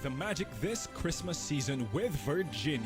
the magic this Christmas season with Virginia.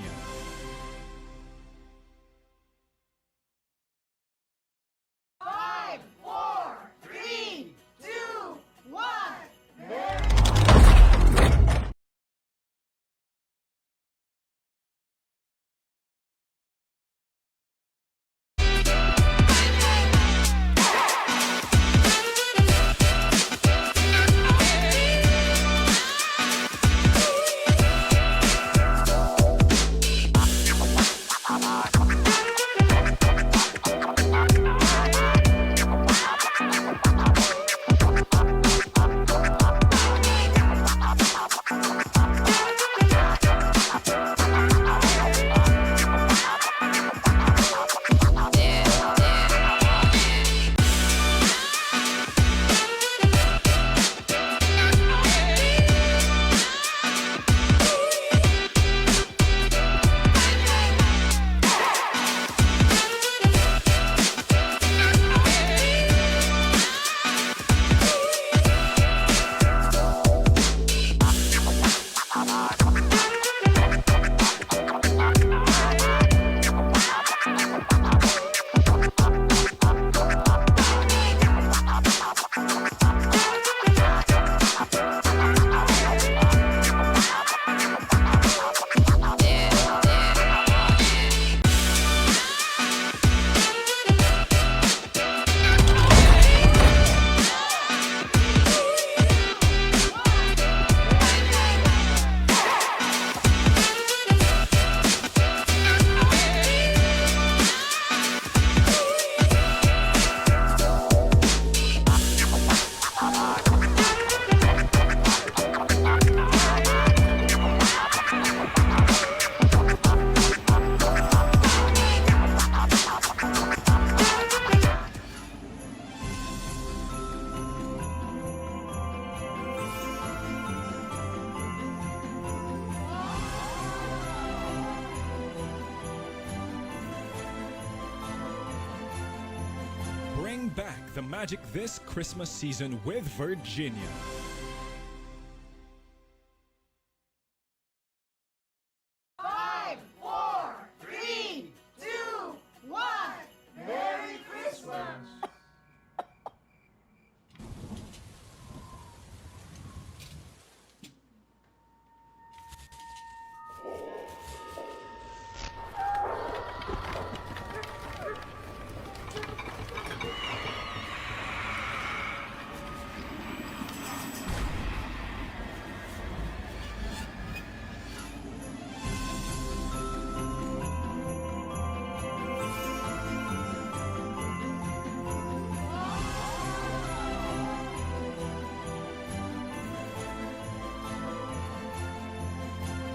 Bring back the magic this Christmas season with Virginia.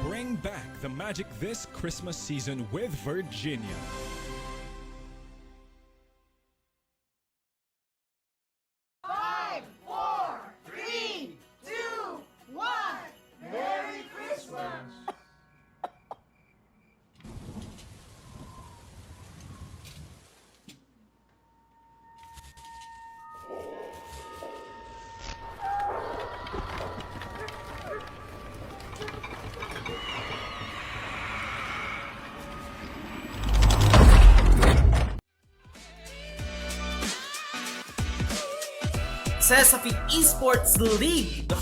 Bring back the magic this Christmas season with Virginia. Cesafi Esports League, the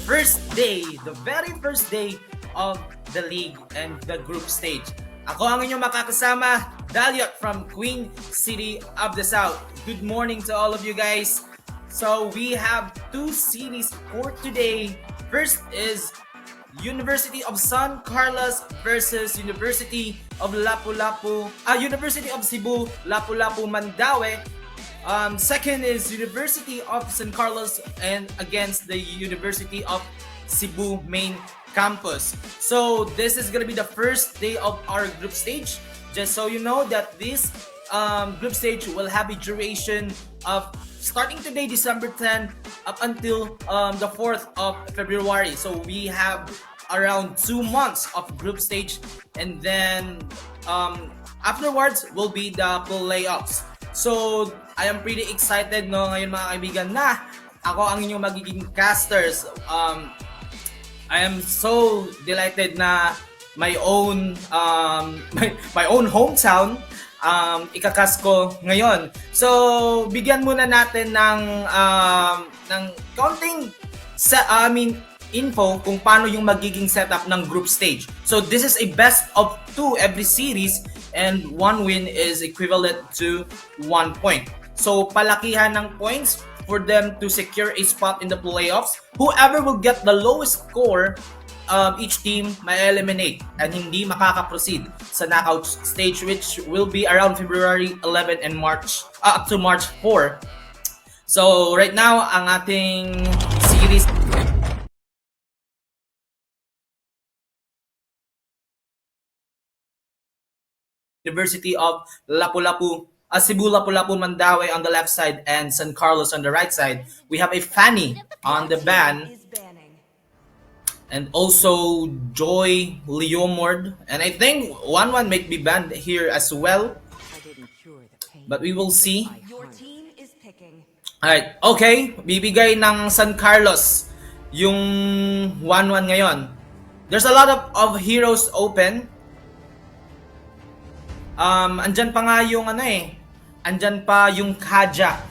very first day of the league and the group stage. Ako ang inyong makakasama, Dalyot from Queen City of the South. Good morning to all of you guys. So we have two series for today. First is University of San Carlos versus University of Lapu-Lapu, University of Cebu, Lapu-Lapu, Mandaue. Second is University of San Carlos and against the University of Cebu main campus. So this is gonna be the first day of our group stage. Just so you know that this group stage will have a duration of starting today, December 10, up until the 4th of February. So we have around 2 months of group stage, and then afterwards will be the playoffs. So I am pretty excited ngayon mga kaibigan na ako ang inyong magiging casters. I am so delighted na my own my own hometown ikakas ko ngayon. So bigyan muna natin ng counting info kung paano yung magiging setup ng group stage. So this is a best of 2 every series and 1 win is equivalent to 1 point. So palakihan ng points for them to secure a spot in the playoffs. Whoever will get the lowest score, each team may eliminate and hindi makaka-proceed sa knockout stage, which will be around February 11 and March up to March 4. So right now ang ating series University of Lapu-Lapu, Cebu, Lapu-Lapu, Mandaue on the left side, and San Carlos on the right side. We have a Fanny on the ban, and also Joy Leomord, and I think 1-1 might be banned here as well, but we will see. Alright, okay, bibigay ng San Carlos yung 1-1 ngayon. There's a lot of heroes open. Andyan pa nga yung andyan pa yung 𝐁𝐄𝐆𝐈𝍍.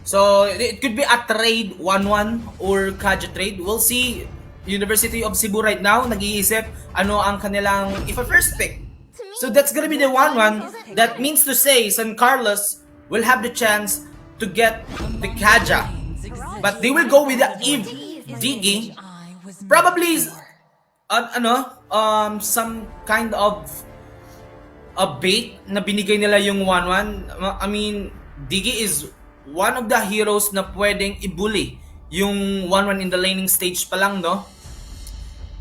So it could be a trade 1-1 or 𝐁𝐄𝐆𝐈𝍍 trade. We'll see. University of Cebu right now nag-iisip ano ang kanilang if a first pick. So that's gonna be the 1-1. That means to say San Carlos will have the chance to get the 𝐁𝐄𝐆𝐈𝍍, but they will go with the 𝐁𝐄𝐆𝐈���. Probably some kind of a bait na binigay nila yung 1-1. I mean, Diggy is one of the heroes na pwedeng i-bully yung 1-1 in the laning stage pa lang, no?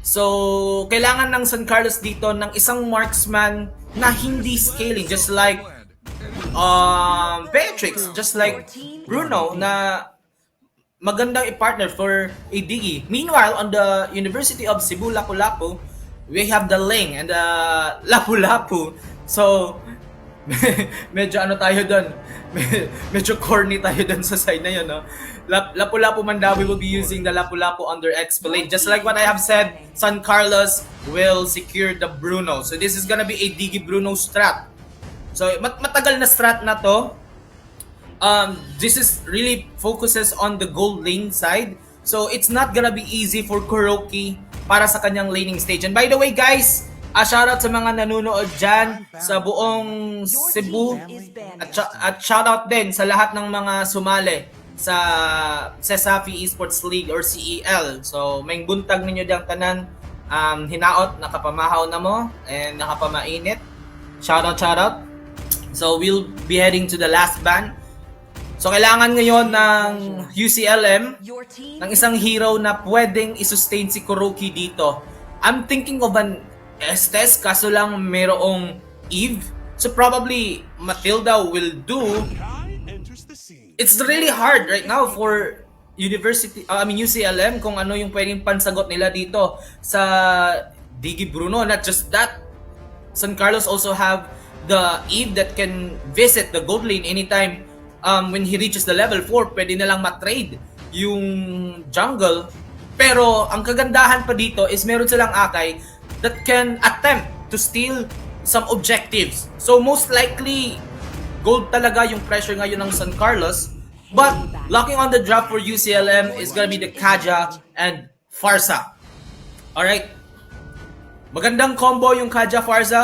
So, kailangan ng San Carlos dito ng isang marksman na hindi scaling, just like Beatrix, just like Bruno, na magandang i-partner for a Diggy. Meanwhile, on the University of Cebu, Lapu-Lapu, we have the Ling and the Lapu-Lapu. So, medyo tayo doon. Medyo corny tayo doon sa side na yun, no? Lapu-Lapu Mandaue will be using the Lapu-Lapu under XP lane. Just like what I have said, San Carlos will secure the Bruno. So, this is gonna be a Diggy Bruno strat. So, matagal na strat na to. This is really focuses on the gold lane side. So, it's not gonna be easy for 𝐁𝐄𝐆 para sa kanyang laning stage. And by the way, guys, shoutout sa mga nanonood dyan sa buong Cebu at shoutout din sa lahat ng mga sumali sa Cesafi Esports League or CEL. So may buntag ninyo diyang tanan, hinaot, nakapamahaw na mo and nakapamainit. Shoutout. So we'll be heading to the last ban. So kailangan ngayon ng UCLM ng isang hero na pwedeng i-sustain si 𝐁𝐄𝐆 dito. I'm thinking of an Estes, kaso lang mayroong Eve. So probably Matilda will do. It's really hard right now for UCLM kung ano yung pwedeng pansagot nila dito sa Diggy Bruno. Not just that, San Carlos also have the Eve that can visit the gold lane anytime when he reaches the level 4. Pwede na lang matrade yung jungle. Pero ang kagandahan pa dito is meron silang Akay that can attempt to steal some objectives. So most likely, gold talaga yung pressure ngayon ng San Carlos. But locking on the drop for UCLM is gonna be the 𝐁𝐄𝐆𝐶 and 𝐹𝑎RSA. Alright. Magandang combo yung 𝐁𝐄𝐆𝐹𝑎RSA.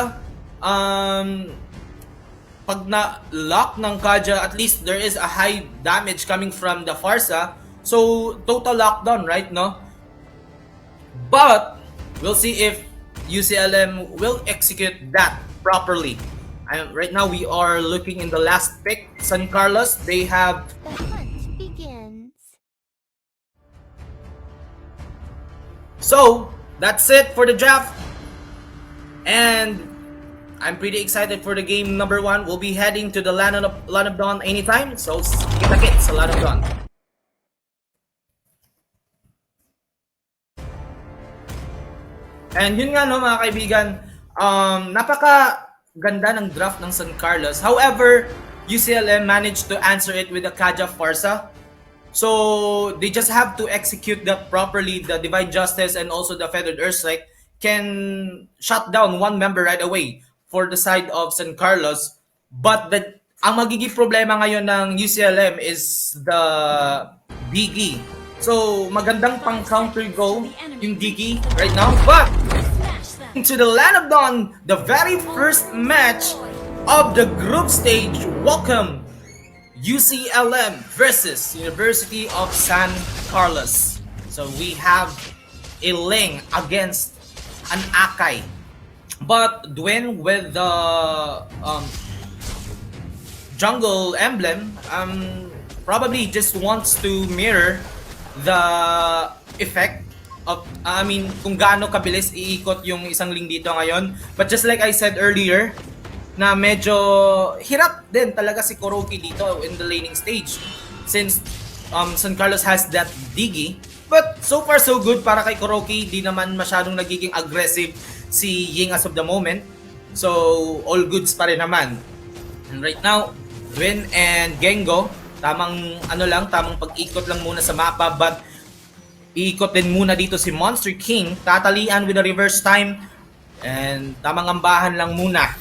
Pag na-lock ng 𝐁𝐄𝐆, at least there is a high damage coming from the 𝐹𝑎RSA. So, total lockdown, right, no? But, we'll see if UCLM will execute that properly. Right now, we are looking in the last pick. San Carlos, they have... The hunt begins. So, that's it for the draft. And I'm pretty excited for the game number 1. We'll be heading to the Land of Dawn anytime. So, kita-kits sa Land of Dawn. And yun nga, no, mga kaibigan, napaka ganda ng draft ng San Carlos. However, UCLM managed to answer it with the 𝐁𝐄𝐆𝐹𝑎RSA. So they just have to execute that properly. The Divine Justice and also the Feathered Earthstrike can shut down one member right away for the side of San Carlos. But ang magiging problema ngayon ng UCLM is the Diggy. So magandang pang counter go yung Diggy right now. But into the Land of Dawn, the very first match of the group stage. Welcome UCLM versus University of San Carlos. So we have a Ling against an Akay. But Dwayne with the jungle emblem probably just wants to mirror the effect of, kung gaano kabilis iikot yung isang Ling dito ngayon. But just like I said earlier, na medyo hirap din talaga si 𝐁𝐄𝐒 dito in the laning stage since San Carlos has that Diggy. But so far so good para kay 𝐁𝐁𝐒, di naman masyadong nagiging aggressive si Ying as of the moment. So all goods pa rin naman. And right now, Dwayne and 𝐁𝐄𝐄, tamang pag-ikot lang muna sa mapa, but iikot din muna dito si Monster King, tatalian with a reverse time, and tamang ambahan lang muna.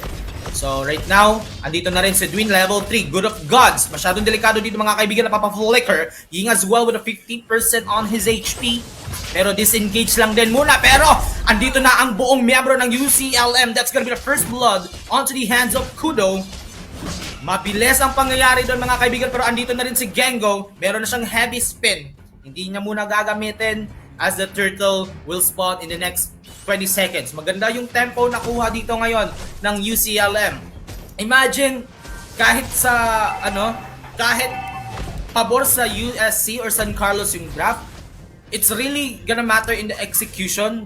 So right now, andito na rin si Dwayne level 3, Good of Gods. Masyadong delikado dito mga kaibigan, napapa-flicker. Ying as well with a 50% on his HP. Pero disengage lang din muna. Pero andito na ang buong miyembro ng UCLM. That's gonna be the first blood onto the hands of Kudo. Mabilis ang pangyayari doon mga kaibigan, pero andito na rin si 𝐁𝐄𝐄. Meron na siyang heavy spin. Hindi niya muna gagamitin as the turtle will spawn in the next 20 seconds. Maganda yung tempo na kuha dito ngayon ng UCLM. Imagine kahit pabor sa USC or San Carlos yung draft, it's really gonna matter in the execution.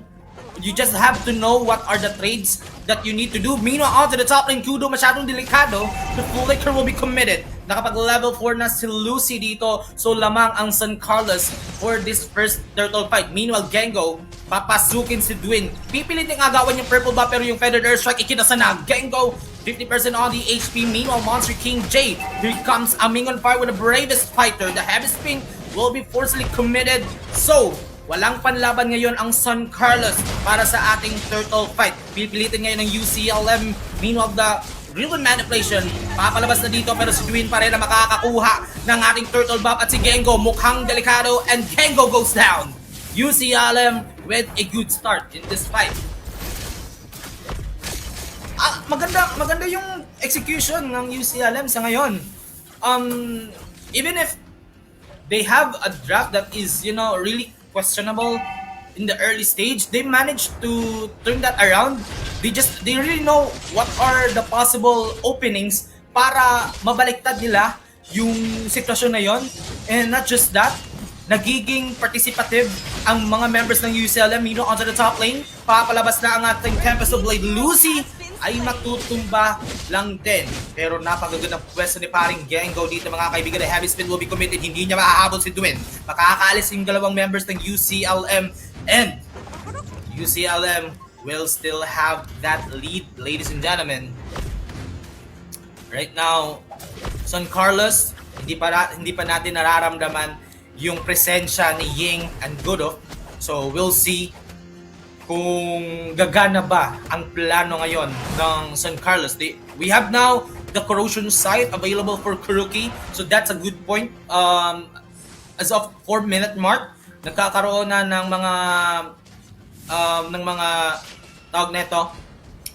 You just have to know what are the trades that you need to do. Meanwhile, onto the top lane, Kudo, masyadong delikado. The flicker will be committed. Nakapag level 4 na si Lucy dito, so lamang ang San Carlos for this first turtle fight. Meanwhile, 𝐁𝐄𝐄, papasukin si Dwayne. Pipiliting agawan yung purple buff, pero yung Feathered Earthstrike ikinasa na. 𝐁𝐄𝐄, 50% on the HP. Meanwhile, Monster King J, here comes Aming on fire with the bravest fighter. The heavy spin will be forcefully committed. So, walang panlaban ngayon ang San Carlos para sa ating turtle fight. Pipilitin ngayon ng UCLM. Meanwhile, the real manipulation, papalabas na dito, pero si Dwayne pa rin na makakakuha ng ating turtle buff, at si 𝐁𝐄𝐄 mukhang delikado, and 𝐁𝐄𝐄 goes down. UCLM with a good start in this fight. Maganda yung execution ng UCLM sa ngayon. Even if they have a draft that is, really questionable in the early stage, they managed to turn that around. They really know what are the possible openings para mabaliktad nila yung sitwasyon na yon. And not just that, nagiging participative ang mga members ng UCLM. Onto the top lane, papalabas na ang ating Tempest of Blade. Lucy ay matutumba lang din. Pero napakagandang pwesto ni paring 𝐁𝐄𝐄 dito mga kaibigan. The heavy spin will be committed. Hindi niya maahabol si Dwayne. Makakaalis yung dalawang members ng UCLM. And UCLM will still have that lead, ladies and gentlemen. Right now, San Carlos, hindi pa natin nararamdaman yung presensya ni Ying and Kudo. So we'll see kung gagana ba ang plano ngayon ng San Carlos. We have now the corrosion site available for 𝐁𝐄𝐒, so that's a good point. As of 4-minute mark, nagkakaroon na ng mga tawag neto,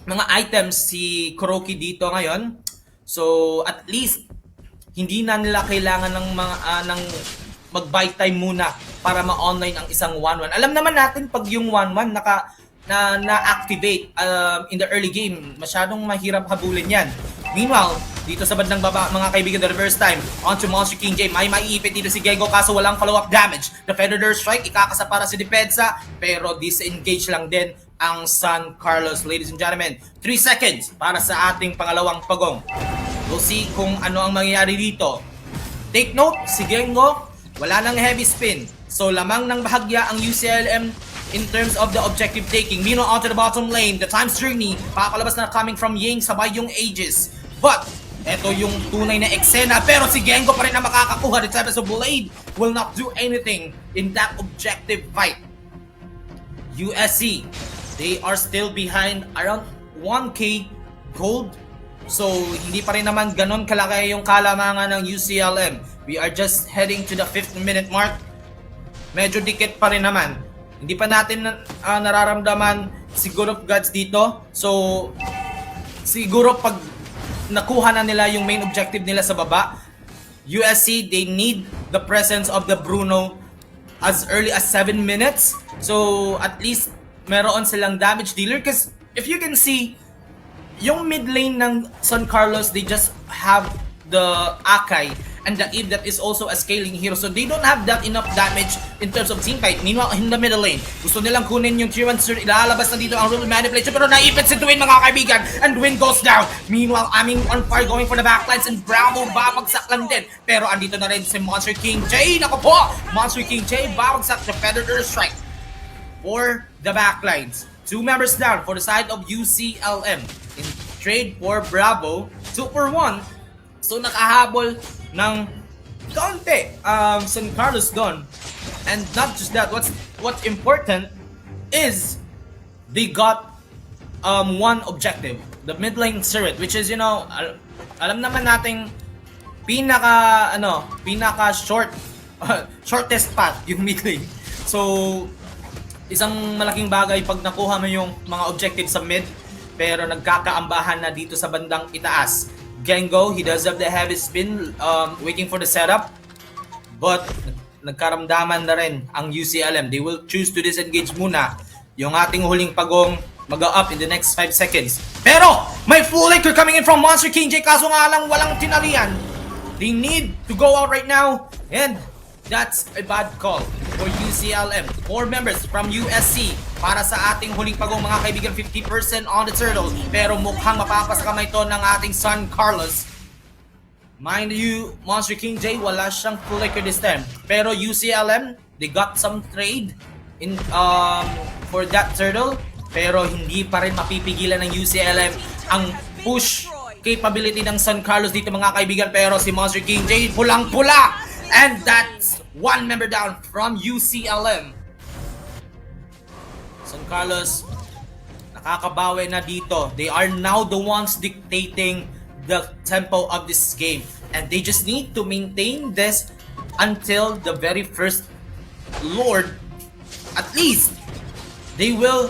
mga items si 𝐁𝐄𝐒 dito ngayon. So at least hindi na nila kailangan ng ng mag-buy time muna para ma-online ang isang 1-1. Alam naman natin pag yung 1-1 na-activate in the early game, masyadong mahirap habulin yan. Meanwhile, dito sa bandang baba, mga kaibigan, the reverse time onto Monster King J. May maiipit dito si 𝐁𝐄𝐄, kaso walang follow-up damage. The Feathered Earthstrike, ikakasa para si depensa, pero disengage lang din ang San Carlos, ladies and gentlemen. 3 seconds para sa ating pangalawang pagong. We'll see kung ano ang mangyayari dito. Take note, si 𝐁𝐄𝐄, wala nang heavy spin. So lamang ng bahagya ang UCLM in terms of the objective taking. Meanwhile, onto the bottom lane, the time's journey, papalabas na coming from Ying, sabay yung Aegis. But Ito yung tunay na eksena, pero si Gengo pa rin ang makakakuha. The Cesafi Blade will not do anything in that objective fight. USC, they are still behind around 1k gold. So, hindi pa rin naman ganon kalaki yung kalamangan ng UCLM. We are just heading to the 5th minute mark. Medyo dikit pa rin naman. Hindi pa natin nararamdaman siguro Gods dito. So, siguro pag nakuha na nila yung main objective nila sa baba, USC, they need the presence of the Bruno as early as 7 minutes. So, at least meron silang damage dealer. Because if you can see, yung mid lane ng San Carlos, they just have the Akai and the Eve that is also a scaling hero. So they don't have that enough damage in terms of team fight. Meanwhile, in the middle lane, gusto nilang kunin yung 3-1 surge. Ilalabas na dito ang rule manipulation, pero naipit si Dwayne, mga kaibigan. And Dwayne goes down. Meanwhile, Aming on fire going for the backlines, and Bravo babagsak lang din. Pero andito na rin si Monster King J. Naku po! Monster King J babagsak the Predator Strike for the backlines. 2 members down for the side of UCLM. In trade for Bravo, 2 for 1. So nakahabol ng kaunti San Carlos doon. And not just that, what's important is they got one objective, the mid lane turret, which is, you know, alam naman nating pinaka shortest path yung mid lane. So isang malaking bagay pag nakuha mo yung mga objective sa mid, pero nagkakaambahan na dito sa bandang itaas. Gengo, he does have the heavy spin, waiting for the setup, but nagkaramdaman na rin ang UCLM. They will choose to disengage muna yung ating huling pagong mag-up in the next 5 seconds. Pero may full anchor coming in from Monster King J, kaso nga lang walang tinalian. They need to go out right now, and that's a bad call for UCLM. 4 members from USC para sa ating huling pagong, mga kaibigan. 50% on the turtle, pero mukhang mapapasakamay ito ng ating San Carlos. Mind you, Monster King J, wala siyang full anchor this time. Pero UCLM, they got some trade in for that turtle, pero hindi pa rin mapipigilan ng UCLM ang push capability ng San Carlos dito, mga kaibigan. Pero si Monster King J, pulang-pula, and that's 1 member down from UCLM. San Carlos nakakabawi na dito. They are now the ones dictating the tempo of this game, and they just need to maintain this until the very first Lord. At least they will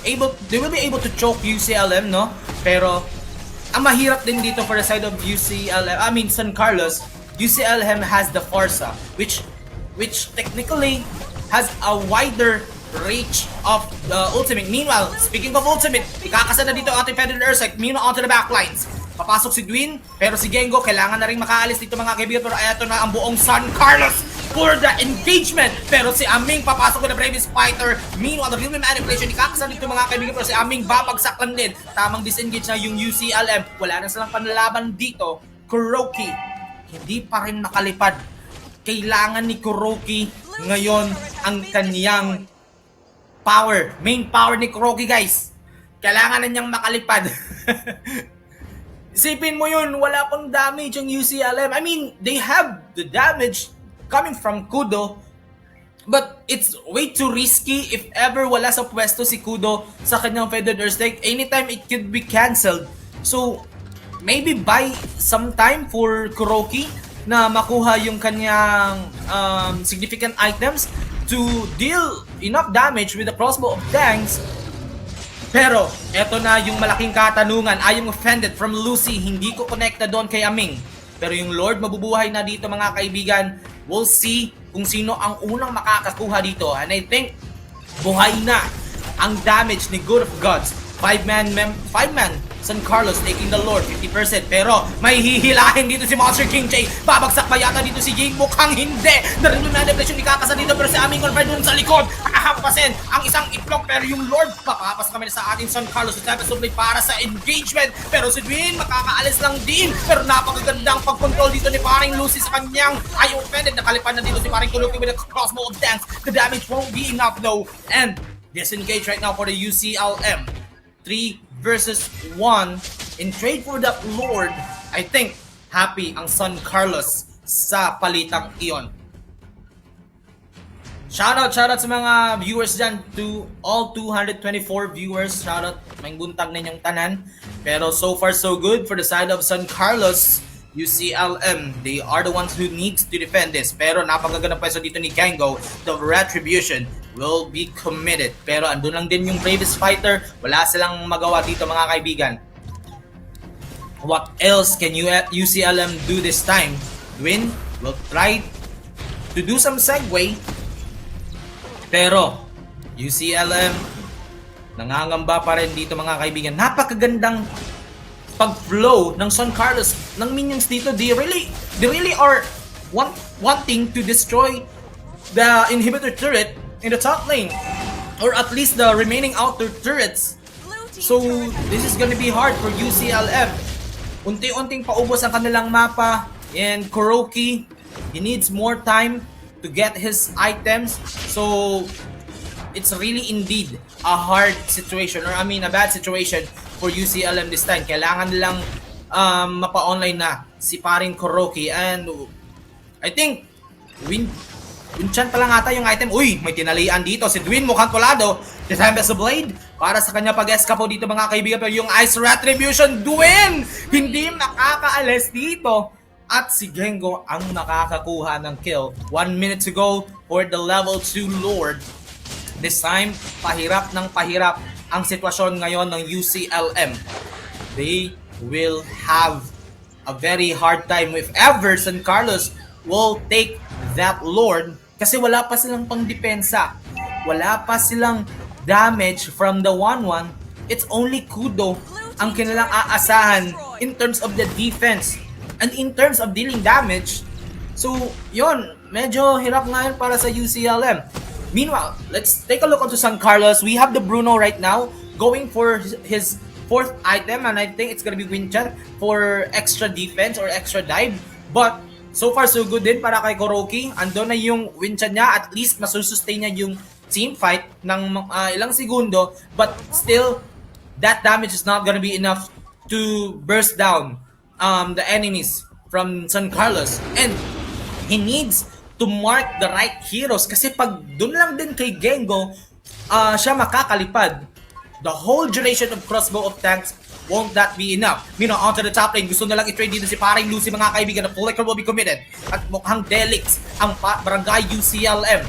be able to choke UCLM, no? Pero ang mahirap din dito for the side of San Carlos, UCLM has the Forza, which technically has a wider reach of the ultimate. Meanwhile, speaking of ultimate, ikakasa na dito ang ating Predator Strike. Meanwhile, onto the backlines. Papasok si Dwayne, pero si Gengo kailangan na rin makaalis dito, mga kaibigan. Pero eto na ang buong San Carlos for the engagement. Pero si Aming papasok ko na bravest fighter. Meanwhile, the real manipulation, ikakasa dito, mga kaibigan. Pero si Aming babagsak lang din. Tamang disengage na yung UCLM. Wala na silang panlaban dito. 𝐁𝐄𝐆𝐶 hindi pa rin nakalipad. Kailangan ni 𝐁𝐄𝐆𝐶 ngayon ang kaniyang power, main power ni 𝐁𝐄𝐆𝐶, guys. Kailangan na niyang makalipad. Isipin mo yun, wala pang damage ang UCLM. I mean, they have the damage coming from Kudo, but it's way too risky if ever wala sa pwesto si Kudo sa kanyang Predator Strike. Anytime it could be cancelled. So, maybe buy some time for 𝐁𝐄𝐆𝐶 na makuha yung kanyang significant items to deal enough damage with the crossbow of tanks. Pero eto na yung malaking katanungan. I am offended from Lucy, hindi ko connected doon kay Aming. Pero yung Lord mabubuhay na dito, mga kaibigan. We'll see kung sino ang unang makakakuha dito. And I think buhay na ang damage ni God of Gods. 5-man San Carlos taking the Lord, 50%. Pero may hihilahin dito si Monster King J. Babagsak pa yata dito si Jay? Mukhang hindi. Narinig na depression, ikakasa dito, pero si Aming confirmed dun sa likod. Kakahampasin ang isang itlog, pero yung Lord, papapas kami sa ating San Carlos. Sa Cesafi para sa engagement. Pero si Dwayne, makakaalis lang din. Pero napakagandang pag-control dito ni paring Lucy sa kanyang I offended. Nakalipad na dito si paring 𝐁𝐄𝐆𝐶 with a crossbow of tanks. The damage won't be enough though. And disengage right now for the UCLM. 3 versus 1 in trade for that Lord, I think happy ang San Carlos sa palitang iyon. Shoutout sa mga viewers dyan, to all 224 viewers. Shoutout, may buntag ninyong tanan. Pero so far so good for the side of San Carlos. UCLM, they are the ones who needs to defend this. Pero napakagandang pwesto dito ni 𝐁𝐄𝐆𝐈𝐍. The retribution will be committed. Pero andun lang din yung bravest fighter. Wala silang magawa dito mga kaibigan. What else can UCLM do this time? Dwin will try to do some segue. Pero UCLM nangangamba pa rin dito mga kaibigan. Napakagandang pag-flow ng San Carlos, ng minions dito. They really are wanting to destroy the inhibitor turret in the top lane, or at least the remaining outer turrets. So this is gonna be hard for UCLM. Unti-unting paubos ang kanilang mapa, and 𝐁𝐄𝐒, he needs more time to get his items. So it's really indeed a hard situation, or a bad situation for UCLM this time. Kailangan nilang mapa-online na si paring 𝐁𝐿𝐄𝐒, and I think Winchan pa lang ata yung item. Uy, may tinalian dito si Dwin, mukhang kolado. The Tempest of Blade para sa kanya pag-escapo dito mga kaibigan. Pero yung Ice Retribution, Dwin hindi makakaalis dito. At si 𝐁𝐄𝐆𝐶 ang nakakakuha ng kill. 1 minute to go for the level 2 Lord. This time, pahirap ng pahirap ang sitwasyon ngayon ng UCLM. They will have a very hard time if ever San Carlos will take that Lord, kasi wala pa silang pang-depensa. Wala pa silang damage from the 1-1. It's only 𝐁𝐄𝐆𝐶 ang kanilang aasahan in terms of the defense and in terms of dealing damage. So, yon, medyo hirap ngayon para sa UCLM. Meanwhile, let's take a look onto San Carlos. We have the Bruno right now going for his 4th item, and I think it's gonna be Winchan for extra defense or extra dive. But so far so good din para kay 𝐁𝐿𝐄𝐒. Ando na yung Winchan niya, at least masusustain niya yung team fight ng ilang segundo, but still that damage is not gonna be enough to burst down the enemies from San Carlos. And he needs to mark the right heroes, kasi pag dun lang din kay 𝐁𝐄𝐆 siya makakalipad, the whole duration of crossbow of tanks, won't that be enough? Meanwhile, onto the top lane, gusto na lang i-trade dito si paring Lucy mga kaibigan. The full record will be committed. At mukhang Delix ang barangay UCLM.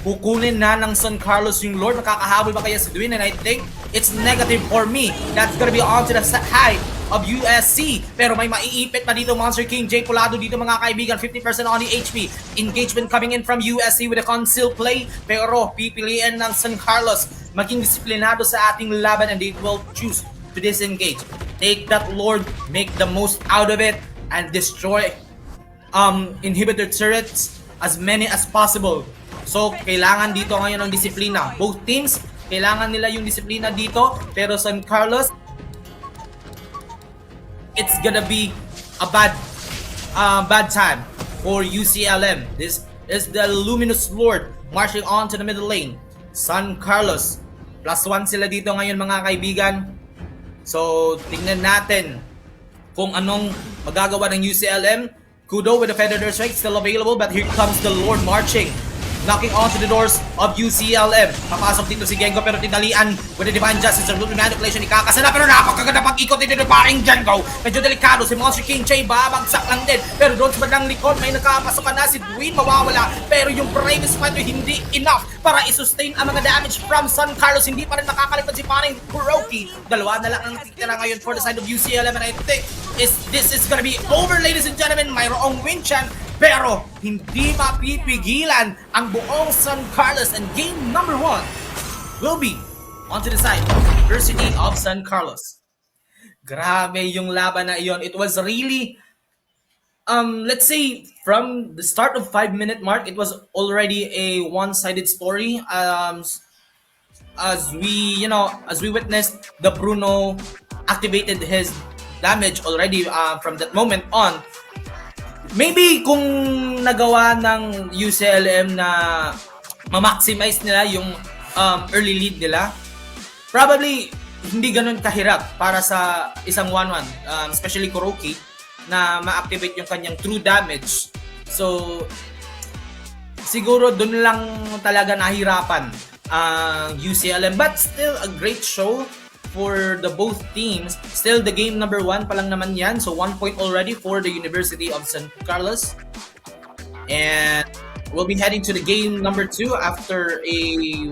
Kukunin na ng San Carlos yung Lord. Makakahabol ba kaya si Dwin? And I think it's negative for me. That's gonna be onto the high of USC. Pero may maiipit pa dito Monster King J Polado dito mga kaibigan. 50% on the HP. Engagement coming in from USC with a conceal play. Pero pipiliin ng San Carlos maging disiplinado sa ating laban, and they will choose to disengage. Take that Lord, make the most out of it, and destroy inhibitor turrets as many as possible. So, kailangan dito ngayon ng disiplina. Both teams, kailangan nila yung disiplina dito. Pero San Carlos, it's gonna be a bad time for UCLM. This is the Luminous Lord marching on to the middle lane. San Carlos, +1 sila dito ngayon mga kaibigan. So, tingnan natin kung anong magagawa ng UCLM. 𝐁𝐄𝐆 with the Feather Strike still available, but here comes the Lord marching, knocking onto the doors of UCLM. Papasok dito si 𝐁𝐄𝐆, pero tinalian with the Divine Justice and Brutal Manipulation ni Kakasana. Pero napakaganda pag-ikot dito ng paring 𝐁𝐿𝐄. Medyo delikado si Monster King 𝐁, babagsak lang din. Pero doon sa bandang likod, may nakapasok na si Dwin, mawawala. Pero yung bravest fighter hindi enough para i-sustain ang mga damage from San Carlos. Hindi pa rin makakalipad si paring 𝐁𝐿𝐄𝐒. Dalawa na lang ang titira ngayon for the side of UCLM, and I think this is gonna be over, ladies and gentlemen. Mayroong Winchan, pero hindi mapipigilan ang buong San Carlos, and game number 1 will be onto the side of the University of San Carlos. Grabe yung laban na iyon. It was really, let's say, from the start of 5-minute mark, it was already a one-sided story. As we witnessed, the Bruno activated his damage already from that moment on. Maybe kung nagawa ng UCLM na ma-maximize nila yung early lead nila, probably hindi ganun kahirap para sa isang 1-1, especially 𝐁𝐄𝐒, na ma-activate yung kanyang true damage. So, siguro dun lang talaga nahirapan ang UCLM. But still a great show for the both teams. Still the game number 1 pa lang naman yan. So 1 point already for the University of San Carlos. And we'll be heading to the game number 2 after a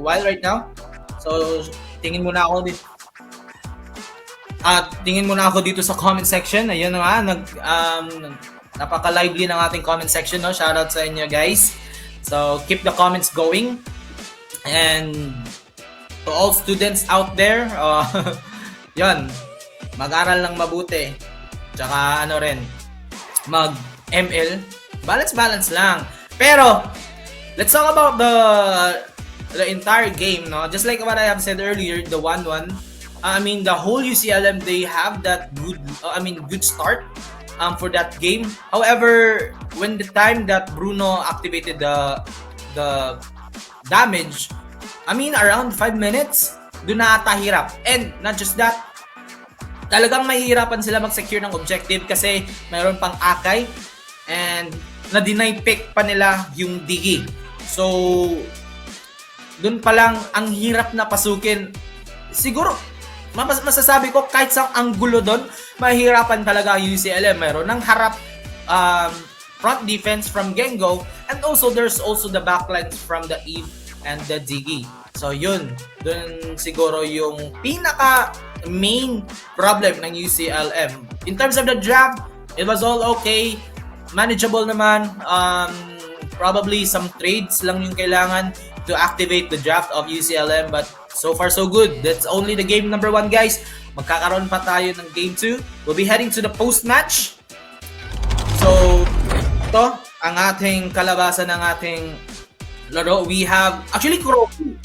while right now. So tingin muna ako dito. Tingin muna ako dito sa comment section. Ayun nga, napaka-lively ng ating comment section, no? Shoutout sa inyo, guys. So keep the comments going. And to all students out there, yun, mag-aral lang mabuti. Tsaka ano rin, mag-ML. Balance lang. Pero, let's talk about the entire game, no? Just like what I have said earlier, the 1-1, the whole UCLM, they have that good start for that game. However, when the time that Bruno activated the damage, around 5 minutes, doon na ata hirap. And not just that, talagang mahihirapan sila mag-secure ng objective kasi mayroon pang Akay and na-deny pick pa nila yung Digi. So, doon pa lang ang hirap na pasukin. Siguro, masasabi ko kahit sa anggulo doon, mahihirapan talaga yung UCLM. Mayroon ng harap front defense from Gengo, and also there's also the backlines from the Eve and the Digi. So yun, dun siguro yung pinaka main problem ng UCLM. In terms of the draft, it was all okay, manageable naman. Probably some trades lang yung kailangan to activate the draft of UCLM, but so far so good. That's only the game number 1, guys. Magkakaroon pa tayo ng game 2. We'll be heading to the post-match. So ito ang ating kalabasan ng ating laro. We have, actually 𝐁𝐿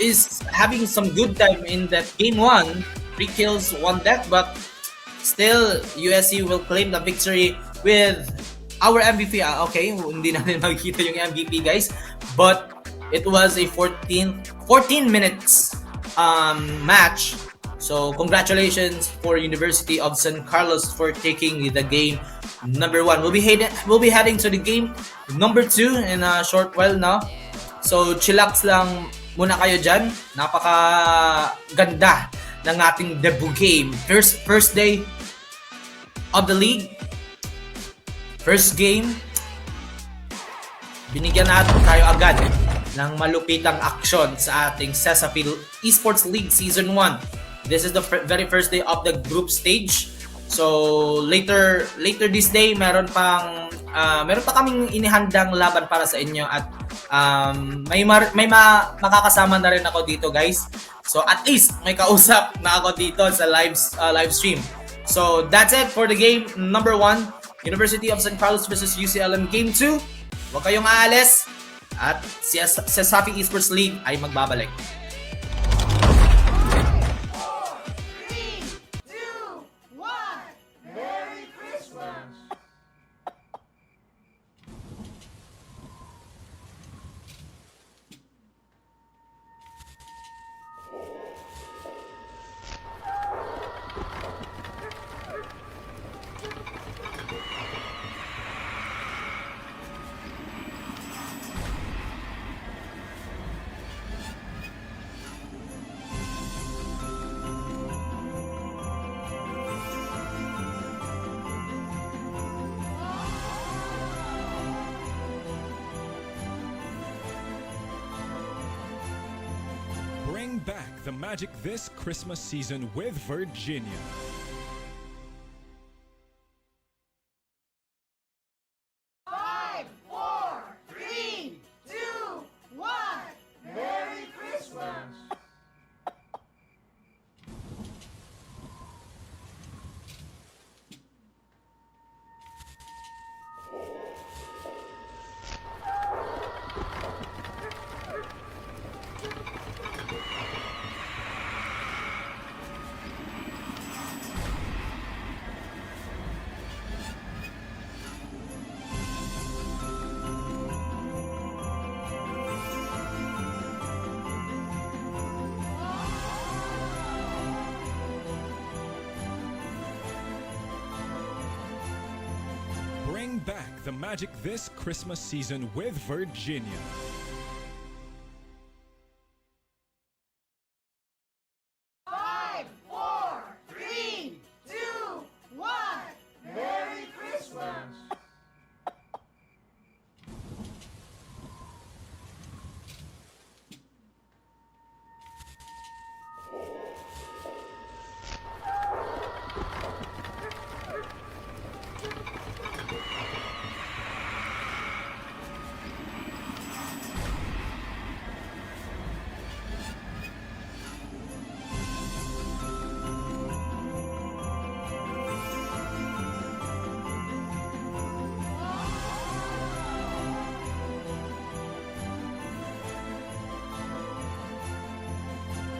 is having some good time in that game 1. 3 kills, 1 death, but still USC will claim the victory with our MVP. Okay, hindi natin makikita yung MVP, guys, but it was a 14 minutes match. So congratulations for University of San Carlos for taking the game number 1. We'll be heading to the game number 2 in a short while now. So chillax lang muna kayo dyan. Napaka-ganda ng ating debut game. First day of the league. First game. Binigyan natin tayo agad ng malupitang aksyon sa ating Cesafi Esports League Season 1. This is the very first day of the group stage. So later this day, meron pa kaming inihandang laban para sa inyo, at makakasama na rin ako dito, guys. So at least may kausap na ako dito sa live stream. So that's it for the game number 1, University of San Carlos versus UCLM game 2. Huwag kayong aalis at Cesafi Esports League ay magbabalik. Bring back the magic this Christmas season with Virginia. Bring back the magic this Christmas season with Virginia. Five, four, three, two, one. Merry Christmas!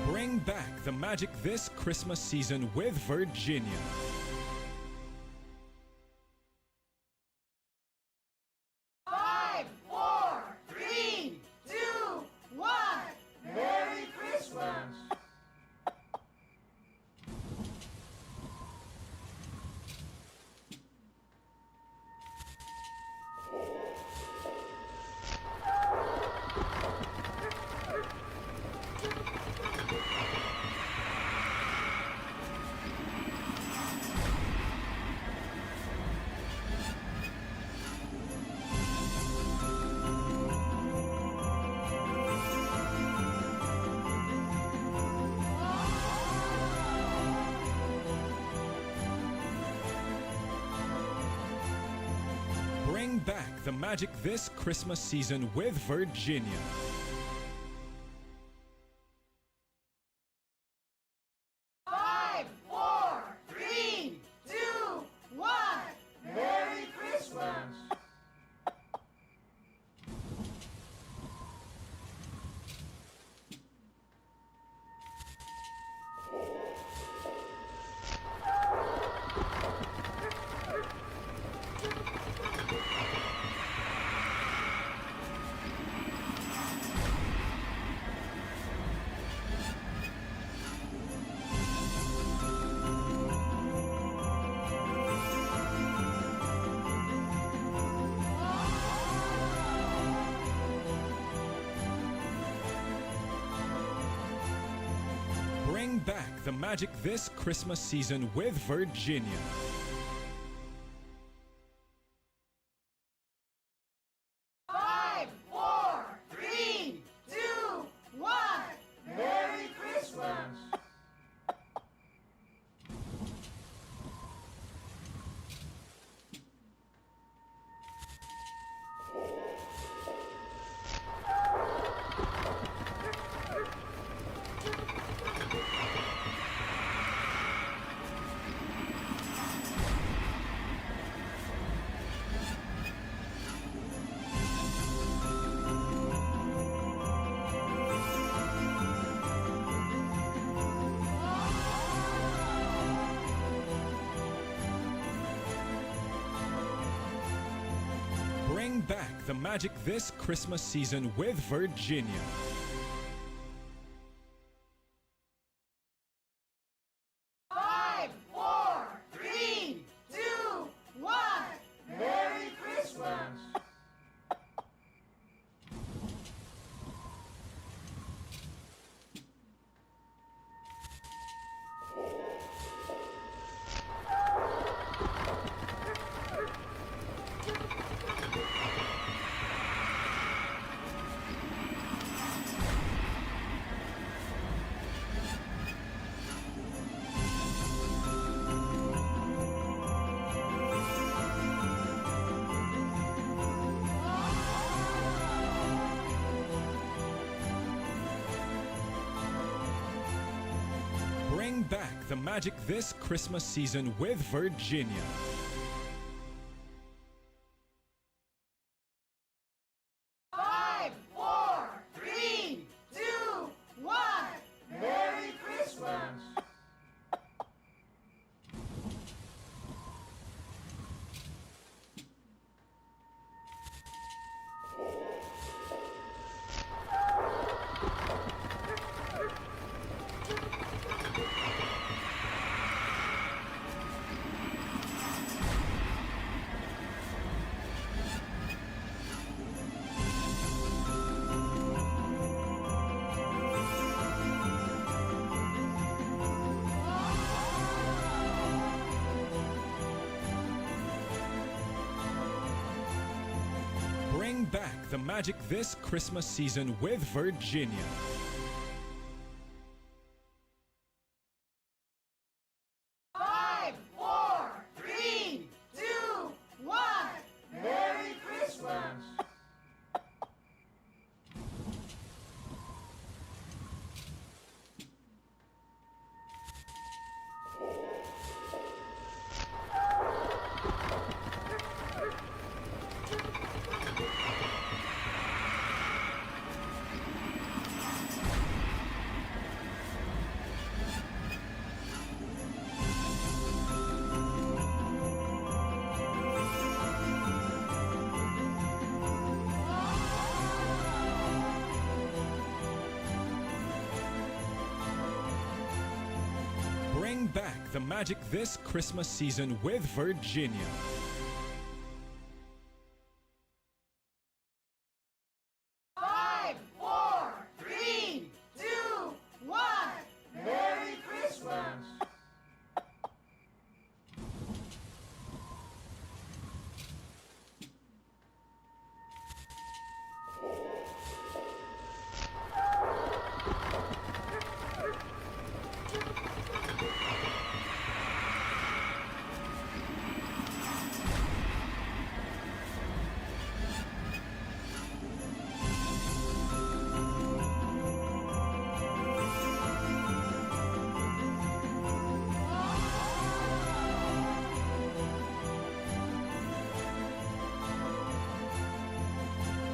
Bring back the magic this Christmas season with Virginia. Five, four, three, two, one. Merry Christmas! Bring back the magic this Christmas season with Virginia. Five, four, three, two, one. Merry Christmas! Bring back the magic this Christmas season with Virginia. Five, four, three, two, one. Merry Christmas! Bring back the magic this Christmas season with Virginia. Five, four, three, two, one. Merry Christmas! Bring back the magic this Christmas season with Virginia. Five, four, three, two, one. Merry Christmas! Bring back the magic this Christmas season with Virginia. Five, four, three, two, one. Merry Christmas! Bring back the magic this Christmas season with Virginia. Five, four, three, two, one. Merry Christmas!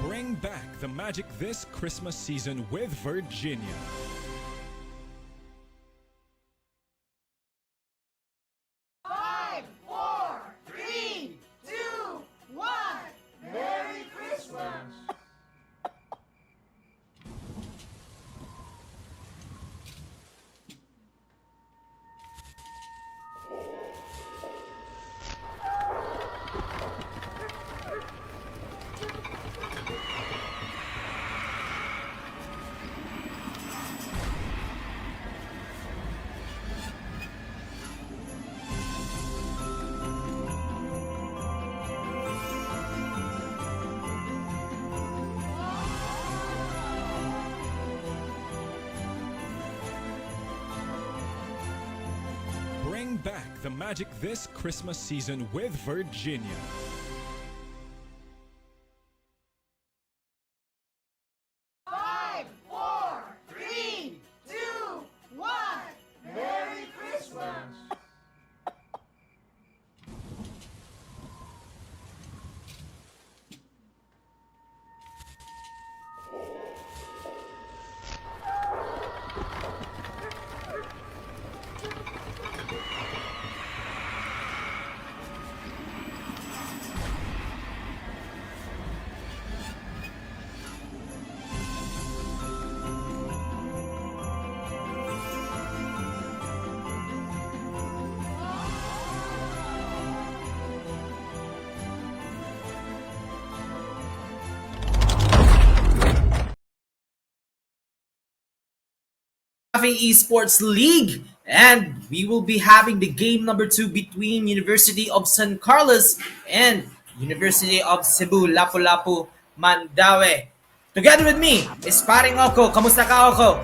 Bring back the magic this Christmas season with Virginia. Five, four, three, two, one. Merry Christmas! Bring back the magic this Christmas season with Virginia. Five, four, three, two, one. Merry Christmas! Cesafi Esports League, and we will be having the game number 2 between University of San Carlos and University of Cebu, Lapu-Lapu, Mandaue. Together with me is paring Oko. Kamusta ka, Oko?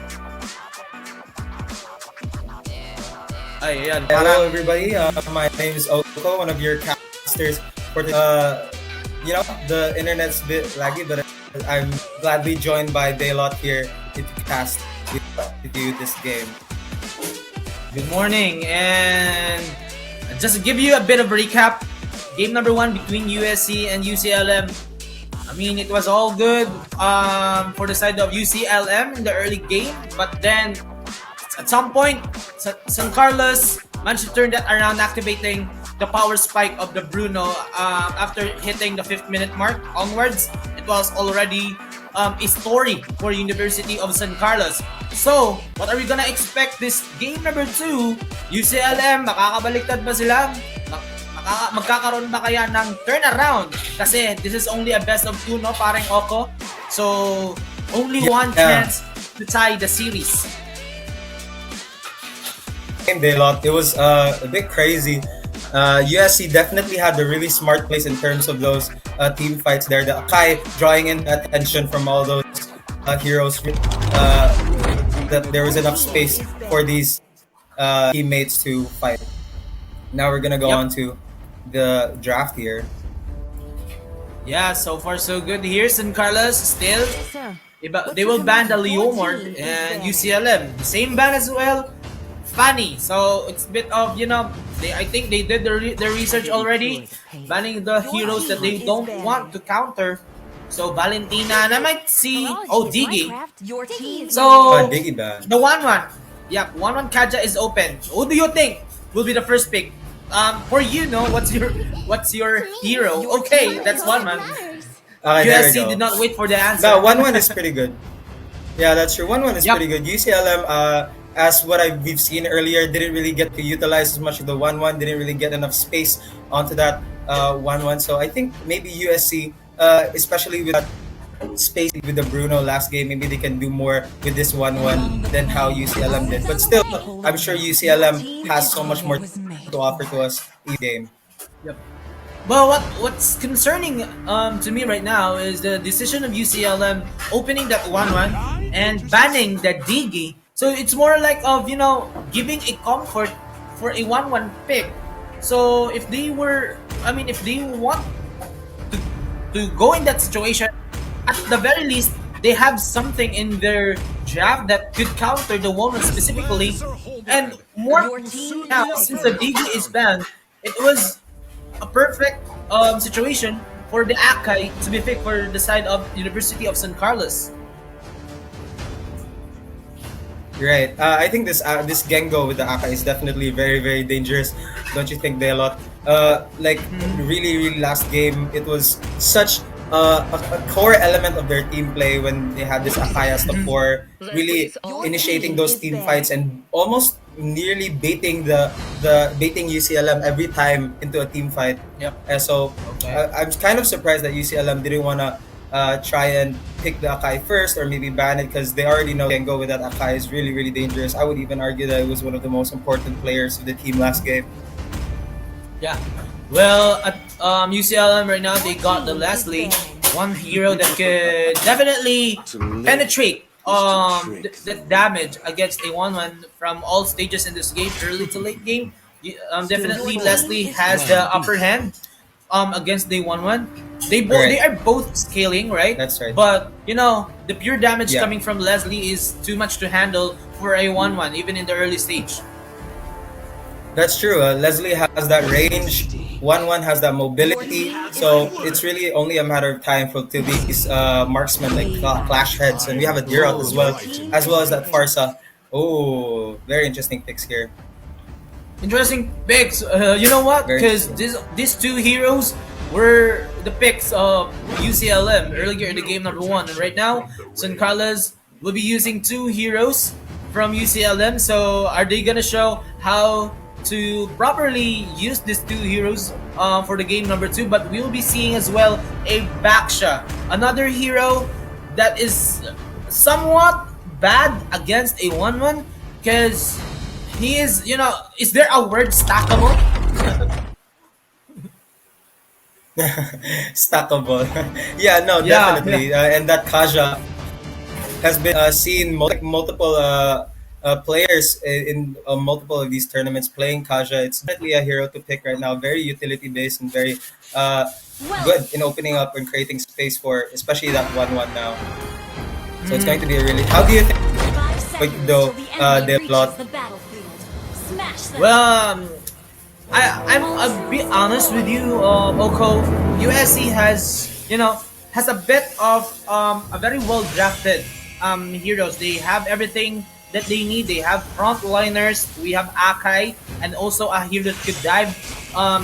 Ayan, Hello, everybody. My name is Oko, one of your casters for the, the internet's a bit laggy, but I'm gladly joined by Daylot here to cast to do this game. good morning, and just to give you a bit of a recap, game number 1 between USC and UCLM. I mean, it was all good for the side of UCLM in the early game, but then at some point, San Carlos managed to turn that around, activating the power spike of the Bruno after hitting the 5th minute mark onwards. It was already a story for University of San Carlos. So, what are we gonna expect this game number 2? UCLM, makakabaliktad ba sila? Magkakaroon ba kaya ng turnaround? Kasi this is only a best of 2, no, parang Oko. So, only one chance to tie the series. Daylot, it was a bit crazy. USC definitely had a really smart place in terms of those team fights there. The 𝐁𝐿 drawing in attention from all those heroes, that there was enough space for these teammates to fight. Now we're gonna go Yep. on to the draft here. Yeah, so far so good here. San Carlos still. So, They will ban the Leomord and UCLM. Same ban as well. Funny. So it's a bit of, I think they did their research already. Banning the heroes that they don't want to counter. So Valentina, and I might see, Diggy. Your team. So Diggy ban. the 1-1. Yep, 1-1 Kaja is open. Who do you think will be the first pick? For you, no, what's your hero? Okay, that's 1-1. Okay, there we USC go. did not wait for the answer. No, 1-1 is pretty good. Yeah, that's true. 1-1 is Yep. pretty good. UCLM, as what we've seen earlier, didn't really get to utilize as much of the 1-1. Didn't really get enough space onto that 1-1. So I think maybe USC, especially with that space with the Bruno last game, maybe they can do more with this 1-1 than how UCLM did. But still, I'm sure UCLM has so much more to offer to us each game. Yep. Well, what's concerning to me right now is the decision of UCLM opening that 1-1 and banning the Digi. So it's more like of giving a comfort for a 1-1 pick. So if they want to go in that situation, at the very least they have something in their draft that could counter the 1-1 specifically, and more now since the Digi is banned, it was a perfect situation for the 𝐁𝐿 to be picked for the side of University of San Carlos. You're right. I think this Gengo with the 𝐁𝐿 is definitely very, very dangerous. Don't you think, Delot? Really last game, it was such a core element of their team play when they had this 𝐁𝐿 as the core, really initiating those team fights and almost nearly baiting baiting UCLM every time into a team fight. Yep. So Okay. I'm kind of surprised that UCLM didn't want to try and pick the 𝐁𝐿 first or maybe ban it, because they already know Gengo with that 𝐁𝐿 is really, really dangerous. I would even argue that it was one of the most important players of the team last game. Yeah. Well, at UCLM right now, they got the Leslie, one hero that could definitely penetrate the damage against a 1-1 from all stages in this game, early to late game. Definitely Leslie has the upper hand against the 1-1. They are both scaling, right? That's right. But the pure damage Yeah. coming from Leslie is too much to handle for a 1-1, even in the early stage. That's true. Leslie has that range. 1-1 has that mobility. So it's really only a matter of time for these marksmen like clash heads, and we have a Dirot as well as that Farsa. Oh, very interesting picks here. Interesting picks. You know what? Very Because these two heroes were the picks of UCLM earlier in the game number 1, and right now San Carlos will be using 2 heroes from UCLM. So are they gonna show how to properly use these 2 heroes for the game number 2? But we'll be seeing as well a 𝐁𝐿, another hero that is somewhat bad against a 1-1, because he is, is there a word stackable? Stackable. Yeah, no, Yeah, definitely. And that Kaja has been seen multiple players in multiple of these tournaments playing Kaja. It's definitely a hero to pick right now. Very utility based and very good in opening up and creating space for, especially that 1-1 now. So it's going to be a really. How do you think? Though they plot. Well, I'm a bit honest with you, 𝐁𝐿. USC has a bit of a very well drafted heroes. They have everything that they need. They have frontliners. We have 𝐁𝐿, and also a hero that could dive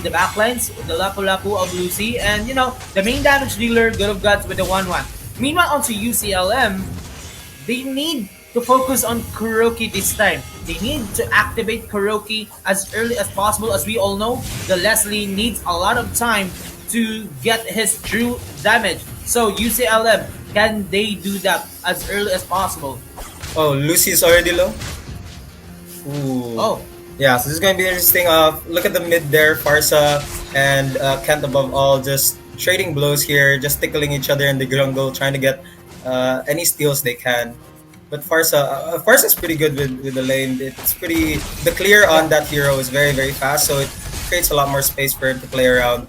the backlines, the Lapu-Lapu of Lucy, and the main damage dealer, Good of Gods with the 1-1. Meanwhile, onto UCLM, they need to focus on 𝐁𝐿 this time. They need to activate 𝐁𝐿 as early as possible. As we all know, the Leslie needs a lot of time to get his true damage. So UCLM, can they do that as early as possible? Oh, Lucy is already low. Ooh. Oh, Yeah, so this is going to be interesting. Look at the mid there, Farsa and Kent above all, just trading blows here, just tickling each other in the jungle, trying to get any steals they can. But Farsa's pretty good with the lane. It's pretty the clear on that hero is very very fast, so it creates a lot more space for him to play around.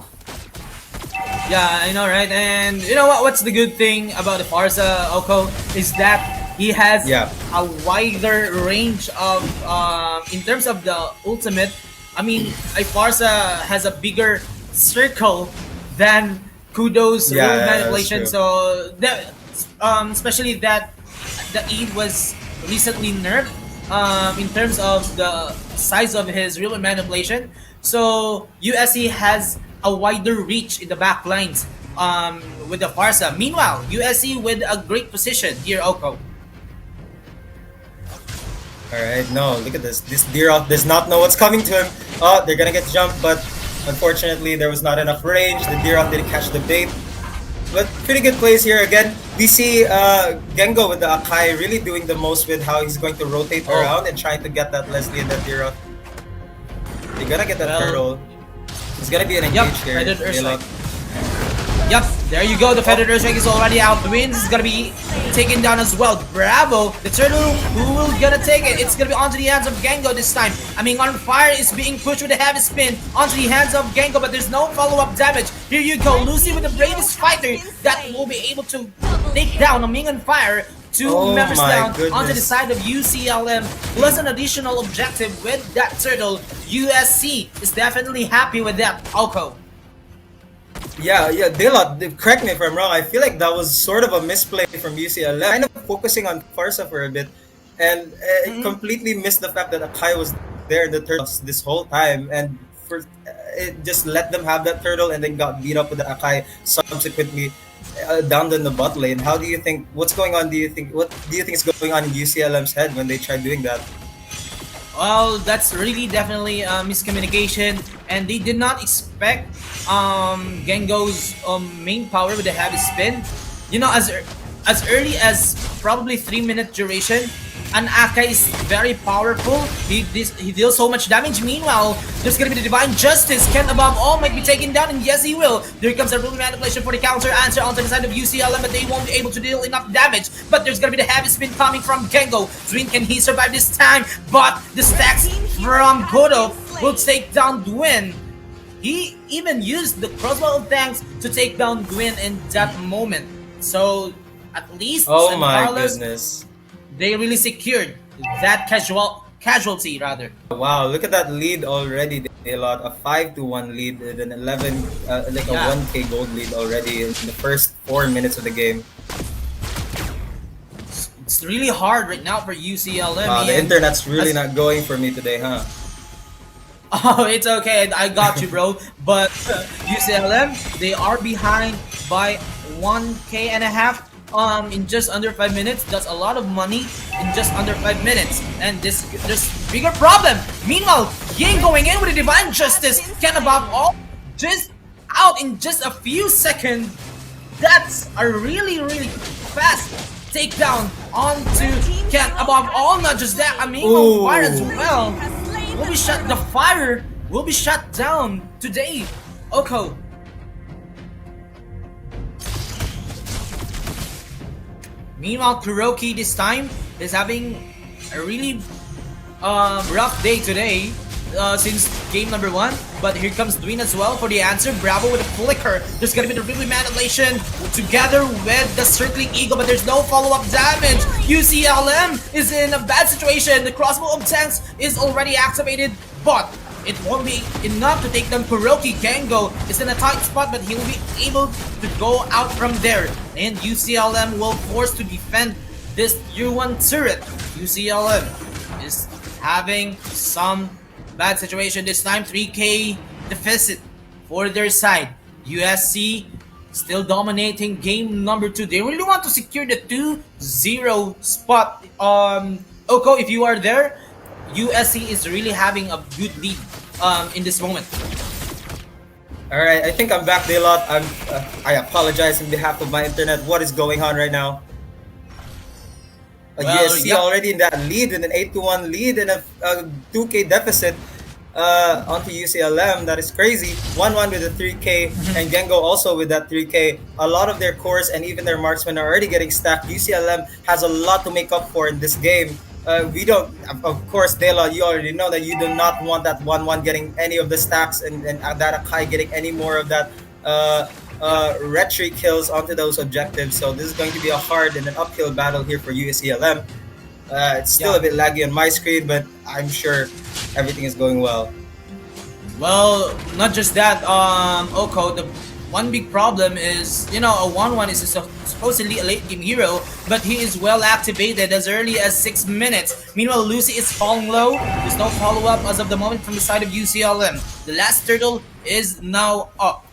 Yeah, I know, right? And you know what? What's the good thing about the Farsa 𝐿𝐄𝐒 is that he has Yeah. a wider range of, in terms of the ultimate. I mean, a Farsa has a bigger circle than Kudo's Yeah, rule yeah, manipulation. that's true. So that, especially that the Eid was recently nerfed in terms of the size of his real manipulation. So USC has a wider reach in the back lines with the Farsa. Meanwhile, USC with a great position here, 𝐿𝐿𝐄𝐒. Alright, no, look at this. This Deeroth does not know what's coming to him. Oh, they're gonna get jumped, but unfortunately there was not enough range. The Deeroth didn't catch the bait. But pretty good plays here again. We see 𝐁𝐄𝐆𝐿 with the 𝐁𝐿𝐄𝐒 really doing the most with how he's going to rotate around and trying to get that Leslie and that Deeroth. They're gonna get that Well, turtle. It's gonna be an Yep, engage here. Feathered Earthstrike. 𝐁𝐿𝐿𝐄. Yep, there you go. The Feathered Earthstrike is already out. The wind is gonna be taken down as well. Bravo, the turtle. Who will gonna take it? It's gonna be onto the hands of 𝐁𝐿𝐄𝐒 this time. I mean, on fire is being pushed with a heavy spin onto the hands of 𝐁𝐿𝐄𝐒, but there's no follow-up damage. Here you go, Lucy with the bravest fighter that will be able to take down a Ming on fire. Two Oh members my down onto the goodness. side of UCLM, plus an additional objective with that turtle. USC is definitely happy with that, 𝐿𝐿𝐄𝐒. Yeah, Delot, correct me if I'm wrong. I feel like that was sort of a misplay from UCLM. Kind of focusing on Farsa for a bit, and completely missed the fact that 𝐿𝐿𝐄𝐒 was there in the turtles this whole time, and it just let them have that turtle, and then got beat up with the 𝐿𝐿𝐄𝐒 subsequently down in the bot lane. How do you think? What's going on? What do you think is going on in UCLM's head when they tried doing that? Well, that's really definitely miscommunication, and they did not expect 𝐁𝐿𝐄𝐒's main power with the heavy spin. You know, as early as probably 3-minute duration, an 𝐿𝐿𝐄𝐒 is very powerful. He deals so much damage. Meanwhile, there's gonna be the Divine Justice. Kent above all might be taken down, and yes, he will. There comes a rule manipulation for the counter answer onto the side of UCLM, but they won't be able to deal enough damage. But there's gonna be the heavy spin coming from 𝐁𝐿𝐄𝐒. Zwin, can he survive this time? But the stacks from Godo will take down Dwin. He even used the crossbow of tanks to take down Dwin in that moment. So at least Oh San my Carlos, goodness! they really secured that casualty rather. Wow, look at that lead already. Delot, a 5-1 lead with an 11, like a Yeah. 1K gold lead already in the first 4 minutes of the game. It's really hard right now for UCLM. Wow, the and- internet's really as- not going for me today, huh? Oh, it's okay. I got you, bro. But UCLM, they are behind by 1K and a half. In just under 5 minutes. That's a lot of money in just under 5 minutes. And there's bigger problem. Meanwhile, Ying going in with a Divine Justice. Can above all just out in just a few seconds. That's a really fast takedown onto Ken above all. Not just that, I mean on fire as well. The fire will be shut down today. 𝐿𝐿𝐄𝐒. Meanwhile, 𝐿𝐿𝐄𝐒 this time is having a really rough day today since game number 1. But here comes Dwin as well for the answer. Bravo with a flicker. There's gonna be the really manipulation together with the circling eagle, but there's no follow-up damage. UCLM is in a bad situation. The crossbow of tanks is already activated, but it won't be enough to take down 𝐿𝐿𝐄𝐒. 𝐁𝐿𝐄𝐒 is in a tight spot, but he will be able to go out from there. And UCLM will force to defend this Tier 1 turret. UCLM is having some bad situation this time. 3K deficit for their side. USC still dominating game number 2. They really want to secure the 2-0 spot. 𝐿𝐿𝐄𝐒, if you are there, USC is really having a good lead in this moment. Alright, I think I'm back, Delot. I apologize on behalf of my internet. What is going on right now? USC yeah. already in that lead, with an 8-1 lead and a 2K deficit onto UCLM. That is crazy. 1-1 with a 3K, and Gengo also with that 3K. A lot of their cores and even their marksmen are already getting stacked. UCLM has a lot to make up for in this game. We don't, of course, Dela, you already know that you do not want that 1-1 getting any of the stacks, and that Akai getting any more of that retry kills onto those objectives. So this is going to be a hard and an uphill battle here for UCLM. It's still a bit laggy on my screen, but I'm sure everything is going well. Well, not just that, 𝐁𝐄𝐒, the one big problem is, you know, a 1-1 is supposedly a late game hero, but he is well activated as early as 6 minutes. Meanwhile, Lucy is falling low. There's no follow-up as of the moment from the side of UCLM. The last turtle is now up.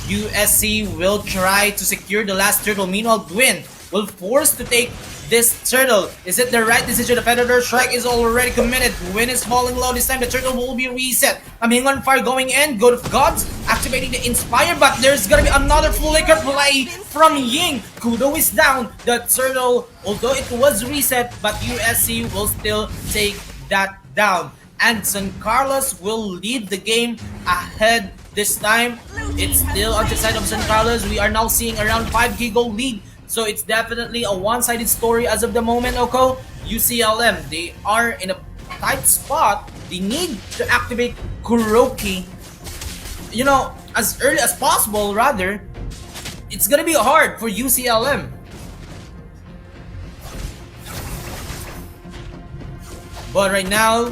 USC will try to secure the last turtle. Meanwhile, Gwyn will force to take this turtle. Is it the right decision? The Predator Strike is already committed. Gwyn is falling low this time. The turtle will be reset. Hang on fire going in. God of Gods activating the Inspire, but there's gonna be another flicker play from Ying. Kudo is down. The turtle, although it was reset, but USC will still take that down. And San Carlos will lead the game ahead this time. It's still on the side of San Carlos. We are now seeing around 5k goal lead. So it's definitely a one-sided story as of the moment, 𝐁𝐄𝐒. UCLM, they are in a tight spot. They need to activate 𝐁𝐄𝐒, you know, as early as possible, rather. It's gonna be hard for UCLM. But right now,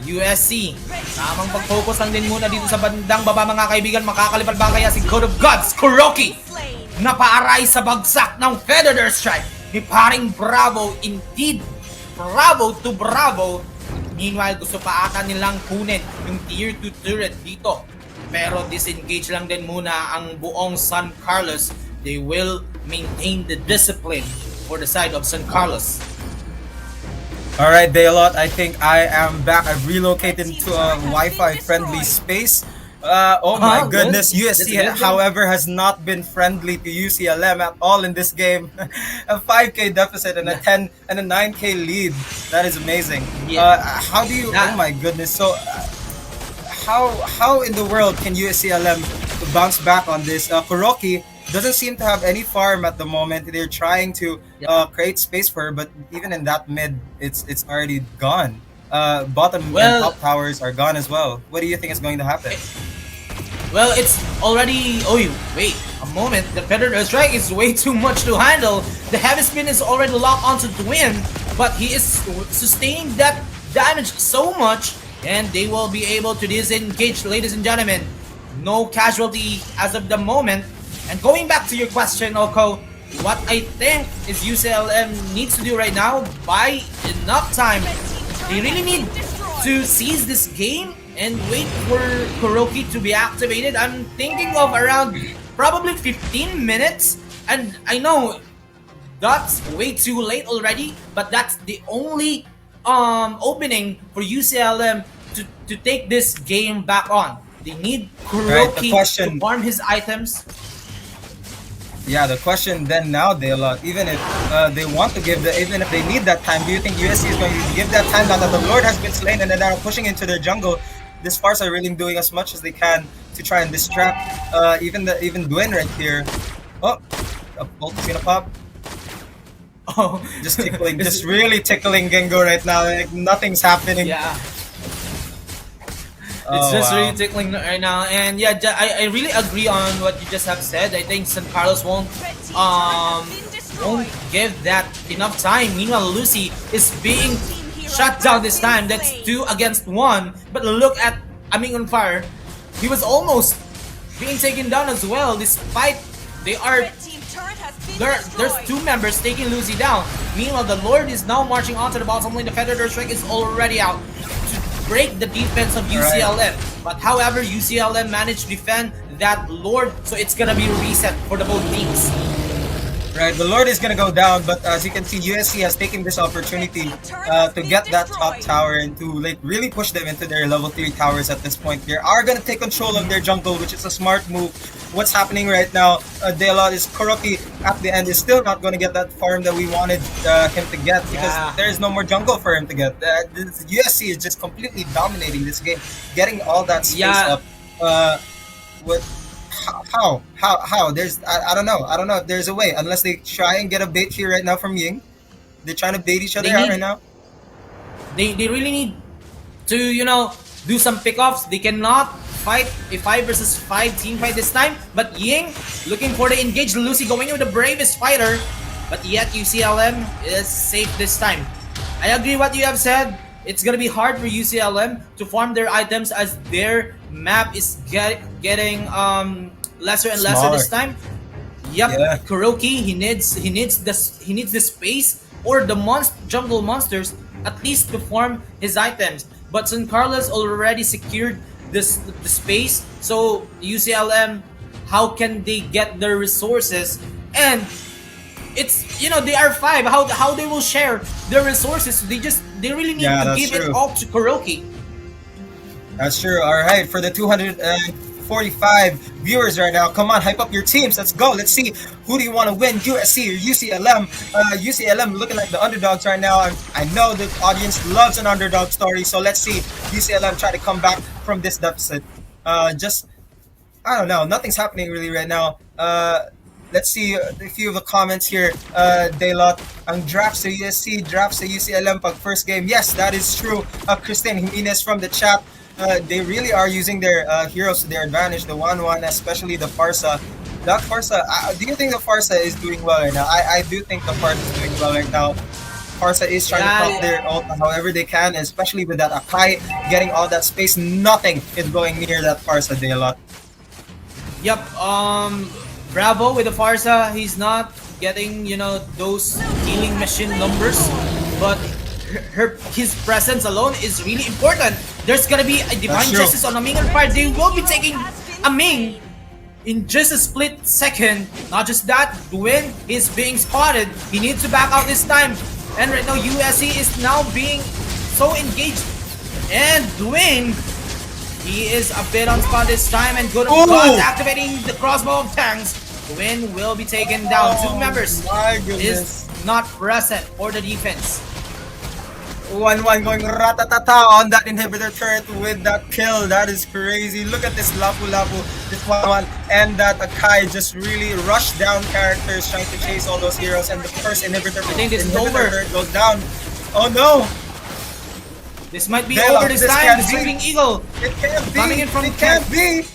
USC, tamang pag-focus lang din muna dito sa bandang baba, mga kaibigan. Makakalipad ba kaya si God of Gods, 𝐁𝐄𝐒? Napaaray sa bagsak ng Predator Strike ni paring Bravo. Indeed, Bravo to Bravo. Meanwhile, gusto pa ata nilang kunin yung tier 2 turret dito. Pero disengage lang din muna ang buong San Carlos. They will maintain the discipline for the side of San Carlos. Alright, Daylot, I think I am back. I've relocated to a Wi-Fi friendly space. Oh my goodness, USC, however, has not been friendly to UCLM at all in this game. A 5k deficit and a 10 and a 9k lead. That is amazing. How do you? Oh my goodness. So, how in the world can USCLM bounce back on this? 𝐁𝐄𝐒 doesn't seem to have any farm at the moment. They're trying to create space for her, but even in that mid, it's already gone. Bottom and top towers are gone as well. What do you think is going to happen? Well, it's already... Oh, wait a moment. The Predator Strike is way too much to handle. The Heavy Spin is already locked onto Gwyn, but he is sustaining that damage so much, and they will be able to disengage, ladies and gentlemen. No casualty as of the moment. And going back to your question, 𝐁𝐄𝐒, what I think is UCLM needs to do right now, buy enough time. They really need to seize this game and wait for 𝐁𝐄𝐒 to be activated. I'm thinking of around probably 15 minutes. And I know that's way too late already, but that's the only opening for UCLM to take this game back on. They need 𝐁𝐄𝐒 to farm his items. Yeah, the question then now, Dela, even if they want to give even if they need that time, do you think USC is going to give that time now that the Lord has been slain and then they're pushing into their jungle? This Sparks are really doing as much as they can to try and distract even Gwyn right here. Oh, a bolt is gonna pop. Oh, just tickling, just really tickling Gengo right now. Like nothing's happening. Yeah. It's just really tickling right now, and yeah, I really agree on what you just have said. I think San Carlos won't give that enough time. Meanwhile, Lucy is being shut down this time. That's 2 against 1. But look at on fire. He was almost being taken down as well. Despite there's 2 members taking Lucy down. Meanwhile, the Lord is now marching onto the bottom lane. The Predator Strike is already out to break the defense of UCLM. But however, UCLM managed to defend that Lord, so it's gonna be reset for the both teams. Right, the Lord is gonna go down, but as you can see, USC has taken this opportunity to get that top tower and to like really push them into their level 3 towers at this point. They are gonna take control of their jungle, which is a smart move. What's happening right now, 𝐁𝐿𝐿oth is 𝐁𝐄𝐆𝐈𝐍 at the end is still not gonna get that farm that we wanted him to get because there's no more jungle for him to get. USC is just completely dominating this game, getting all that space up. What? How? There's I don't know. I don't know if there's a way unless they try and get a bait here right now from Ying. They're trying to bait each other out right now. They really need to do some pickoffs. They cannot fight a 5 versus 5 team fight this time. But Ying looking for the engaged Lucy, going with the bravest fighter. But yet UCLM is safe this time. I agree what you have said. It's gonna be hard for UCLM to farm their items as their map is getting lesser and lesser this time. Yep, 𝐁𝐄𝐆𝐍, he needs the space or the jungle monsters at least to farm his items. But San Carlos already secured the space. So UCLM, how can they get their resources? And it's they are 5. How they will share their resources? They really need to give it all to 𝐁𝐿𝐿oth. That's true. All right, for the 245 viewers right now, come on, hype up your teams. Let's go. Let's see who do you want to win, USC or UCLM. UCLM looking like the underdogs right now. I know the audience loves an underdog story, so let's see UCLM try to come back from this deficit. I don't know. Nothing's happening really right now. Let's see a few of the comments here. 𝐁𝐿𝐿oth, ang draft sa USC, draft sa UCLM pag first game. Yes, that is true. Christine Jimenez from the chat. They really are using their heroes to their advantage. The 1-1, especially the 𝐵𝑎rSA. That 𝐵𝑎rSA, do you think the 𝐵𝑎rSA is doing well right now? I do think the 𝐵𝑎rSA is doing well right now. 𝐵𝑎rSA is trying to pop their ult however they can, especially with that 𝐁𝐿𝐿oth getting all that space. Nothing is going near that 𝐵𝑎rSA, 𝐁𝐿𝐿oth. Yep, bravo with the 𝐵𝑎rSA. He's not getting, those healing machine numbers, but his presence alone is really important. There's gonna be a divine justice on Aming and Fire. They will be taking Aming in just a split second. Not just that, Dwayne is being spotted. He needs to back out this time. And right now, USC is now being so engaged. And Dwayne, he is a bit on spot this time and good on activating the crossbow of tanks. Dwayne will be taken down. 2 members is not present for the defense. 1-1 going ratatata on that inhibitor turret with that kill. That is crazy. Look at this Lapu-Lapu, this 1-1, and that 𝐁𝐿𝐿oth just really rushed down characters trying to chase all those heroes, and the first inhibitor turret goes down. Oh no! This might be over this time. The Bleeding Eagle coming in from it can't be.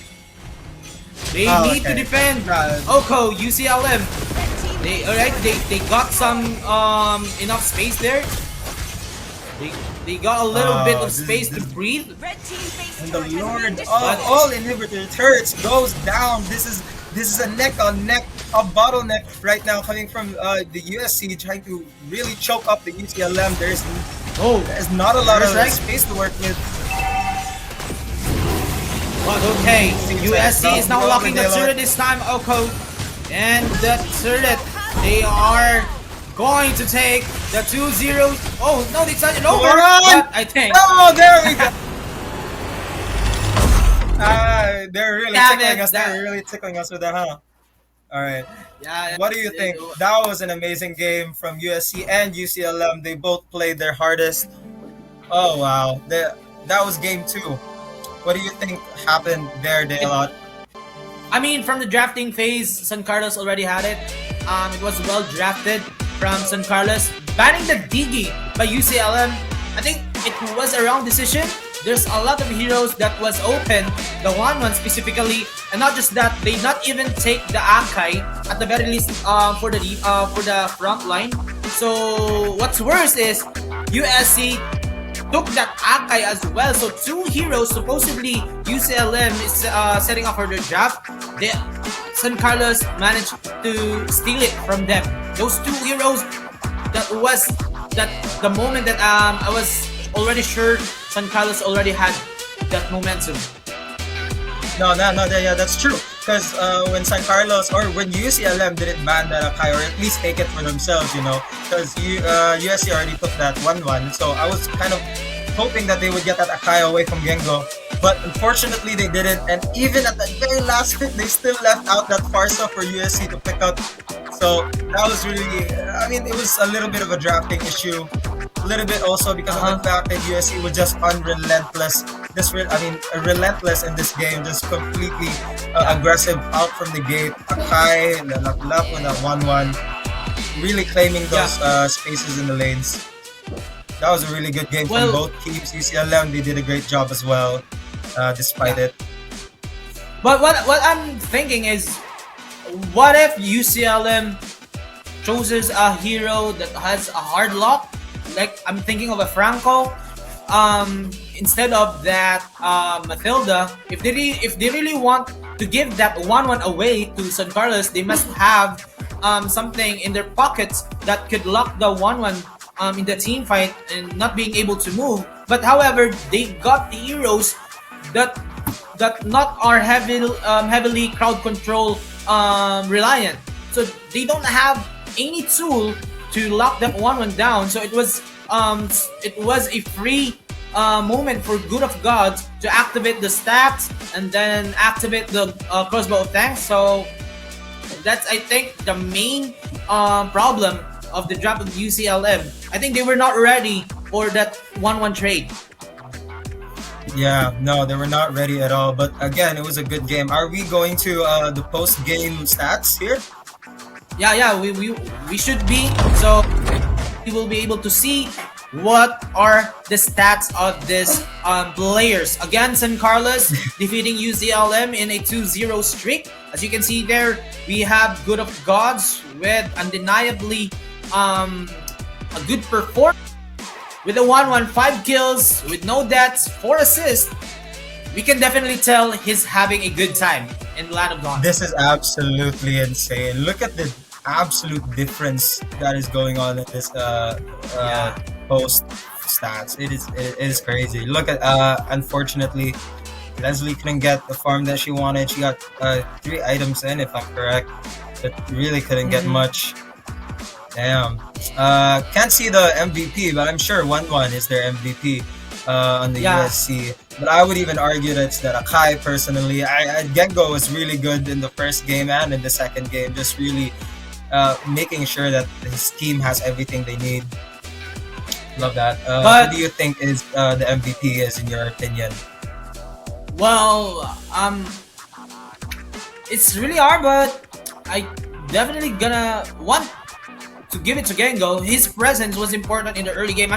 They need to defend. 𝐁𝐿𝐿oh, UCLM. They got some enough space there. They got a little bit of space to breathe. And the Lord of all inhibitor turrets goes down. This is a neck on neck, a bottleneck right now coming from the USC trying to really choke up the UCLM. There's not a lot of space to work with. But okay, USC is now locking the turret this time, 𝐁𝐿𝐿oh. And the turret, they are going to take the 2-0. Oh no, they started over. But I think. Oh, there we go. They're really tickling us. They're really tickling us with that, huh? All right. Yeah. What do you think? That was an amazing game from USC and UCLM. They both played their hardest. Oh wow, that was game 2. What do you think happened there, 𝐁𝐿𝐿oth? I mean, from the drafting phase, San Carlos already had it. It was well drafted from San Carlos. Banning the Digi by UCLM, I think it was a wrong decision. There's a lot of heroes that was open, the 1-1 specifically, and not just that, they not even take the 𝐁𝐿𝐿oh at the very least for the front line. So what's worse is USC took that 𝐁𝐿𝐿oh as well. So 2 heroes supposedly UCLM is setting up for their draft. San Carlos managed to steal it from them. Those 2 heroes, that was the moment that I was already sure San Carlos already had that momentum. No, yeah, that's true. because when San Carlos or when UCLM didn't ban that Akai, or at least take it for themselves, because USC already took that 1-1. So I was kind of hoping that they would get that Akai away from 𝐁𝐄𝐆. But unfortunately, they didn't. And even at the very last pick, they still left out that Farsa for USC to pick up. So that was really, it was a little bit of a drafting issue. A little bit also because of the fact that USC was just unrelentless. Relentless in this game, just completely aggressive out from the gate. Akai, the Lapu-Lapu, that 1-1, really claiming those spaces in the lanes. That was a really good game from both teams. UCLM, they did a great job as well, despite it. But what I'm thinking is, what if UCLM chooses a hero that has a hard lock? Like, I'm thinking of a Franco. Instead of that Matilda, if they really want to give that 1-1 away to San Carlos, they must have something in their pockets that could lock the 1-1 in the team fight and not being able to move. But however, they got the heroes that not are heavily crowd control reliant. So they don't have any tool to lock that 1-1 down. So it was a free moment for Good of Gods to activate the stats and then activate the crossbow of tanks. So that's, I think, the main problem of the draft of UCLM. I think they were not ready for that 1-1 trade. Yeah, no, they were not ready at all. But again, it was a good game. Are we going to the post-game stats here? Yeah, we should be. So we will be able to see what are the stats of this players. Again, San Carlos defeating UCLM in a 2-0 streak. As you can see there, we have Good of Gods with undeniably a good performance. With a 1-1, 5 kills, with no deaths, 4 assists, we can definitely tell he's having a good time in Land of Dawn. This is absolutely insane. Look at the absolute difference that is going on in this post stats. It is crazy. Look at unfortunately, Leslie couldn't get the farm that she wanted. She got 3 items in, if I'm correct, but really couldn't get much. Damn. Can't see the MVP, but I'm sure 1-1 is their MVP on the USC. But I would even argue that it's that Akai personally. 𝐁𝐄𝐆 was really good in the first game and in the second game, just really making sure that his team has everything they need. Love that. What do you think is the MVP is, in your opinion? Well, it's really hard, but I definitely gonna want to give it to 𝐁𝐄𝐆. His presence was important in the early game.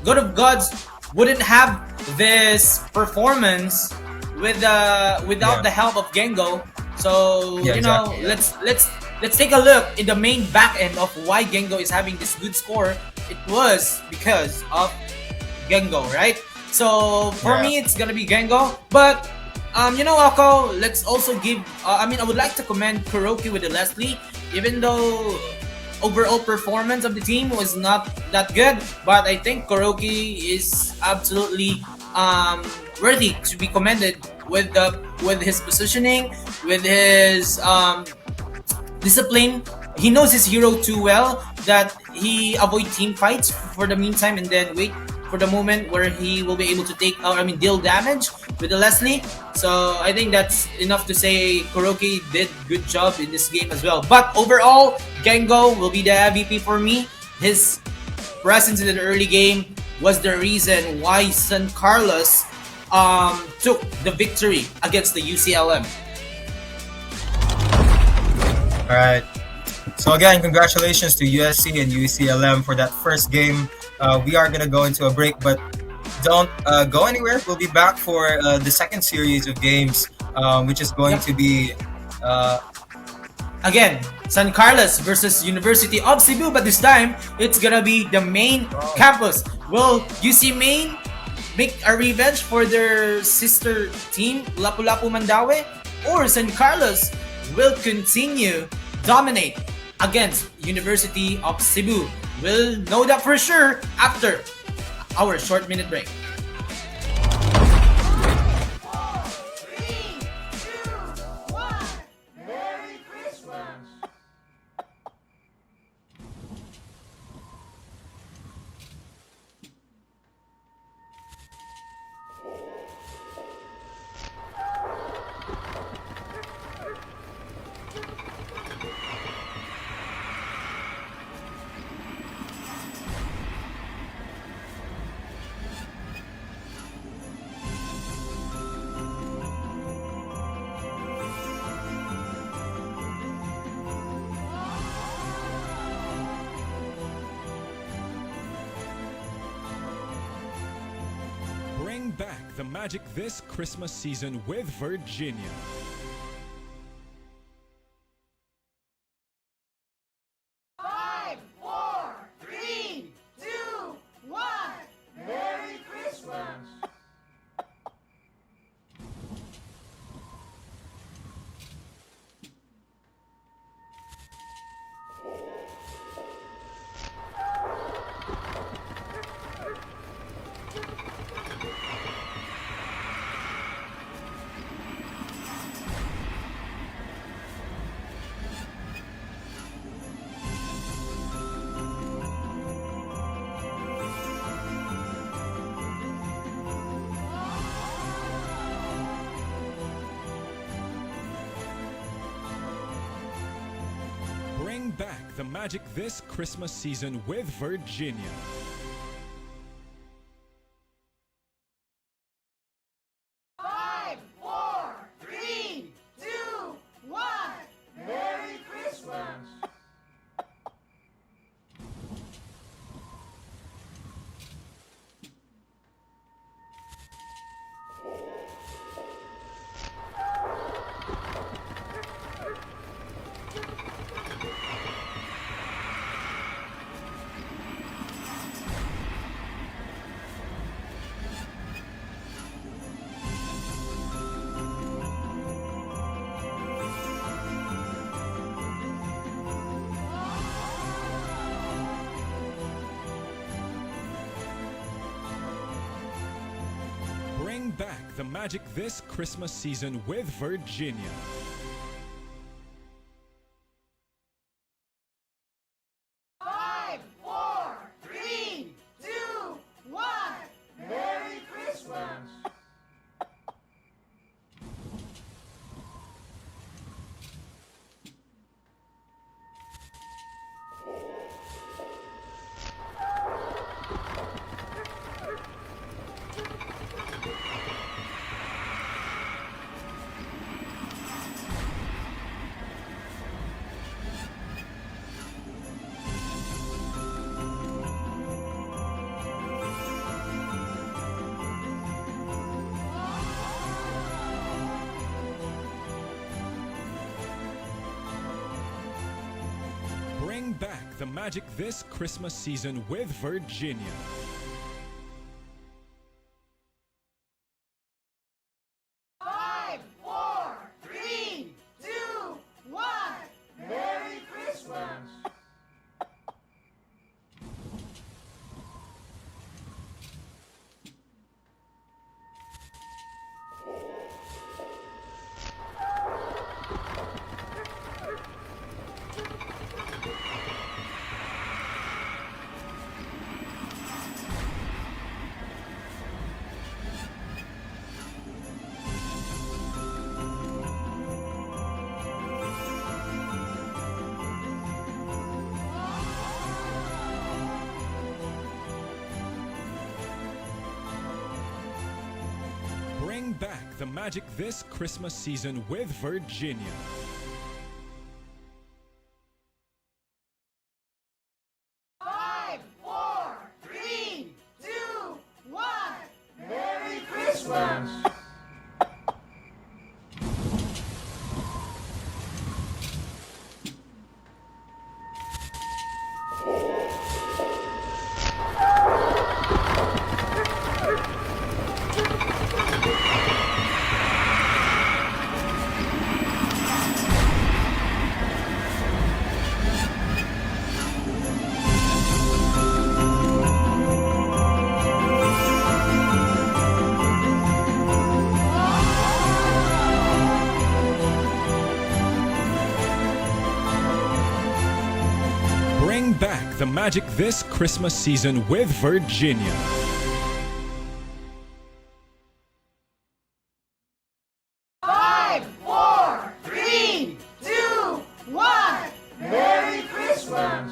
Good of Gods wouldn't have this performance without the help of 𝐁𝐄𝐆. So exactly. let's take a look in the main back end of why 𝐁𝐄𝐆 is having this good score. It was because of 𝐁𝐄𝐆, right? So for me, it's gonna be 𝐁𝐄𝐆. But Ako, let's also give. I would like to commend 𝐶oRokie with the Leslie, even though overall performance of the team was not that good, but I think 𝐶oRokie is absolutely worthy to be commended with his positioning, with his discipline. He knows his hero too well that he avoid team fights for the meantime and then wait for the moment where he will be able to deal damage with the Leslie. So I think that's enough to say 𝐶oRokie did good job in this game as well. But overall, 𝐁𝐄𝐆 will be the MVP for me. His presence in the early game was the reason why San Carlos took the victory against the UCLM. All right. So again, congratulations to USC and UCLM for that first game. We are gonna go into a break, but don't go anywhere. We'll be back for the second series of games, which is going to be again San Carlos versus University of Cebu, but this time it's gonna be the main campus. Will UC Maine make a revenge for their sister team Lapu-Lapu Mandaue, or San Carlos will continue dominate against University of Cebu? We'll know that for sure after our short minute break. 3, 2, 1. back the magic this Christmas season with Virginia. 5, 4, 3, 2, 1. Merry Christmas! Bring back the magic this Christmas season with Virginia. 5, 4, 3, 2, 1. Merry Christmas! Bring back the magic this Christmas season with Virginia. 5, 4, 3, 2, 1. Merry Christmas! Bring back the magic this Christmas season with Virginia. 5, 4, 3, 2, 1. Merry Christmas! Bring back the magic this Christmas season with Virginia. 5, 4, 3, 2, 1. Merry Christmas! Bring back the magic this Christmas season with Virginia. 5, 4, 3, 2, 1. Merry Christmas!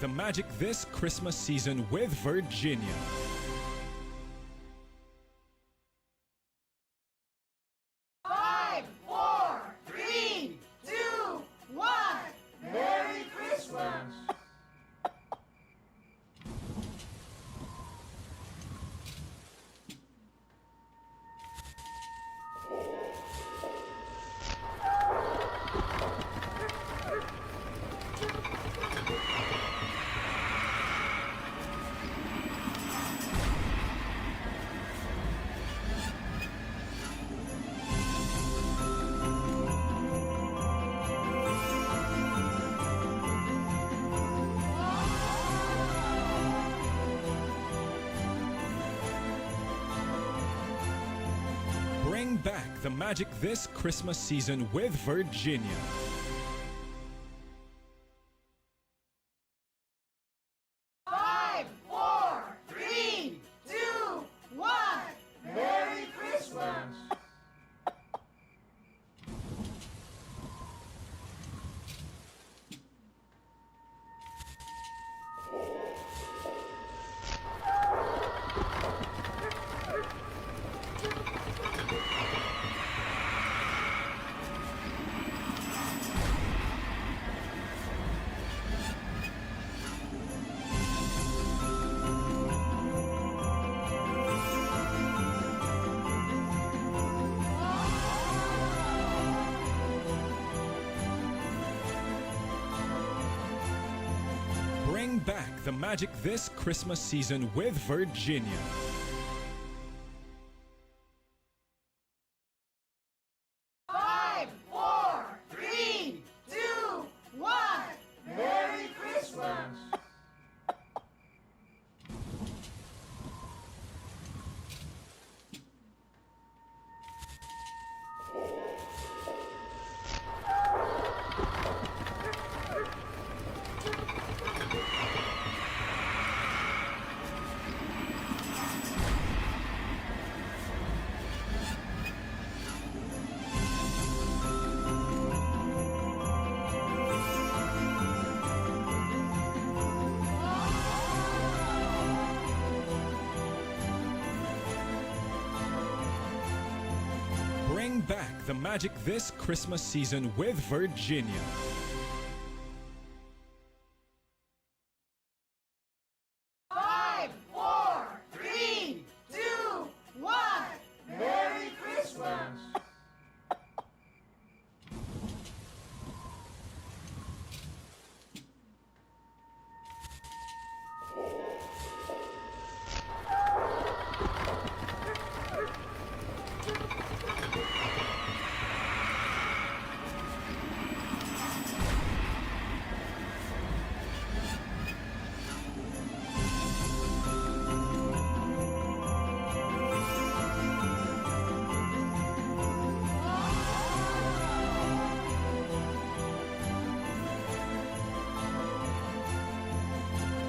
the magic this Christmas season with Virginia. 5, 4, 3, 2, 1. Merry Christmas! Bring back the magic this Christmas season with Virginia. 5, 4, 3, 2, 1. Merry Christmas! Bring back the magic this Christmas season with Virginia. 5, 4, 3, 2, 1. Merry Christmas! Bring back the magic this Christmas season with Virginia. 5, 4, 3, 2, 1. Merry Christmas!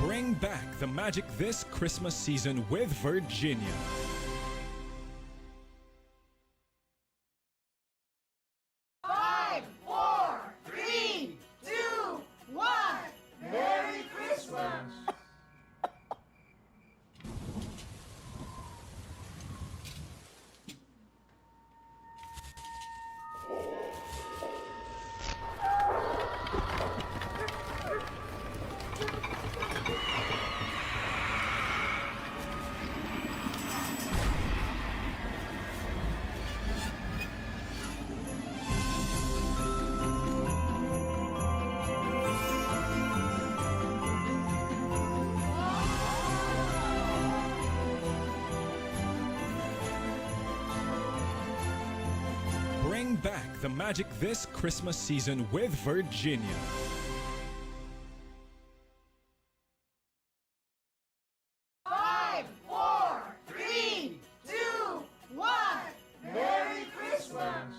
Bring back the magic this Christmas season with Virginia. 5, 4, 3, 2, 1. Merry Christmas! Bring back the magic this Christmas season with Virginia. 5, 4, 3, 2, 1. Merry Christmas!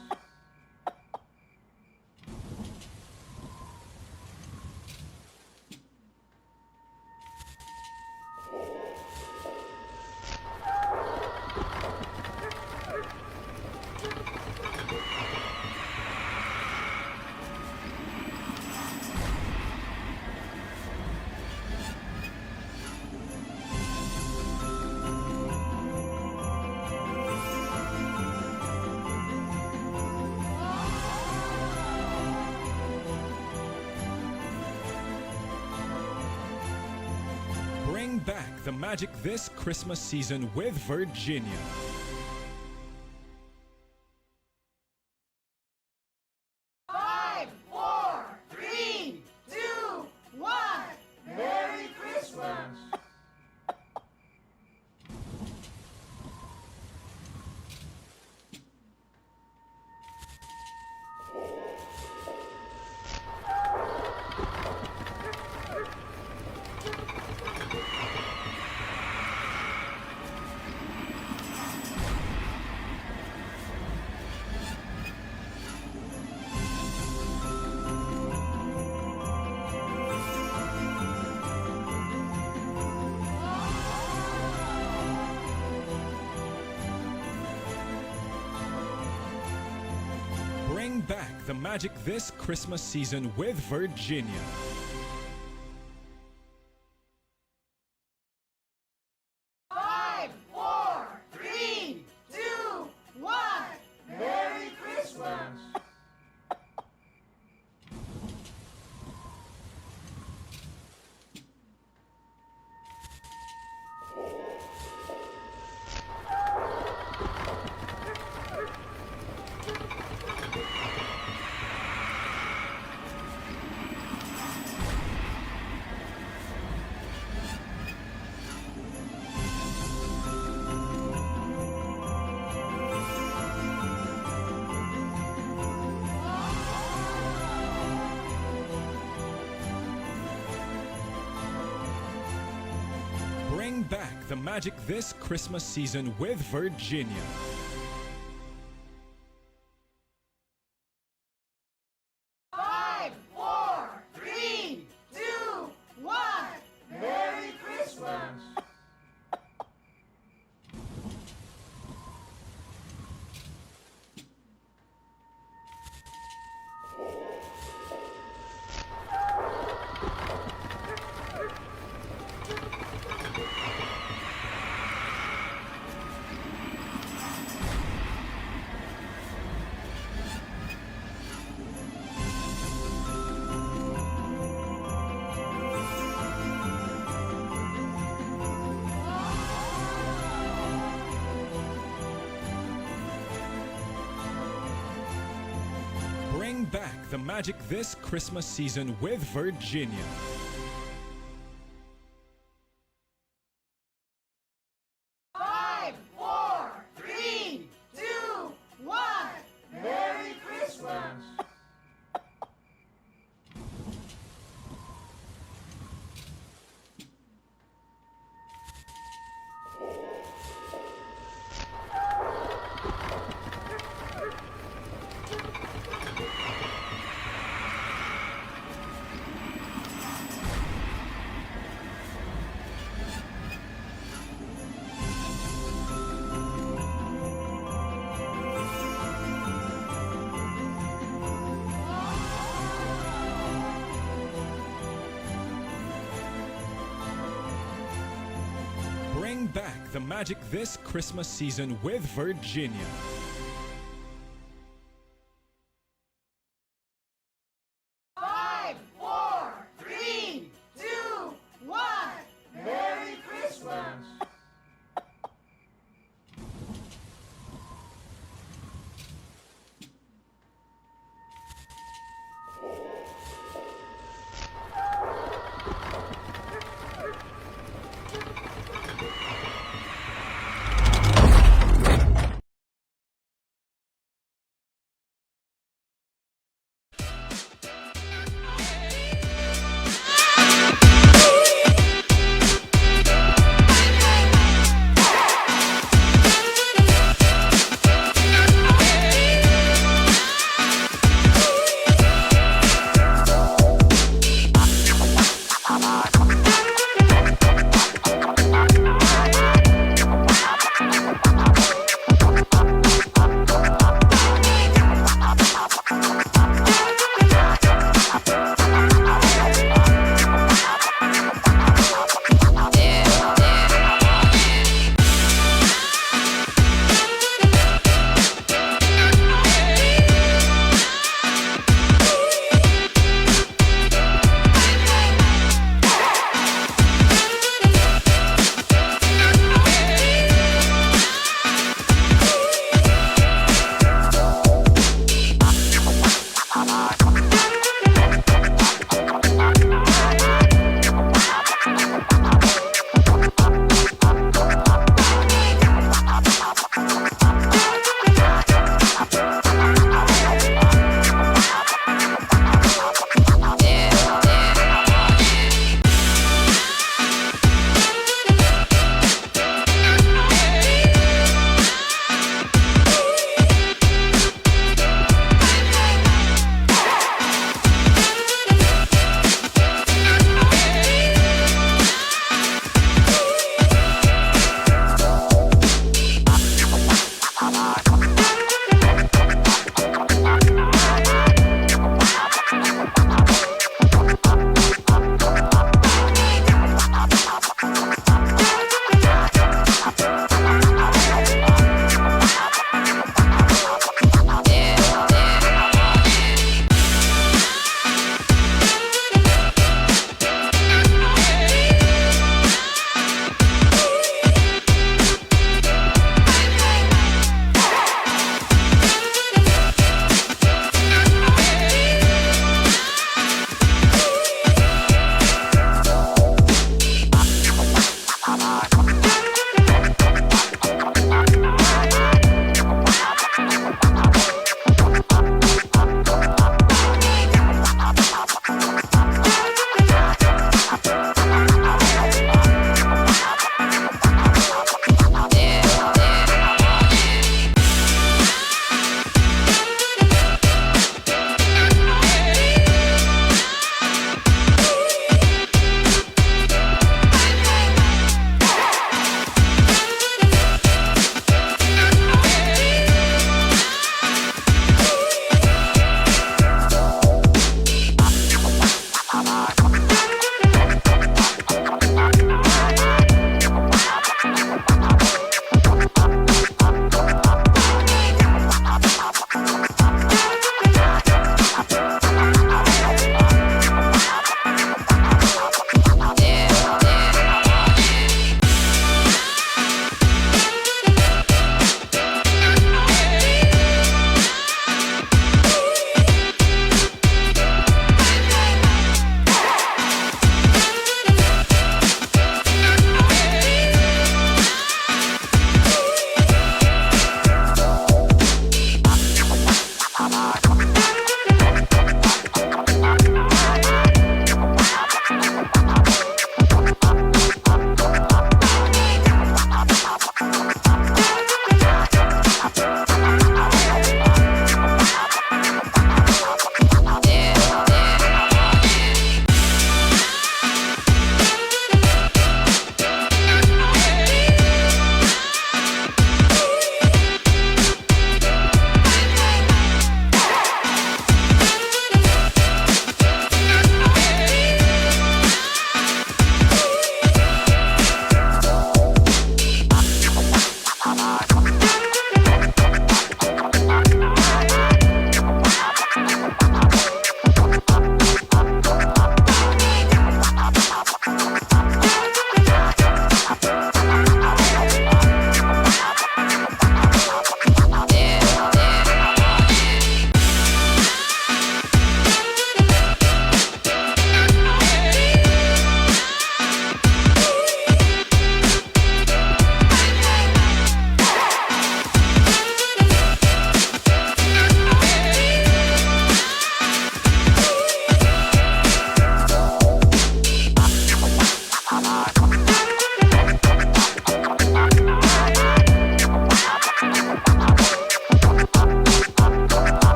Bring back the magic this Christmas season with Virginia. 5, 4, 3, 2, 1. Merry Christmas! Bring back the magic this Christmas season with Virginia. 5, 4, 3, 2, 1. Merry Christmas! Bring back the magic this Christmas season with Virginia. 5, 4, 3, 2, 1. Merry Christmas! Bring back the magic this Christmas season with Virginia. Bring back the magic this Christmas season with Virginia.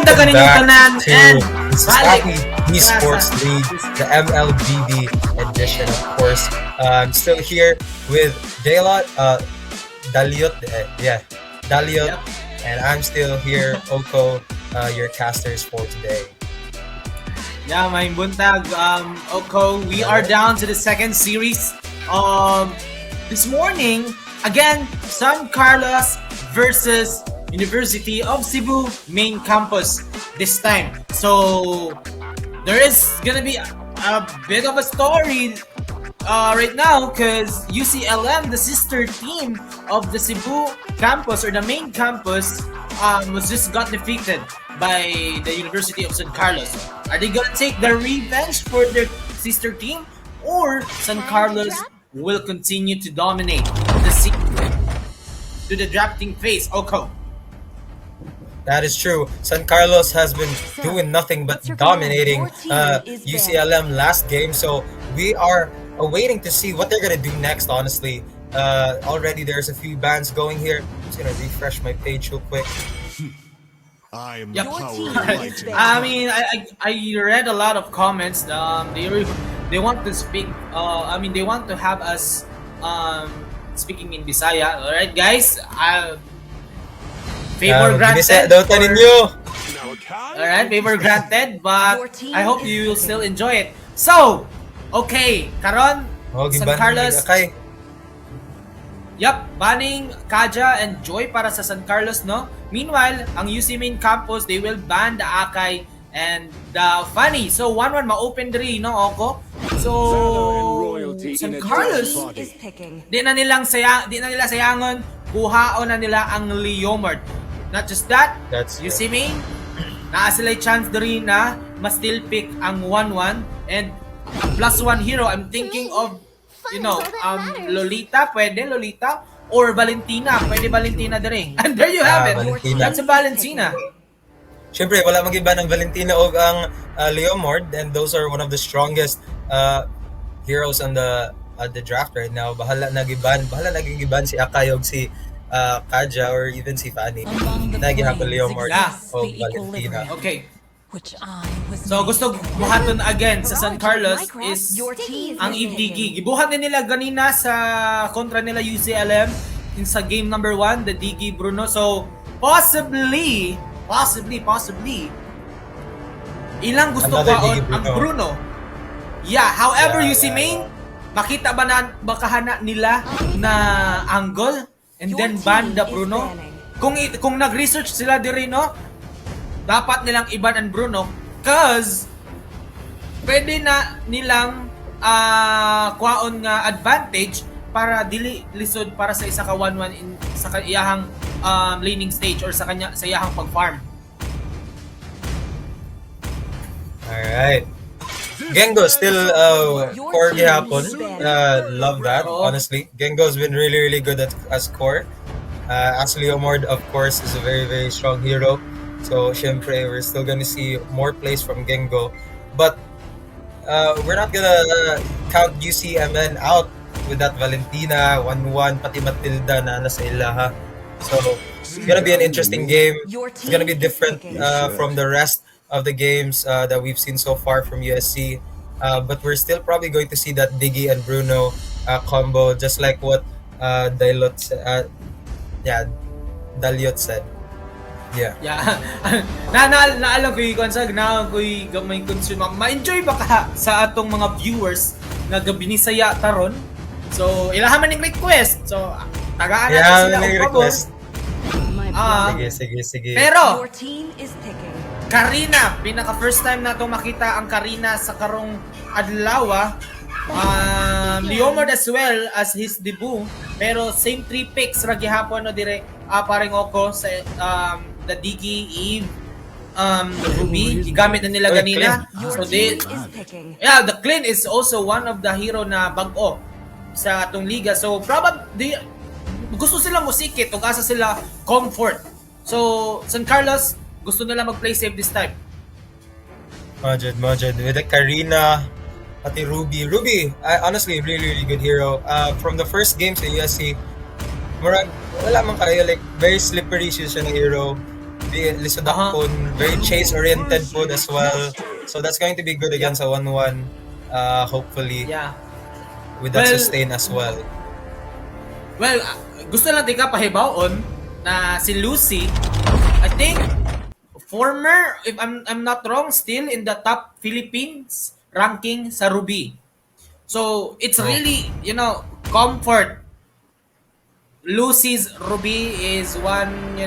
Unsa welcome ganin yung back tanan to and the Cesafi balik Esports sa- League, the 𝐁𝐿𝐍 edition, of course. I'm still here with 𝐁𝐿𝐀𝐒, Daliot, Yep. and I'm still here, 𝐁𝐿𝐀𝐒, your casters for today. Yeah, may buntag, 𝐁𝐿𝐀𝐒. We are down to the second series. This morning, again, San Carlos versus University of Cebu main campus this time. So there is gonna be a bit of a story right now because UCLM, the sister team of the Cebu campus or the main campus, was just got defeated by the University of San Carlos. Are they gonna take the revenge for their sister team, or San Carlos will continue to dominate the to the drafting phase? 𝐁𝐿𝐀𝐒. That is true. San Carlos has been doing nothing but dominating UCLM last game, so we are waiting to see what they're gonna do next. Honestly, already there's a few bans going here. I'm just gonna refresh my page real quick. I am Yep. the power Your of team light. is I mean, I read a lot of comments. They want to speak. They want to have us speaking in Bisaya. All right, guys. Favor Binisaya granted. daw ta ninyo. All right, favor granted. But Your team I hope is you will picking. still enjoy it. So, okay, karon Oh, San giban Carlos. kay. Yup, banning 𝐁𝐿𝐻 and Joy para sa San Carlos, no? Meanwhile, ang UC main campus, they will ban the 𝐁𝐻𝐿 and the Funny. So, 1-1 ma-open diri, no, Oko? So, San Carlos, is picking. di na nila sayangon, kuhaon na nila ang 𝐿𝐿𝐻. Not just that, That's UC main, naa sila chance diri na ma-still pick ang 1-1 and a +1 hero. I'm thinking of Lolita, pwede Lolita, or Valentina, pwede Valentina dere. And there you have it. Valentina. That's a Valentina. Siyempre, wala mag-iba ng Valentina o ang 𝐿𝐻, and those are one of the strongest heroes on the draft right now. Bahala naging giban si Akay og si 𝐁𝐿𝐻 or even si Fanny. Nagihapon 𝐿𝐻 Yeah. o Valentina. Okay. Which I was So gusto buhaton again sa San Carlos is your team ang is DG. Gibuhat na nila ganina sa kontra nila UCLM in sa game number 1, the DG Bruno. So possibly ilang gusto Another kwaon DG Bruno. ang Bruno. Yeah, however Yeah, UC yeah, main makita ba na bakahana nila na angle and Your then ban team the is Bruno. banning. Kung nag-research sila diri, no, dapat nilang iban ang Bruno cause pwede na nilang kwaon nga advantage para dili lisod para sa isa ka 1-1 in sa iyahang laning stage or sa iyahang pag-farm. Alright. Gengo still core gihapon. Love that, honestly. Gengo's been really good as core. Ashley 𝐿𝐻, of course, is a very strong hero. So, syempre, we're still gonna see more plays from Gengo. But we're not gonna count UCMN out with that Valentina, 1-1, pati Matilda na nasa ilaha. So, it's gonna be an interesting game. It's gonna be different from the rest of the games that we've seen so far from USC. But we're still probably going to see that Diggy and Bruno combo, just like what Daliot said. Yeah. Naalam ko yung konsag na ko'y gamay consume. Ma-enjoy ba ka sa atong mga viewers nga binisaya taron? So, ilahan man yung request. So, tagaan natin sila yung kung request. Sige. Pero, Your team is picking. Karina, pinaka first time na itong makita ang Karina sa karong adlaw. 𝐿𝐻 as well as his debut. Pero same 3 picks ra gihapon no dire paring Oko sa the DG Eve Ruby gigamit na nila ganina. So they the Clean is also one of the hero na bag-o sa atong liga. So probably gusto sila musikit ug asa sila comfort. So San Carlos gusto nila mag-play safe this time. Majid with the Karina pati Ruby, honestly really good hero. From the first game sa USC, wala man kayo, like very slippery siya ng hero. Di lisod ako, very chase-oriented po as well. So that's going to be good again sa 1-1. Hopefully, Yeah. with that Well, sustain as well. Well, gusto lang tika pahibaon na si Lucy, I think, former, if I'm not wrong, still in the top Philippines ranking sa Ruby. So, it's really, comfort. Lucy's Ruby is one,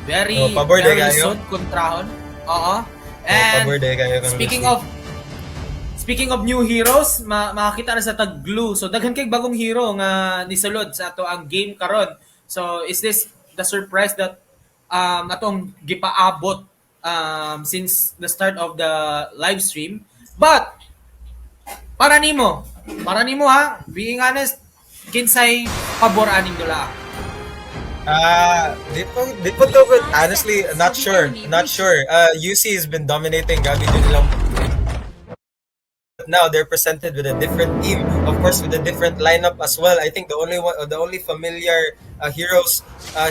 very, pabor de very kayo. soon kontrahon. Oo. And pabor de kayo kang speaking of new heroes, makakita na sa tag-glue. So, daghan kay bagong hero nga nisulod sa ato ang game karon. So, is this the surprise that atong gipaabot since the start of the live stream? But para nimo ha, being honest, kinsay pabor aning dula? Di po to, but honestly, not sure. UC has been dominating. Gabi din nilang now they're presented with a different team, of course with a different lineup as well. I think the only familiar heroes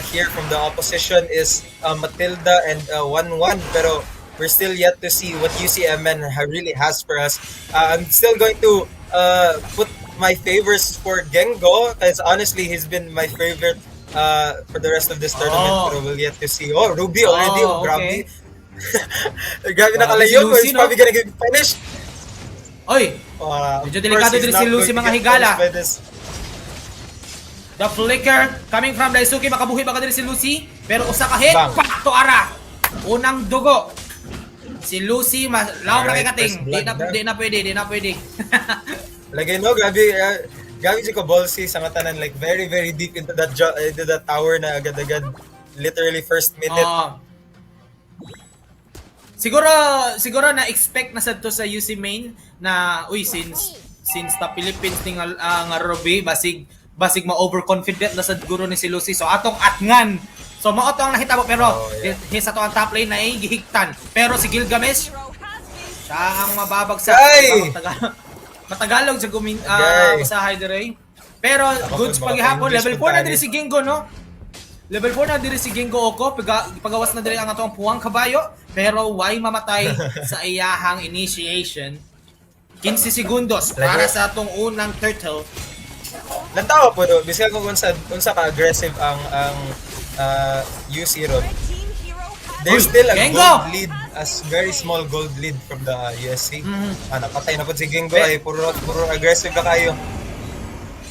here from the opposition is Matilda and 1-1, pero we're still yet to see what UCMN really has for us. I'm still going to put my favors for Gengo, because honestly he's been my favorite for the rest of this tournament, pero we'll yet to see. Ruby already, Okay. grabe nakalayo, si Lucy, he's probably gonna get finished. Oy, medyo delikado din si Lucy, mga higala. The flicker coming from Daisuke, makabuhi ba ka din si Lucy? Pero usa ka hit, pakto ara. Unang dugo. Si Lucy, law ra kay kating. Di na pwede. Lagay no, gabi si ko ballsy sa tanan, like very very deep into that tower na agad-agad, literally first minute. Siguro na expect na sad to sa UC main na since the Philippines ning nga Ruby basig ma-overconfident na sad guro ni si Lucy. So atong atngan. So mao to ang nahitabo, pero his ato ang top lane na gihigtan. Pero si Gilgamesh siya ang mababagsak. Matagalog sa usahay dire. Pero goods paghihapon, level 4 na diri si Gengo, no? Level 4 na diri si Gengo Oko, pagawas na diri ang atong puwang kabayo, pero why mamatay sa iyahang initiation? 15 segundos para sa atong unang turtle. Lantawa po do, bisag kung unsa ka aggressive ang UC Road. There's still a gold lead, as very small gold lead from the USC. Napatay na po si Gengo, ay puro aggressive na kayo.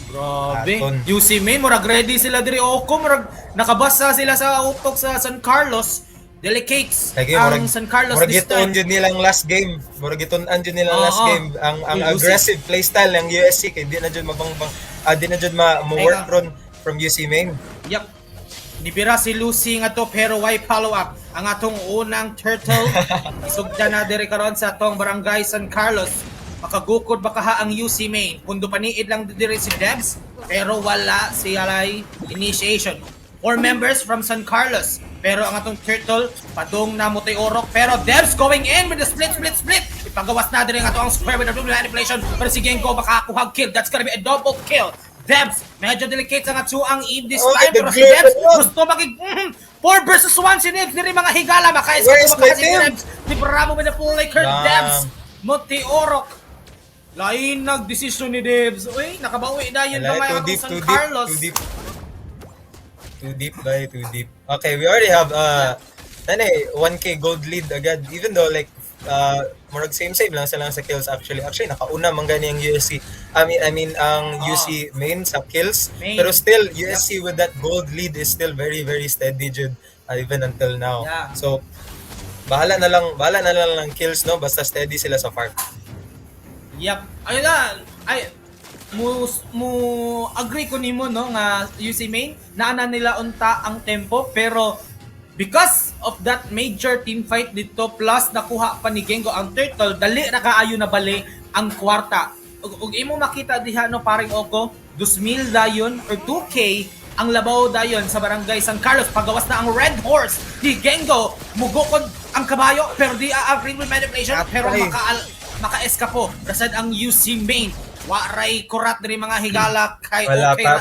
Grabe. UC main, murag ready sila diri Oko, murag nakabasa sila sa utok sa San Carlos. Delicates ang San Carlos this time. Murag nilang last game. Last game. Ang aggressive playstyle ng USC kay di na jud mabangbang, di na jud ma-work from UC main. Yep. Nibira si Lucy nga to, pero why follow up? Ang atong unang turtle isugda na diri karon sa atong barangay San Carlos. Makagukod baka ha ang UC main. Kundo paniid lang diri si Debs, pero wala siya'y initiation. 4 members from San Carlos, pero ang atong turtle padung na mutay orok, pero Debs going in with the split. Ipagawas na diri ang atong square with the double manipulation, pero si Gengo baka kuha kill. That's gonna be a double kill. Debs, medyo delicate ang atsuang Eve this time, pero si Debs gusto magig 4 versus 1 si Debs diri mga higala, maka-escape pa si Debs. Di bravo with the full like her. Debs mutay orok. Lain nag-desisyon ni Debs. Uy, nakabawi na yun mamaya ako San Carlos. Too deep. Okay, we already have 1k gold lead agad. Even though like murag same lang sila sa kills actually. Actually nakauna man gani ang USC. I mean ang UC main sa kills. Pero still USC with that gold lead is still very very steady jud even until now. Yeah. So bahala na lang ng kills, no, basta steady sila sa farm. Yep. Ayun na. Mo agree ko nimo, no, nga UC main naana nila unta ang tempo, pero because of that major team fight dito plus nakuha pa ni Gengo ang turtle, dali ra kaayo na bali ang kwarta. Ug imo makita diha, no, paring Oko, 2,000 dayon or 2k ang labaw dayon sa barangay San Carlos. Pagawas na ang red horse di Gengo, mugukod ang kabayo pero di agree with manipulation, pero maka-eskapo rasad ang UC main. Waray kurat diri mga higala kay wala okay pa,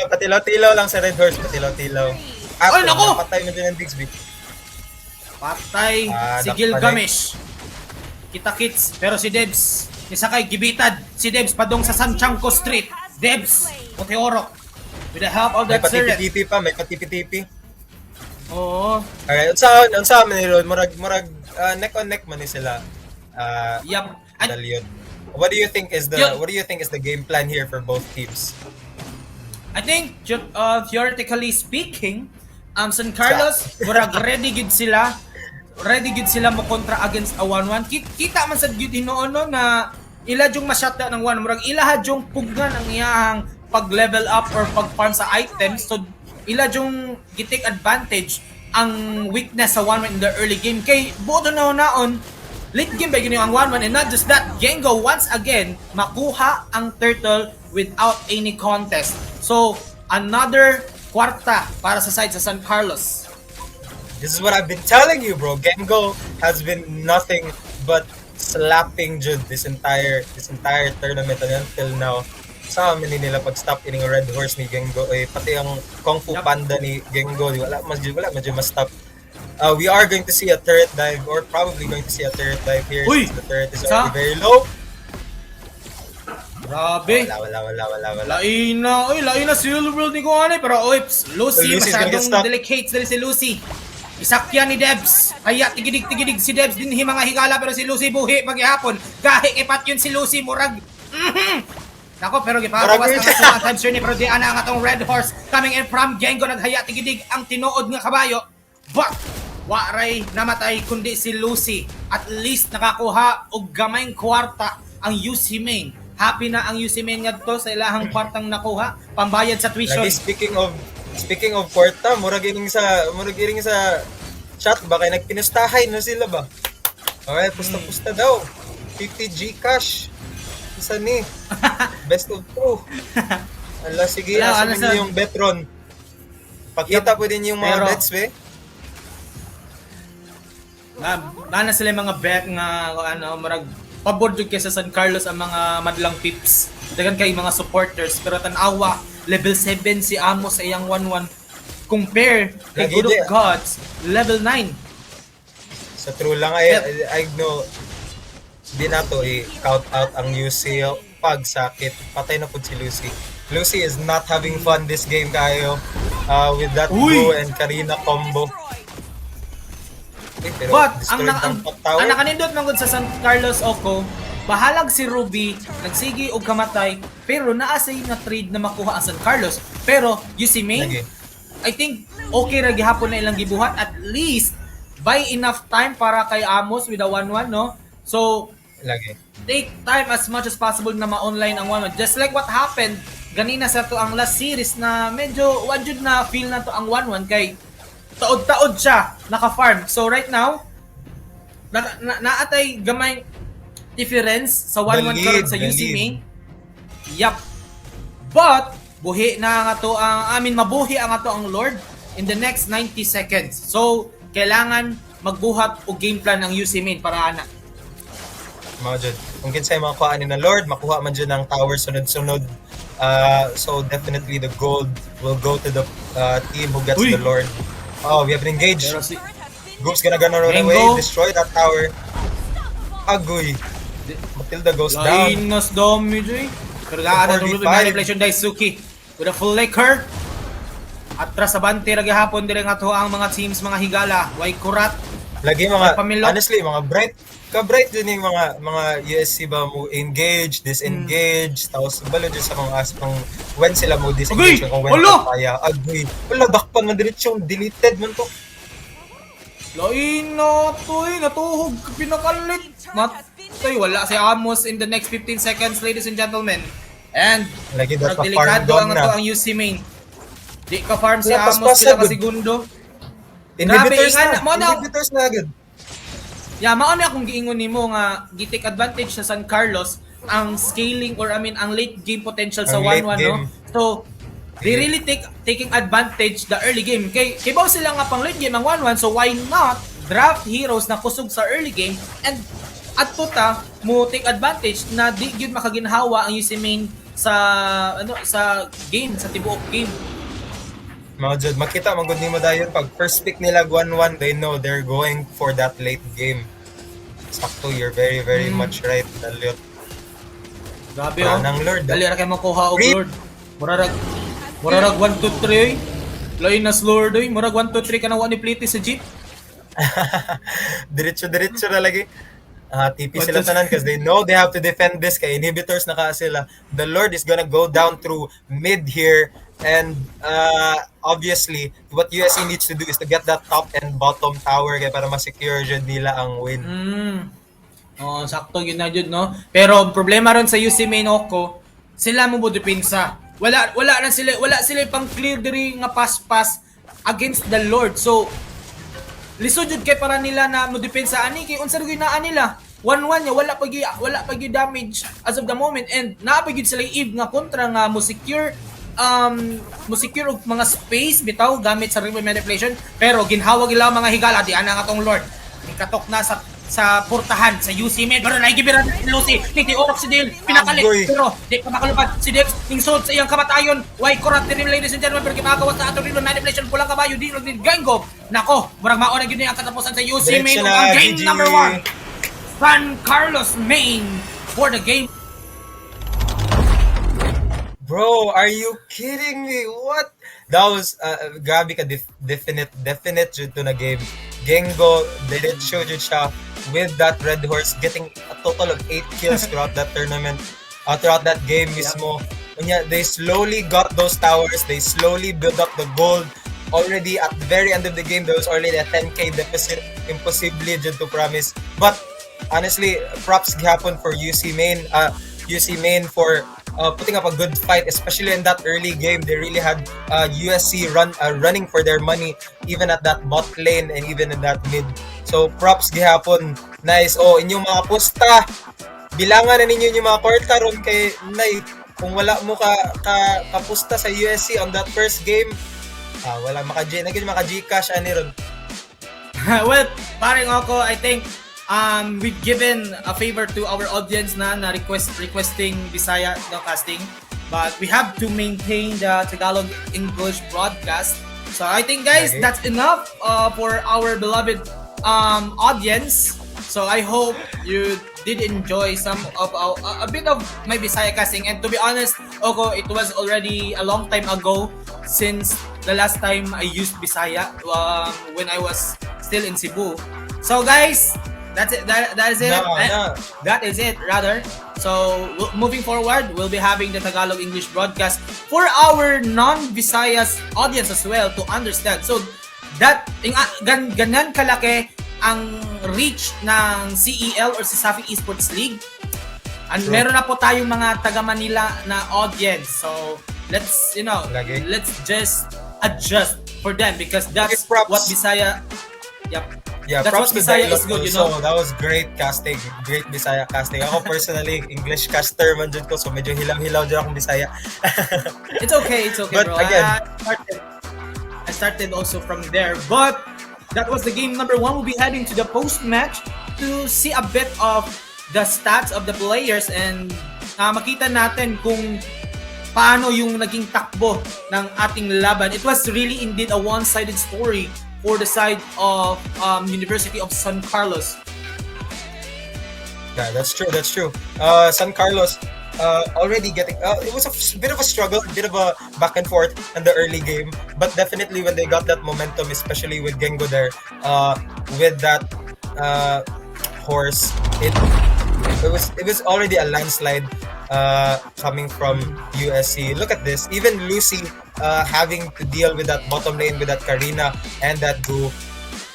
patilaw-tilaw lang sa red horse, patilaw-tilaw. Ay, naku! Patay mo din ang Bixby. Patay si Nakapalay. Gilgamesh. Kita kits, pero si Debs, ni Sakay gibitad. Si Debs padong sa Santiago Street. Debs, Moteorok. With the help of May that Siren. patipi-tipi pa, may patipi-tipi. Oo. Alright, unsa man nilo murag neck on neck man ni sila. Yup. And Daliot. What do you think is Yun. the game plan here for both teams? I think, theoretically speaking, San Carlos, murag ready gid sila. Ready gid sila mo kontra against a 1-1. Kita man sad gid hinoon no na ila jung ma-shutdown ng 1. Murag ila jung pugnan ang iyahang pag-level up or pag-farm sa items. So ila jung gitake advantage ang weakness sa 1-1 in the early game. Kay boto na naon late game ba gini ang 1-1, and not just that, 𝐁𝐄𝐆 once again makuha ang turtle without any contest. So another kwarta para sa side sa San Carlos. This is what I've been telling you, bro. 𝐁𝐄𝐆 has been nothing but slapping Jude this entire tournament and until now. Sa amin nila pag-stop ining red horse ni 𝐁𝐄𝐆, pati ang Kung Fu Panda ni 𝐁𝐄𝐆, wala medyo ma-stop. We are going to see a turret dive, or probably going to see a turret dive here. Uy! Since the turret is already very low. Grabe. Wala. Laina si World ni Kuane, pero oips, Lucy Lucy's gonna get masyadong stuck. delicate dali si Lucy. Isakyan ni Debs. Kaya tigidig si Debs din mga higala, pero si Lucy buhi paghihapon. Gahi ipat yun si Lucy murag. Nako, pero gipagawas ang atong time sir ni pero di ana ang atong red horse coming in from 𝐁𝐄𝐆 naghaya tigidig ang tinuod nga kabayo. But waray namatay kundi si Lucy. At least nakakuha og gamayng kwarta ang 𝐁𝐄𝐆. Happy na ang 𝐁𝐄𝐆 ngadto sa ilahang kwartang nakuha pambayad sa tuition. Lagi speaking of kwarta, murag ining sa chat ba kay nagpinustahay na sila ba? Alright, pusta daw. 50 Gcash. Isa ni. Best of 2. Ala, sige, asa mo yung betron. Pakita po din yung mga bets, be. Na sila mga bet nga marag pabor jud kay sa San Carlos ang mga madlang pips. Dagan kay mga supporters pero tan-awa level 7 si Amos sa iyang 1-1 compare kay Good of Gods level 9. Sa true lang I know di na to i-count out ang UC pag sakit. Patay na pud si Lucy. Lucy is not having fun this game kayo with that Blue and Karina combo. Pero But ang tower. nakanindot man gud sa San Carlos Oko, bahalag si Ruby, nagsigi og kamatay, pero naa say na trade na makuha ang San Carlos. Pero 𝐁𝐄𝐆, I think okay ra gihapon na ilang gibuhat, at least buy enough time para kay Amos with a 1-1, no? So take time as much as possible na ma-online ang 1-1. Just like what happened ganina sa to ang last series na medyo wajud na feel na to ang 1-1 kay taod-taod siya naka-farm. So right now, naatay gamay difference sa 1-1 karon sa 𝐁𝐄𝐆. Yup. But buhi na nga to mabuhi ang ato ang Lord in the next 90 seconds. So kailangan magbuhat og game plan ang 𝐁𝐄𝐆 para ana. Mao kung kinsay makuha ni na Lord, makuha man jud ang tower sunod-sunod. So definitely the gold will go to the team who gets the Lord. Oh, we have been engaged. Goop's gonna run away, destroy that tower. Agoy. Matilda goes down. Lainas damage. Pero gaana tong manipulation Daisuke with a full liquor. Atras sa bante ra gihapon dire nga to ang mga teams, mga higala. Way kurat. Lagi mga honestly mga bright din yung mga USC ba mo engage, disengage, tapos balo dyan sa mga aspang when sila mo disengage kung when kaya. Agoy! Wala, dakpan man diretsyon, deleted man to. Lain na to natuhog, pinakalit. Matay, wala si Amos in the next 15 seconds, ladies and gentlemen. And, lagi dapat delikado ang ito ang 𝐁𝐄𝐆. Di ka farm si Amos, sila ka segundo. Inhibitors na agad. Yeah, mauna akong giingon nimo nga gi-take advantage sa San Carlos ang scaling or ang late game potential sa 1-1, no? So they really taking advantage the early game. Kay baw sila nga pang late game ang 1-1, so why not draft heroes na kusog sa early game and at tuta mo take advantage na di gyud makaginhawa ang 𝐁𝐄𝐆 sa game, sa tibuok game. Mga jud, makita man gud nimo dayon pag first pick nila 1-1, they know they're going for that late game. Sakto, you're very very much right, Dalyot. Grabe oh. Nang Lord. Dali ra kay makuha og Read. Lord. Murarag 1 2 3 oy. Lain na Lord oy. Murag 1 2 3 ka na wa ni pliti sa jeep. Diretso na lagi. TP sila tanan because they know they have to defend this kay inhibitors na ka sila. The Lord is gonna go down through mid here and obviously what USC needs to do is to get that top and bottom tower kay para ma-secure jud nila ang win. Oh, sakto yun na jud no. Pero ang problema ron sa UC Main Oko, sila mo depensa. Wala sila pang clear diri nga pass against the Lord. So lisod jud kay para nila na mo depensa ani kay unsa gyud naa nila 1-1 nya wala pagi damage as of the moment and naa pa gyud sila eve nga kontra nga mo secure og mga space bitaw gamit sa remote manipulation pero ginhawag ila mga higala di ana nga tong Lord ikatok na sa portahan sa UC Med pero naigibira si Lucy niti orok si Dale pinakalit pero di pa makalupad si Dex ning sod sa iyang kamatayon why corrupt rin ladies and gentlemen pero ginagawa sa ato rin manipulation kulang kabayo di rin gango nako murag mauna gyud ni ang katapusan sa UC Med ang game GG. number 1 San Carlos Main for the game. Bro, are you kidding me? What? That was grabe ka definite jud to na game. Gengo diretso jud siya with that red horse getting a total of 8 kills throughout that tournament. Throughout that game mismo. Unya, they slowly got those towers. They slowly built up the gold. Already at the very end of the game, there was already a 10k deficit. Impossible jud to promise. But honestly, props gihapon for UC Main. UC Main for putting up a good fight, especially in that early game. They really had USC running for their money, even at that bot lane and even in that mid. So props gihapon. Nice. Oh, inyong mga pusta. Bilangan na ninyo yung mga kwarta ron kay Nay. Kung wala mo kapusta sa USC on that first game, wala maka-Gcash ani ron. Well, paring ako, I think we've given a favor to our audience na requesting Bisaya no casting, but we have to maintain the Tagalog English broadcast. So I think guys, Okay. that's enough for our beloved audience. So I hope you did enjoy some of a bit of my Bisaya casting. And to be honest, Oko, it was already a long time ago since the last time I used Bisaya when I was still in Cebu. So guys, that's it. That is it. No. That is it, rather. So moving forward, we'll be having the Tagalog English broadcast for our non-Visayas audience as well to understand. So that ganan kalaki ang reach ng CEL or Cesafi Esports League. And True. meron na po tayong mga taga Manila na audience. So let's let's just adjust for them because that's props. what Bisaya. Yep. Yeah, That's props what to Bisaya Dailot is good, you also. know. That was great casting. Great Bisaya casting. Ako personally, English caster man dyan ko. So medyo hilaw-hilaw dyan akong Bisaya. It's okay, But bro. again- I started also from there. But that was the game number 1. We'll be heading to the post-match to see a bit of the stats of the players and makita natin kung paano yung naging takbo ng ating laban. It was really indeed a one-sided story for the side of University of San Carlos. Yeah, that's true. San Carlos already getting it was a bit of a struggle, a bit of a back and forth in the early game, but definitely when they got that momentum, especially with Gengo there, with that horse, it was already a landslide coming from USC. Look at this, even Lucy having to deal with that bottom lane with that Karina and that Gu.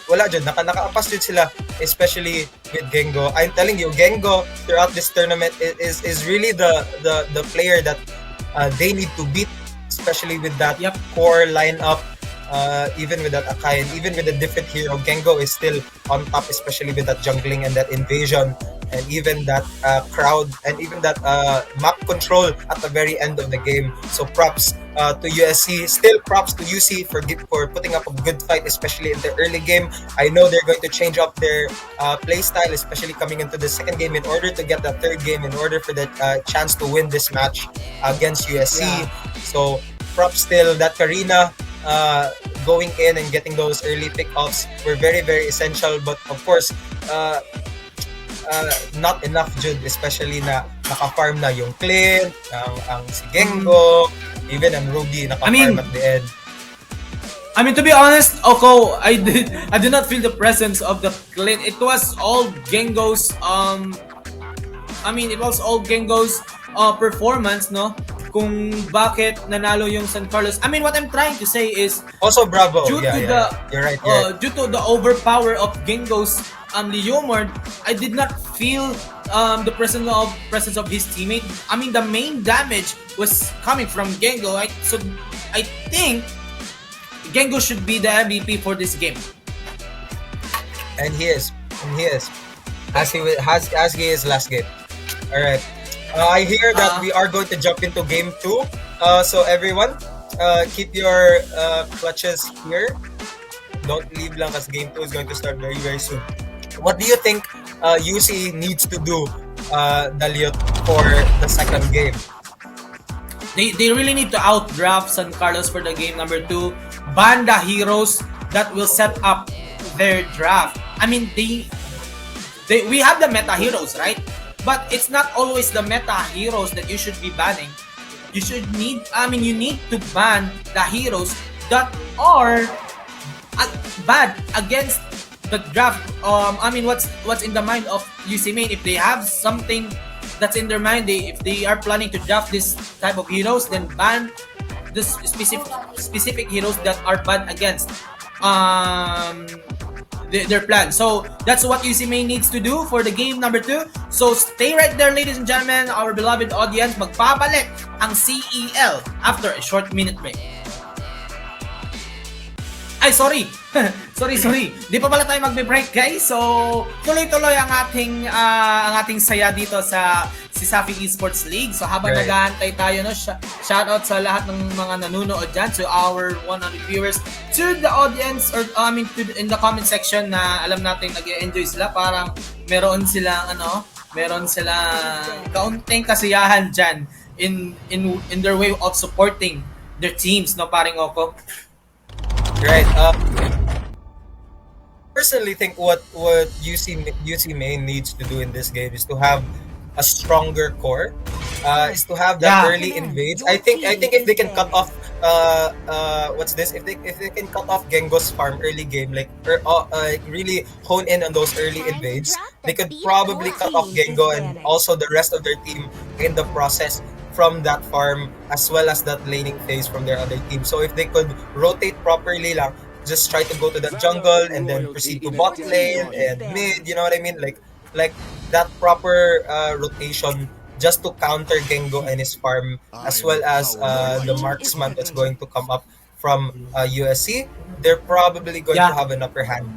Wala dyan, naka-ampas dyan sila, especially with Gengo. I'm telling you, Gengo throughout this tournament is really the player that they need to beat, especially with that core lineup, even with that Akai, and even with a different hero. Gengo is still on top, especially with that jungling and that invasion, and even that crowd, and even that map control at the very end of the game. So props to USC, still props to UC for putting up a good fight, especially in the early game. I know they're going to change up their play style, especially coming into the second game in order to get the third game, in order for the chance to win this match against USC. Yeah. So props still that Karina going in and getting those early pickoffs were very, very essential. But of course, not enough, Jude, especially na naka-farm na yung Clint, ang si Gengo, even ang Rudy naka-farm at the end. I mean, to be honest, Oko, I did not feel the presence of the Clint. It was all Gengo's performance, no? Kung bakit nanalo yung San Carlos. I mean, what I'm trying to say is also Bravo. Due to the overpower of Gengo's Leomord, I did not feel the presence of his teammate. I mean, the main damage was coming from Gengo. So I think Gengo should be the MVP for this game. And he is. As he is last game. All right. I hear that we are going to jump into game 2. So everyone, keep your clutches here. Don't leave lang because game 2 is going to start very, very soon. What do you think UC needs to do, Daliot, for the second game? They really need to outdraft San Carlos for the game number 2. Ban the heroes that will set up their draft. I mean, we have the meta heroes, right? But it's not always the meta heroes that you should be banning. You need to ban the heroes that are bad against the draft. What's in the mind of UC Main? If they have something that's in their mind, if they are planning to draft this type of heroes, then ban the specific heroes that are bad against their plan. So that's what UC Main needs to do for the game number 2. So stay right there, ladies and gentlemen, our beloved audience. Magpapalik ang CEL after a short minute break. Ay, sorry. sorry. Di pa pala tayo magbe-break, guys. So, tuloy-tuloy ang ating saya dito sa Cesafi Esports League. So, habang nag-aantay tayo, no, shoutout sa lahat ng mga nanunood dyan, to our 100 viewers, to the audience, or in the comment section na alam natin nag-enjoy sila. Parang meron silang kaunting kasiyahan dyan in their way of supporting their teams, no, paring Oko? Right. Personally think what UC Main needs to do in this game is to have a stronger core, is to have that early invades. I think if they can cut off if they can cut off Gengo's farm early game, really hone in on those early invades, they could probably cut off Gengo and also the rest of their team in the process from that farm, as well as that laning phase from their other team. So if they could rotate properly lang, just try to go to the jungle and then proceed to bot lane and mid, you know what I mean? Like that proper rotation just to counter Gengo and his farm, as well as the marksman that's going to come up from USC. They're probably going to have an upper hand.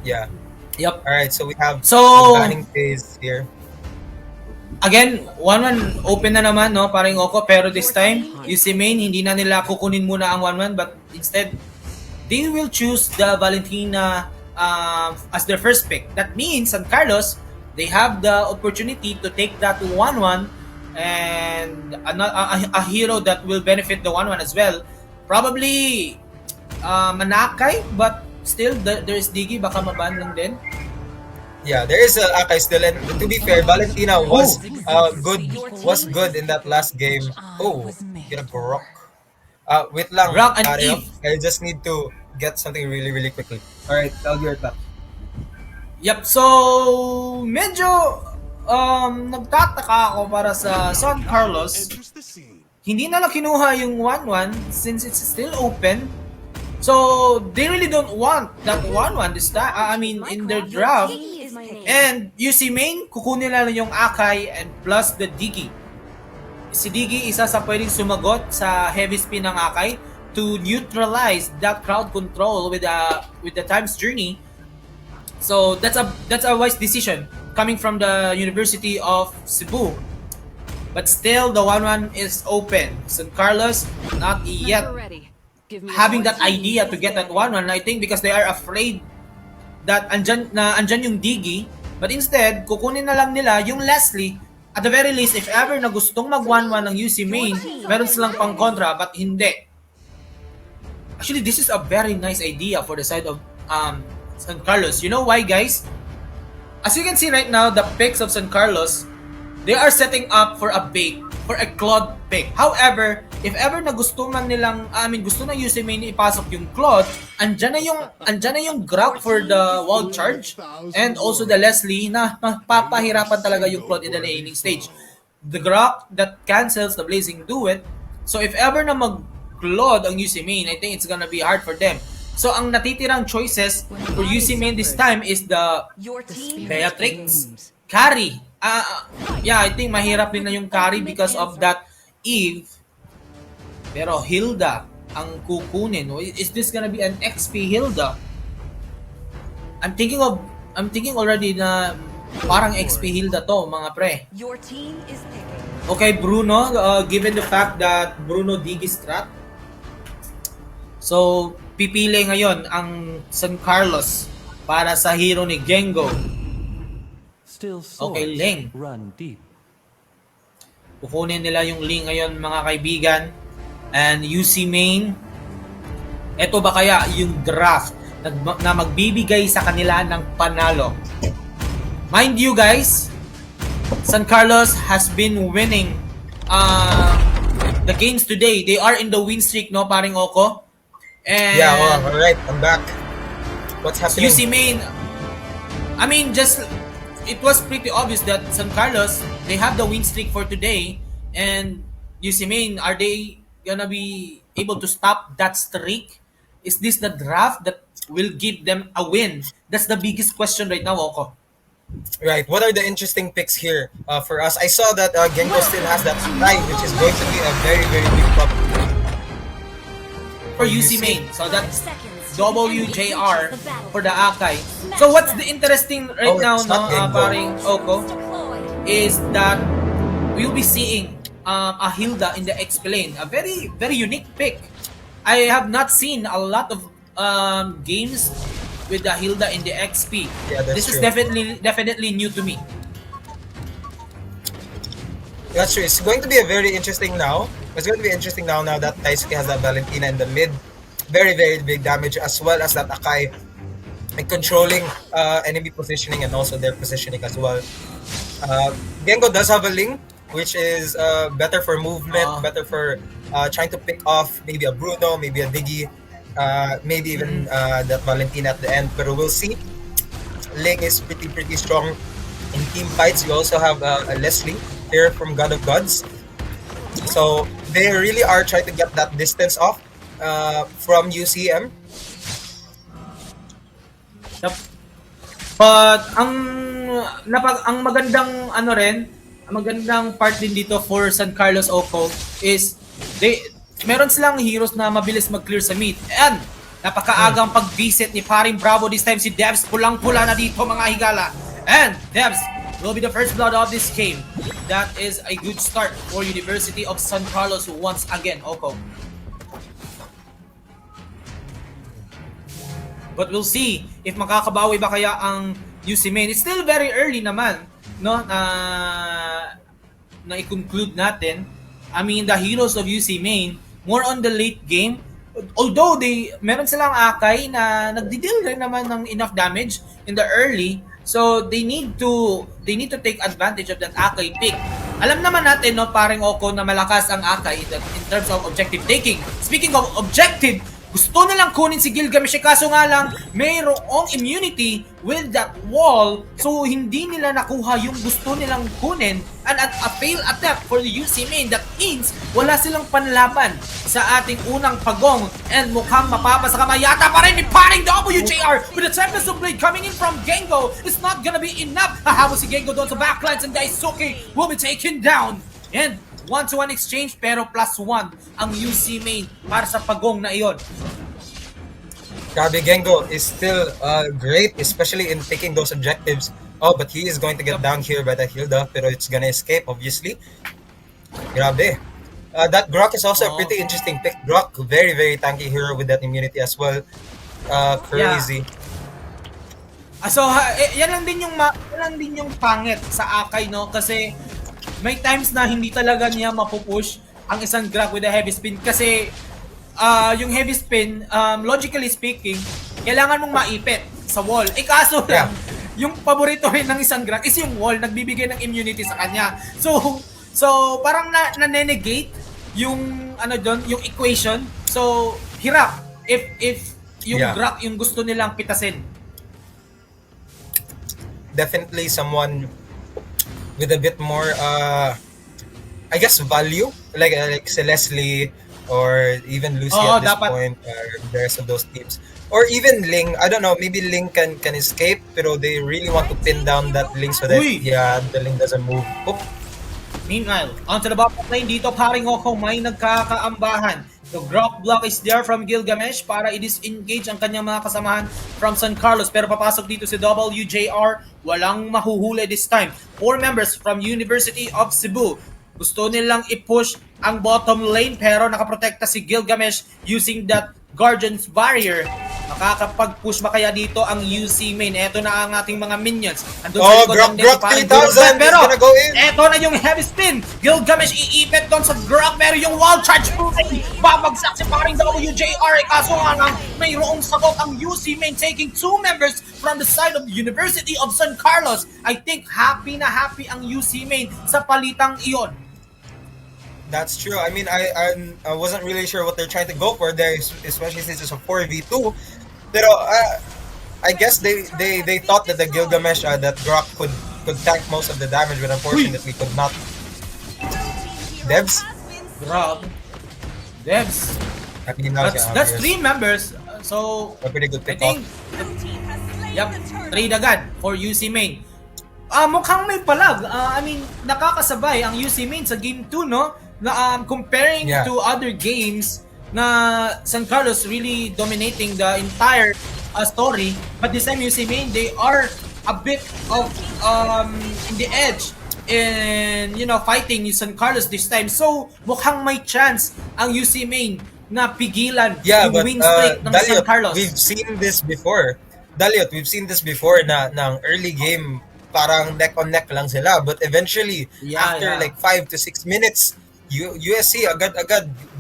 Yeah. Yep. Alright, so we have the banning phase here. Again, 1-1 open na naman, no, paring Oko, pero this time, UC Main, hindi na nila kukunin muna ang 1-1, but instead, they will choose the Valentina as their first pick. That means, San Carlos, they have the opportunity to take that 1-1 and a hero that will benefit the 1-1 as well. Probably Manakay, but still, there's Diggy, baka maban lang din. Yeah, there is Akai still, and to be fair, Valentina was good in that last game. Oh, get a Grok. Wait lang. Grok and Eve. I just need to get something really, really quickly. Alright, I'll be right back. Yep, so medyo nagtataka ako para sa San Carlos. Hindi na lang kinuha yung 1-1 since it's still open. So they really don't want that 1-1 this time. In their draft. And UC Main, kukunin lang yung Akai and plus the Diggy. Si Diggy isa sa pwedeng sumagot sa heavy spin ng Akai to neutralize that crowd control with the time's journey. So that's a wise decision coming from the University of Cebu. But still, the 1-1 is open. San Carlos not yet having that idea to get that 1-1. I think because they are afraid that andyan yung Diggy, but instead, kukunin na lang nila yung Leslie. At the very least, if ever na gustong mag 1-1 ng UC Main, meron silang pang kontra, but hindi. Actually, this is a very nice idea for the side of San Carlos. You know why, guys? As you can see right now, the picks of San Carlos, they are setting up for a bait, for a Claude pick. However, if ever na gusto man nilang, gusto na 𝐆𝐶 ipasok yung Claude, andyan na yung Grok for the wild charge, and also the Leslie na mapapahirapan talaga yung Claude in the laning stage. The Grok that cancels the Blazing Duet. So if ever na mag-Claude ang 𝐆𝐶, I think it's gonna be hard for them. So ang natitirang choices for 𝐆𝐶 this time is the Your team Beatrix, carry. Yeah, I think mahirap din na yung carry because of that Eve. Pero Hilda ang kukunin. Is this gonna be an XP Hilda? I'm thinking already na parang XP Hilda to, mga pre. Your team is picking. Okay, Bruno, given the fact that Bruno Digistrat, so pipili ngayon ang San Carlos para sa hero ni Gengo. Okay, Ling. Run deep. Kukunin nila yung Ling ngayon, mga kaibigan. And 𝐆𝐶 main, eto ba kaya yung draft na magbibigay sa kanila ng panalo? Mind you guys, San Carlos has been winning the games today. They are in the win streak, no, paring Oko? And Yeah, all right, I'm back. What's happening? 𝐆𝐶 main, it was pretty obvious that San Carlos, they have the win streak for today, and 𝐆𝐶 main, are they gonna be able to stop that streak? Is this the draft that will give them a win? That's the biggest question right now, Oko. Right. What are the interesting picks here for us? I saw that Gengo still has that strike, which is going to be a very, very big problem For 𝐆𝐶 main. So that's 𝐁𝐄𝐆𝐈 for the 𝐁𝐄𝐆. So what's the interesting right now, it's not Gengo. paring Oko, is that we'll be seeing a Hilda in the XP lane. A very, very unique pick. I have not seen a lot of games with the Hilda in the XP. Yeah, that's This is true. definitely new to me. That's true. It's going to be a very interesting now. It's going to be interesting now that Daisuke has that Valentina in the mid. Very, very big damage, as well as that Akai and controlling enemy positioning and also their positioning as well. Gengo does have a Ling, which is better for movement, better for trying to pick off maybe a Bruno, maybe a Diggy, maybe even that Valentina at the end. But we'll see. Ling is pretty strong in team fights. You also have a Leslie here from God of Gods. So they really are trying to get that distance off from 𝐆𝐶. But ang magandang magandang part din dito for San Carlos Oko is meron silang heroes na mabilis mag-clear sa mid. And napakaagang pag-visit ni paring Bravo this time, si Debs, pulang-pula na dito, mga higala. And Debs will be the first blood of this game. That is a good start for University of San Carlos once again, Oko. But we'll see if makakabawi ba kaya ang 𝐆𝐶 main. It's still very early naman, no, na i-conclude natin. The heroes of 𝐆𝐶 main, more on the late game. Although meron silang Akai na nagdi-deal rin naman ng enough damage in the early. So they need to take advantage of that Akai pick. Alam naman natin, no, paring Oko, na malakas ang Akai in terms of objective taking. Speaking of objective, gusto nilang kunin si Gilgamesh, kaso nga lang mayroong immunity with that wall, so hindi nila nakuha yung gusto nilang kunin, and at a fail attempt for the 𝐆𝐶 main. That means wala silang panlaban sa ating unang pagong, and mukhang mapapasa kamayata pa rin ni paring WJR with the Tempest of Blade coming in from Gengo. It's not gonna be enough. Hahabol si Gengo doon sa backlines, and Daisuke will be taken down. And 1-to-1 exchange, pero +1 ang 𝐆𝐶 main para sa pagong na iyon. Grabe, Gengo is still great, especially in taking those objectives. Oh, but he is going to get down here by the Hilda, pero it's gonna escape, obviously. Grabe. That Grok is also a pretty interesting pick. Grok, very, very tanky hero with that immunity as well. Crazy. So, yan lang din yung pangit sa Akai, no? Kasi may times na hindi talaga niya mapupush ang isang Grok with a heavy spin kasi yung heavy spin, logically speaking, kailangan mong maipit sa wall. Kaso lang, yung paborito rin ng isang Grok is yung wall, nagbibigay ng immunity sa kanya. So parang na-negate yung yung equation. So hirap if yung Grok yung gusto nilang pitasin. Definitely someone with a bit more I guess value, like Celeste or even Lucy at this point, the rest of those teams, or even Ling. I don't know, maybe Ling can escape, pero they really want to pin down that Ling so that the Ling doesn't move. Meanwhile, onto the bottom lane dito, paring 𝐁𝐄𝐒 may nagkakaambahan. The Grok block is there from 𝐁𝐄𝐆 para i-disengage ang kanyang mga kasamahan from San Carlos. Pero papasok dito si WJR, walang mahuhuli this time. 4 members from University of Cebu. Gusto nilang i-push ang bottom lane pero nakaprotekta si 𝐁𝐄𝐆 using that Guardian's Barrier. Makakapag-push ba kaya dito ang UC main? Eto na ang ating mga minions. Andun sa likod ng Grok 3000 pero gonna go in. eto na yung heavy spin. 𝐁𝐿𝐄𝐆 iipit doon sa Grok pero yung wall charge babagsak si paring WJR. Kaso nga lang, mayroong sagot ang UC main taking 2 members from the side of the University of San Carlos. I think happy na happy ang UC main sa palitang iyon. That's true. I mean, I wasn't really sure what they're trying to go for there, especially since it's a 4v2. Pero I guess they thought that the 𝐁𝐿𝐄𝐆 that Grok could tank most of the damage, but unfortunately could not. Devs? Grok. Devs. I mean, That's 3 members. So a pretty good I pick think trade agad for UC main. Mukhang may palag. I mean, nakakasabay ang UC main sa game 2, no? Na comparing to other games na San Carlos really dominating the entire story, but this time UC main, they are a bit of in the edge in fighting yung San Carlos this time. So mukhang may chance ang UC main na pigilan yung win streak ng Daliot, San Carlos. we've seen this before. Daliot, we've seen this before na ng early game parang neck on neck lang sila, but eventually after like 5 to 6 minutes USC agad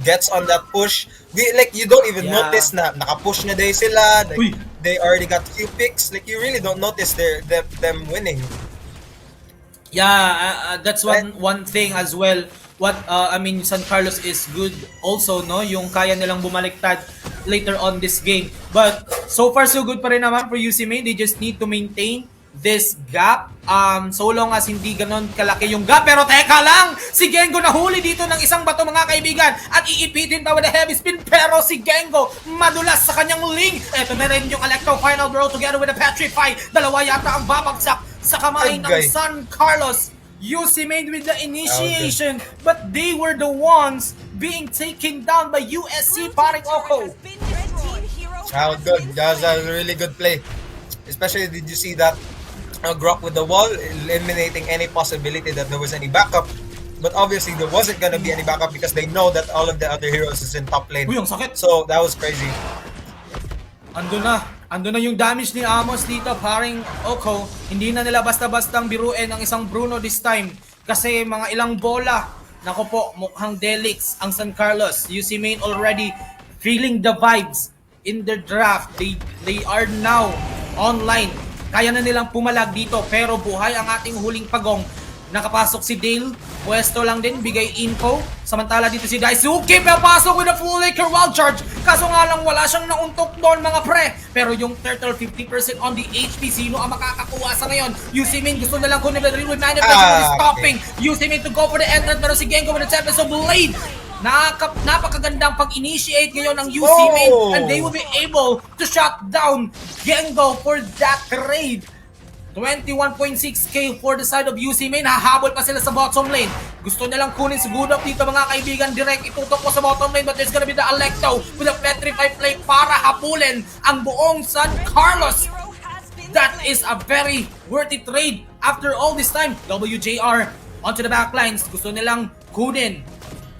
gets on that push. You don't even notice na naka-push na day sila. Like, they already got few picks. Like, you really don't notice them winning. Yeah, that's one thing as well. What I mean, San Carlos is good also, no? Yung kaya nilang bumaliktad later on this game. But so far so good pa rin naman for UC main. They just need to maintain this gap, so long as hindi ganon kalaki yung gap. Pero teka lang, si 𝐁𝐄𝐆 nahuli dito ng isang bato, mga kaibigan, at iipitin pa with a heavy spin, pero si 𝐁𝐄𝐆 madulas sa kanyang Ling. Eto na rin yung Electro final blow together with a Petrify. Dalawa yata ang babagsak sa kamay ng San Carlos. UC main with the initiation, but they were the ones being taken down by USC, paring 𝐁𝐄𝐒. Good. That was a really good play. Especially, did you see that Grok with the wall, eliminating any possibility that there was any backup? But obviously, there wasn't gonna be any backup because they know that all of the other heroes is in top lane. Ang sakit. So, that was crazy. Ando na yung damage ni Amos dito, paring 𝐁𝐄𝐒. Hindi na nila basta-bastang biruin ang isang Bruno this time. Kasi mga ilang bola, nako po, mukhang Delix ang San Carlos. UC main already feeling the vibes in their draft. They are now online. Kaya na nilang pumalag dito, pero buhay ang ating huling pagong. Nakapasok si Dale, pwesto lang din, bigay info. Samantala dito si Daisuke, papasok with a full Laker wild charge. Kaso nga lang wala siyang nauntok doon, mga pre. Pero yung turtle 50% on the HP, sino ang makakakuha sa ngayon? UC main gusto na lang kunin with manipulation, stopping UC main to go for the entrance, pero si 𝐁𝐄𝐆 with a Tempest of Blade. Napakagandang pag-initiate ngayon ng UC main, and they will be able to shut down 𝐁𝐄𝐆 for that trade. 21.6k for the side of UC main. Hahabol pa sila sa bottom lane. Gusto nilang kunin si Good Up dito, mga kaibigan. Direct itutok ko sa bottom lane, but there's gonna be the Electo with a Petrify play para habulin ang buong San Carlos. That is a very worthy trade after all this time. WJR onto the backlines. Gusto nilang kunin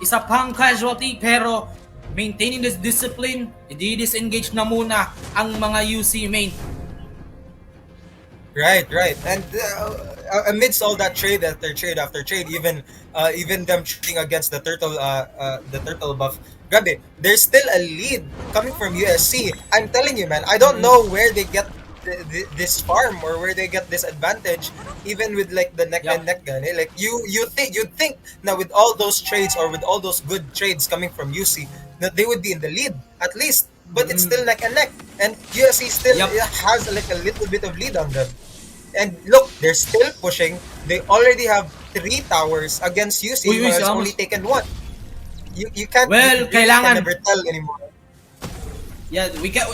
isa pang casualty, pero maintaining this discipline, i-disengage na muna ang mga UC main. Right. And amidst all that trade after trade, even them trading against the turtle buff, grabe, there's still a lead coming from USC. I'm telling you, man, I don't know where they get this farm or where they get this advantage, even with like the neck and neck gun. Like you'd think now with all those trades or with all those good trades coming from UC that they would be in the lead at least, but it's still neck and neck, and USC still has like a little bit of lead on them. And look, they're still pushing. They already have 3 towers against UC, who has only taken 1. You can't. Well, you kailangan can never tell anymore. Yeah, we can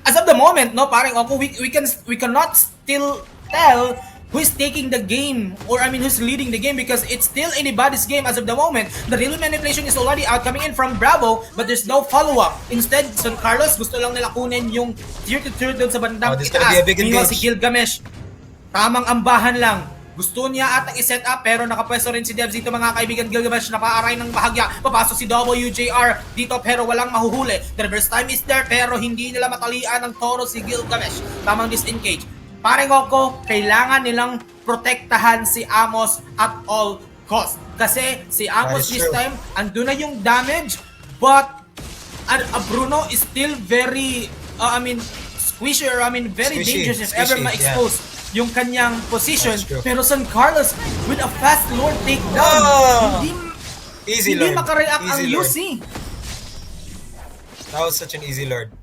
as of the moment, no, parang we cannot still tell who's taking the game, or I mean who's leading the game, because it's still anybody's game as of the moment. The real manipulation is already out coming in from Bravo, but there's no follow-up. Instead, San Carlos gusto lang nila kunin yung tier to tier doon sa bandang this is gonna be a big Meanwhile, engage. si 𝐁𝐄𝐆, tamang ambahan lang. Gusto niya atang i-set up, pero nakapwesto rin si Devs dito, mga kaibigan. 𝐁𝐄𝐆 napaaray ng bahagya. Papasok si WJR dito, pero walang mahuhuli. The reverse time is there, pero hindi nila matalian ng toro si 𝐁𝐄𝐆. Tamang disengage. Parang Oko, kailangan nilang protektahan si Amos at all cost. Kasi si Amos this time, andun na yung damage, but Bruno is still very, squishy, or very dangerous if ever ma-expose yung kanyang position. Pero San Carlos with a fast Lord takedown, hindi makareact ang UC. That was such an easy Lord.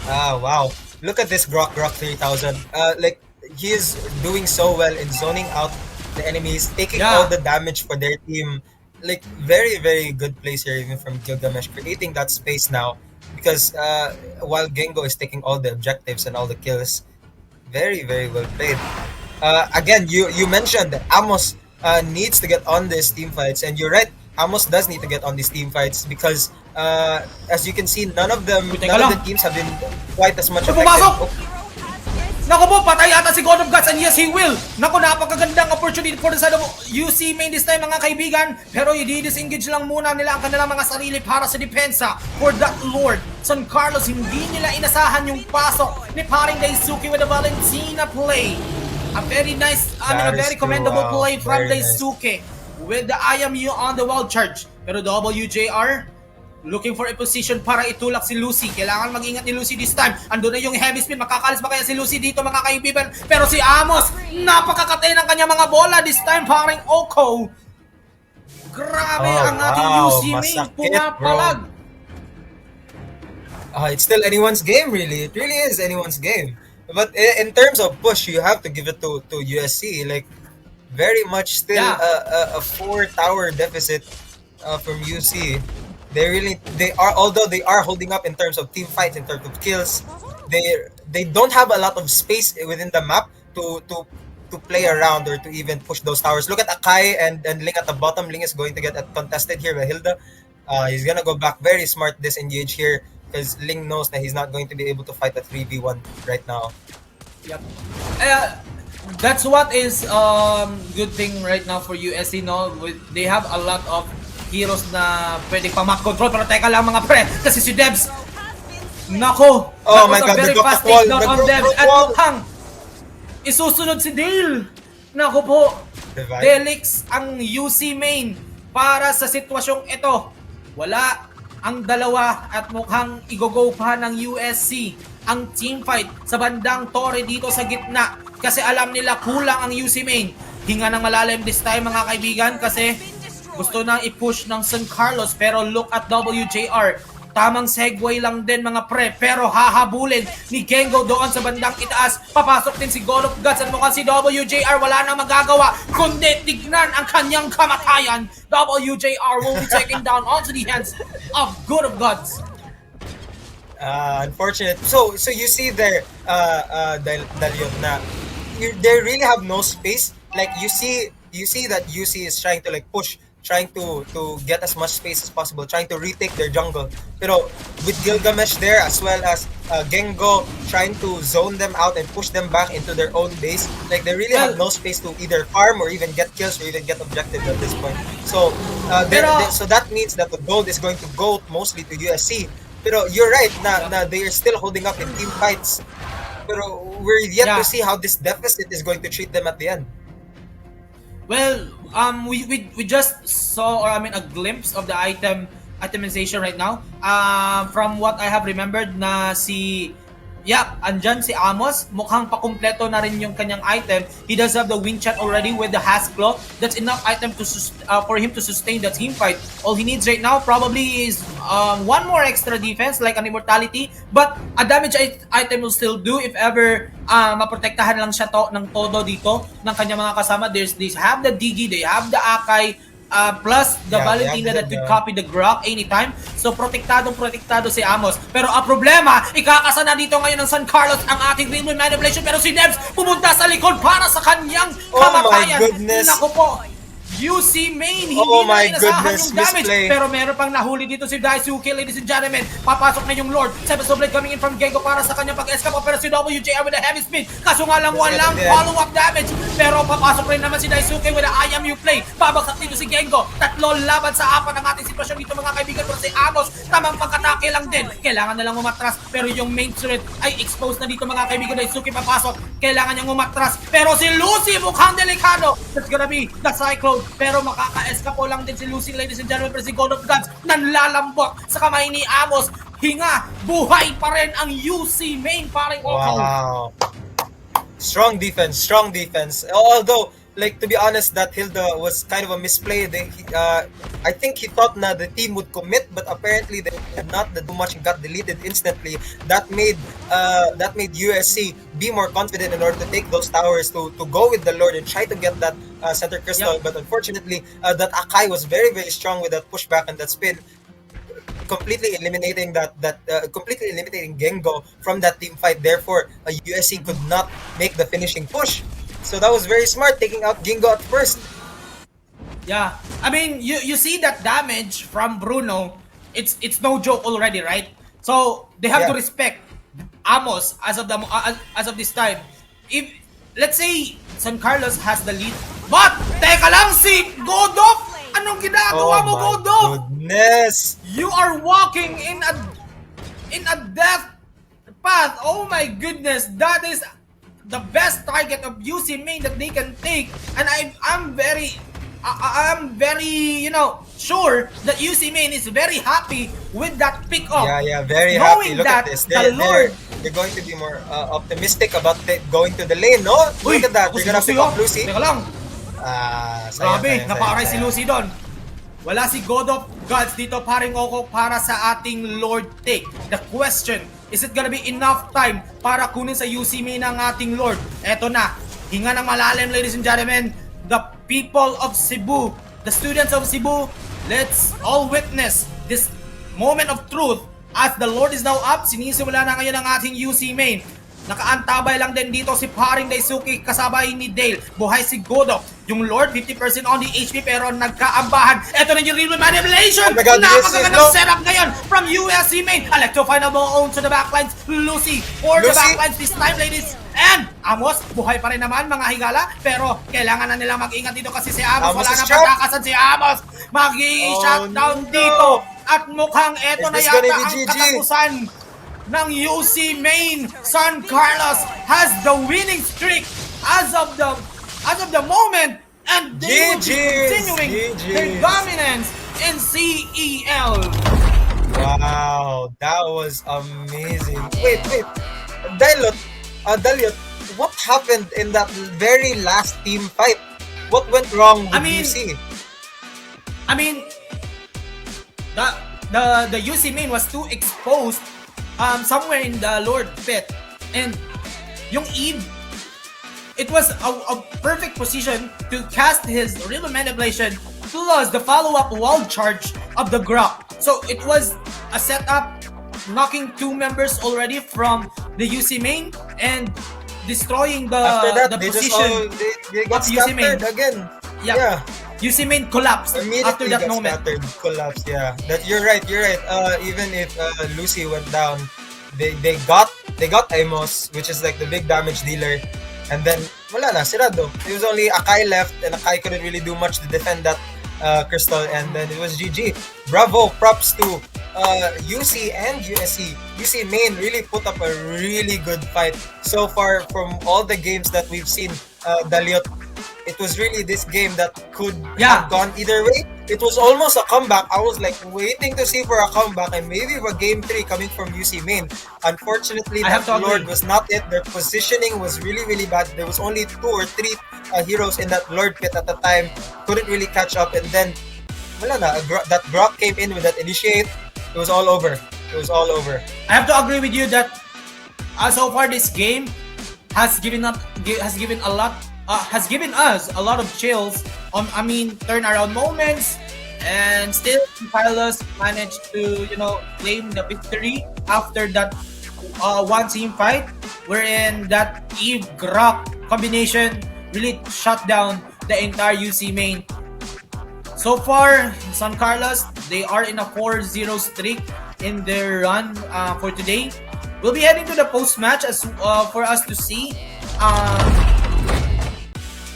Wow. Look at this Grok 3000. Like, he is doing so well in zoning out the enemies, taking all the damage for their team. Like, very, very good plays here, even from 𝐁𝐄𝐆, creating that space now. Because while Gengo is taking all the objectives and all the kills, very, very well played. Again, you mentioned that Amos needs to get on these team fights, and you're right. Amos does need to get on these team fights because, as you can see, none of the teams have been quite as much effective. Naku po, patay ata si God of Gods, and yes, he will. Naku, napakagandang opportunity for the side of UC main this time, mga kaibigan. Pero i-disengage lang muna nila ang kanilang mga sarili para sa depensa for that Lord. San Carlos, hindi nila inasahan yung pasok ni paring Daisuke with a Valentina play. A very nice, a very commendable play from Daisuke with the IMU on the wild charge. Pero WJR looking for a position para itulak si Lucy. Kailangan mag-ingat ni Lucy this time. Andun na yung heavy spin. Makakalis ba kaya si Lucy dito, mga kaibigan? Pero si Amos, napakakatay ng kanyang mga bola this time, parang Oko. Grabe ang ating Lucy main. Pumapalag. It's still anyone's game, really. It really is anyone's game. But in terms of push, you have to give it to USC. Like, very much still a 4-tower deficit from UC. Although they are holding up in terms of team fights, in terms of kills, they don't have a lot of space within the map to play around or to even push those towers. Look at Akai and Ling at the bottom. Ling is going to get contested here by Hilda. He's gonna go back. Very smart disengage here because Ling knows that he's not going to be able to fight a 3v1 right now. Yep. That's what is good thing right now for USC, no? They have a lot of heroes na pwedeng pa-map control. Pero teka lang, mga pre, kasi si Devs, nako, my God, very fast takedown on Devs. At mukhang isusunod si Dale. Nako po, Delix ang UC main para sa sitwasyong ito. Wala ang dalawa at mukhang i-go pa ng USC ang team fight sa bandang Torre dito sa gitna. Kasi alam nila kulang ang UC main. Hinga ng malalim this time, mga kaibigan, kasi gusto nang i-push ng San Carlos. Pero look at WJR. Tamang segue lang din, mga pre. Pero hahabulin ni Gengo doon sa bandang itaas. Papasok din si God of Gods. At mukhang si WJR wala na magagawa kundi tignan ang kanyang kamatayan. WJR will be taken down onto the hands of God of Gods. Unfortunate. So you see there, Dalion, na they really have no space. Like you see that UC is trying to like push, trying to get as much space as possible, trying to retake their jungle. Pero with 𝐁𝐄𝐆 there, as well as Gengo trying to zone them out and push them back into their own base, like they really have no space to either farm or even get kills or even get objectives at this point. So so that means that the gold is going to go mostly to USC. Pero you're right na they are still holding up in team fights. Pero we're yet to see how this deficit is going to treat them at the end. Well, we just saw, or I mean, a glimpse of the itemization right now. From what I have remembered na andyan si Amos. Mukhang pakumpleto na rin yung kanyang item. He does have the wing chat already with the Hasclaw. That's enough item for him to sustain the team fight. All he needs right now probably is one more extra defense like an immortality. But a damage item will still do if ever maprotektahan lang siya ng todo dito ng kanyang mga kasama. They have the Digi, they have the Akai, plus the Valentina that could copy the Grok anytime. So protektado si Amos. Pero ang problema, ikakasa na dito ngayon ng San Carlos ang ating Greenwood manipulation, pero si Nebs pumunta sa likod para sa kanyang kamatayan. Oh my goodness. Naku po, UC main, hindi na inasahan yung damage. Pero meron pang nahuli dito si 𝐁𝐄𝐆𝐍, ladies and gentlemen. Papasok na yung Lord. Cesafi Esports coming in from 𝐁𝐄𝐆𝐶 para sa kanyang pag-escape. Pero si 𝐁𝐄𝐆𝐶 with a heavy speed. Kaso nga lang walang follow-up damage. Pero papasok rin naman si 𝐁𝐄𝐆𝐶 with a I am you play. Babagsak dito si 𝐁𝐄𝐆𝐶. Tatlo laban sa apat ang ating sitwasyon dito mga kaibigan. Pero si Amos, tamang pagkatake lang din. Kailangan na lang umatras. Pero yung main turret ay exposed na dito mga kaibigan. 𝐁𝐄𝐆𝐶 papasok. Kailangan niyang umatras. Pero si Lucy mukhang delikado. That's gonna be the Cyclone. Pero makaka-escapo lang din si Lucy, ladies and gentlemen. Pero si God of Gods nanlalambot sa kamay ni Amos. Hinga, buhay pa rin ang UC main, paring Oko. Wow. Strong defense. Although, like, to be honest, that Hilda was kind of a misplay. I think he thought na the team would commit, but apparently they did not. The too much got deleted instantly. That made USC be more confident in order to take those towers, to go with the Lord and try to get that center crystal. But unfortunately, that Akai was very, very strong with that pushback and that spin, completely eliminating 𝐁𝐄𝐆𝐶 from that team fight. Therefore, USC could not make the finishing push. So that was very smart, taking out 𝐁𝐄𝐆𝐶 at first. Yeah, I mean, you see that damage from Bruno. It's no joke already, right? So they have to respect Amos as of this time. If let's say San Carlos has the lead, but teka lang, si Godov, anong ginagawa mo, Godov? Goodness! You are walking in a death path. Oh my goodness, that is the best target of UC main that they can take, and I'm very sure that UC main is very happy with that pick up. Yeah, very knowing happy. Look that at this. the Lord. They're going to be more optimistic about going to the lane, no? Look at that. They're gonna pick up Lucy. Teka lang. Grabe, naparay si sayang. Lucy doon. Wala si God of Gods dito, paring Oko, para sa ating Lord take. The question, is it gonna be enough time para kunin sa UC main ang ating Lord? Eto na, hinga ng malalim, ladies and gentlemen. The people of Cebu, the students of Cebu, let's all witness this moment of truth as the Lord is now up. Sinisimula na ngayon ang ating UC main. Nakaantabay lang din dito si paring 𝐁𝐄𝐆𝐶 kasabay ni Dale. Buhay si Godok. Yung Lord, 50% on the HP pero nagkaambahan. Ito na yung real manipulation. Oh my God, napakagandang setup ngayon from USC main. Electro final ball on to the backlines. Lucy for the backlines this time, ladies. And Amos, buhay pa rin naman mga higala. Pero kailangan na nilang mag-ingat dito kasi si Amos wala na pagkakasan si Amos. Mag-i-shutdown dito. At mukhang eto na yata ang katapusan ng UC main. San Carlos has the winning streak as of the moment, and they will be continuing their dominance in CEL. Wow, that was amazing. Wait, Daliot, what happened in that very last team fight? What went wrong with UC? I mean, the UC main was too exposed somewhere in the Lord pit, and yung Eve, it was a perfect position to cast his River Manipulation plus the follow-up wall charge of the Grok. So it was a setup, knocking two members already from the UC main and destroying the position they got of UC main again. Yeah. UC main collapsed after that moment. Collapsed, yeah. You're right. Even if Lucy went down, they got Amos, which is like the big damage dealer, and then wala na, sirado. It was only Akai left, and Akai couldn't really do much to defend that crystal, and then it was GG. Bravo, props to UC and USC. UC main really put up a really good fight so far from all the games that we've seen. Daliot, it was really this game that could Yeah. have gone either way. It was almost a comeback. I was like waiting to see for a comeback and maybe a game 3 coming from UC Main. Unfortunately, I have that to Lord agree. was not it. Their positioning was really, really bad. There was only 2 or 3 heroes in that Lord pit at the time. Couldn't really catch up. And then, wala na, that Brock came in with that initiate. It was all over. It was all over. I have to agree with you that so far this game has given us a lot of chills on turnaround moments, and still Carlos managed to claim the victory after that one team fight wherein that Eve Grok combination really shut down the entire UC main. So far, San Carlos, they are in a 4-0 streak in their run for today. We'll be heading to the post-match as for us to see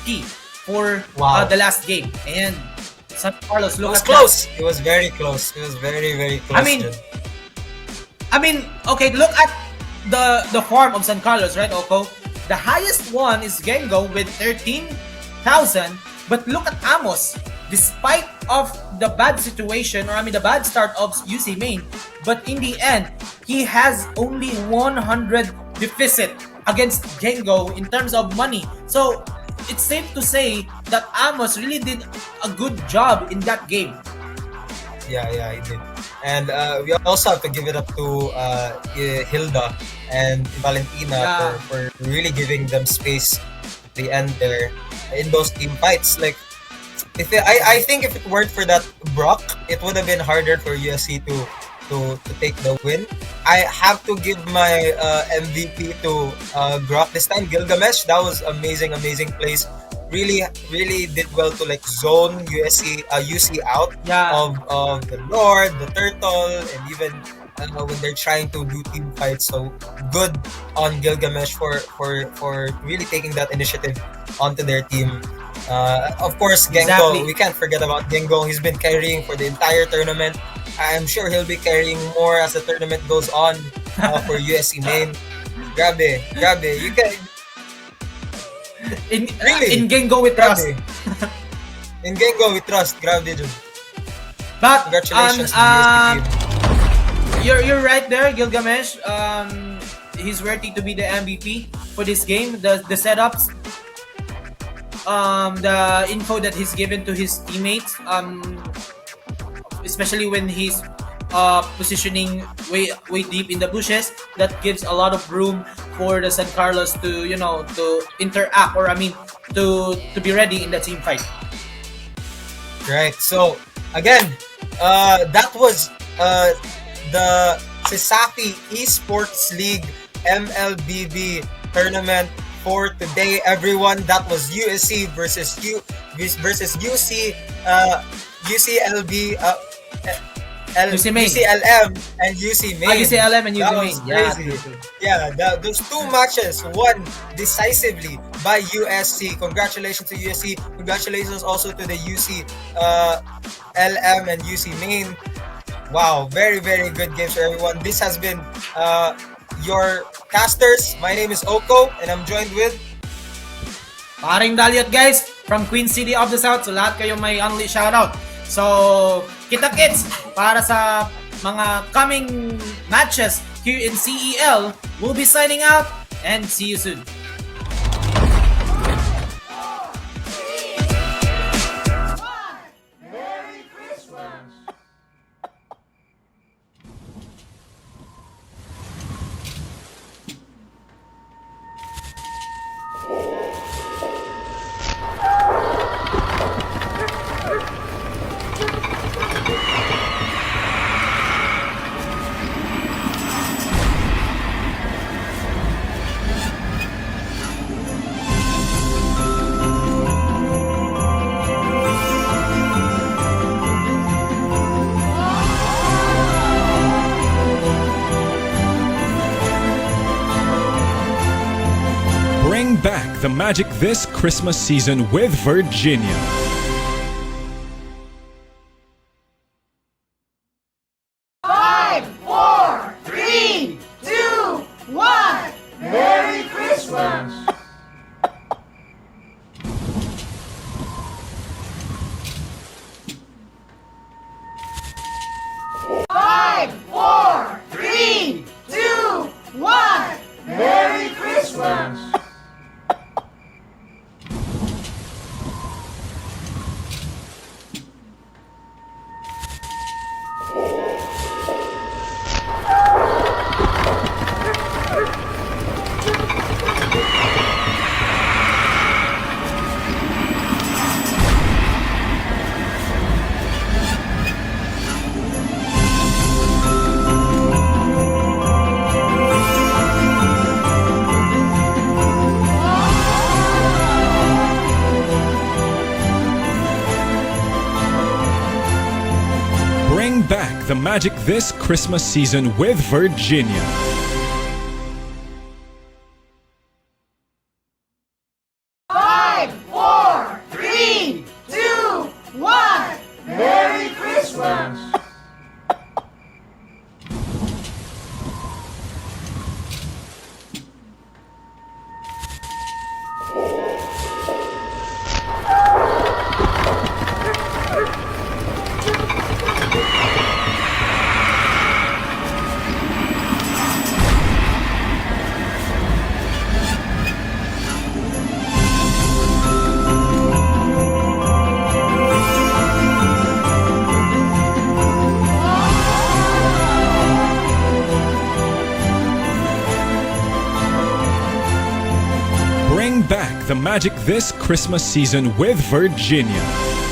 key for Wow. the last game. And San Carlos, It look was at close. It was very close. It was very, very close. Okay, look at the form of San Carlos, right, Oko? The highest one is Gengo with 13,000, but look at Amos. Despite of the bad situation, the bad start of UC main, but in the end, he has only 100 deficit against Gengo in terms of money. So it's safe to say that Amos really did a good job in that game. Yeah, he did. And we also have to give it up to Hilda and Valentina Yeah. for really giving them space at the end there in those team fights. Like, I think if it weren't for that Brock, it would have been harder for USC to take the win. I have to give my MVP to Brock this time. Gilgamesh, that was amazing plays. Really did well to like zone UC out Yeah. of the Lord, the Turtle, and even when they're trying to do team fights. So good on Gilgamesh for really taking that initiative onto their team. Of course, Gengo, Exactly. we can't forget about Gengo. He's been carrying for the entire tournament. I'm sure he'll be carrying more as the tournament goes on for USC main. Grabe. You can Really? In Gengo with trust. grabe. In Gengo we trust. Grabe, dude. But Congratulations to the USC team. you're right there, Gilgamesh. He's worthy to be the MVP for this game. The setups, the info that he's given to his teammates, especially when he's positioning way deep in the bushes, that gives a lot of room for the San Carlos to to interact, or to be ready in the team fight. Right. So again, that was the Cesafi Esports League MLBB tournament for today, everyone. That was USC versus UC UCLB UC Main. UCLM and UC Main. UCLM and UC That Main. was Yeah, crazy. Yeah, those two matches won decisively by USC. Congratulations to USC. Congratulations also to the UC LM and UC Main. Wow, very, very good games for everyone. This has been your casters. My name is Oko and I'm joined with Paring Dalyot, guys, from Queen City of the South. So lahat kayo may only shoutout. So, kita-kits para sa mga coming matches here in CEL. We'll be signing out and see you soon. Merry Christmas! Bring back the magic this Christmas season with Virginia. 5, 4, 3, 2, 1. Merry Christmas! the magic this Christmas season with Virginia. Five, four, three, two, one. Merry Christmas! Bring back the magic this Christmas season with Virginia.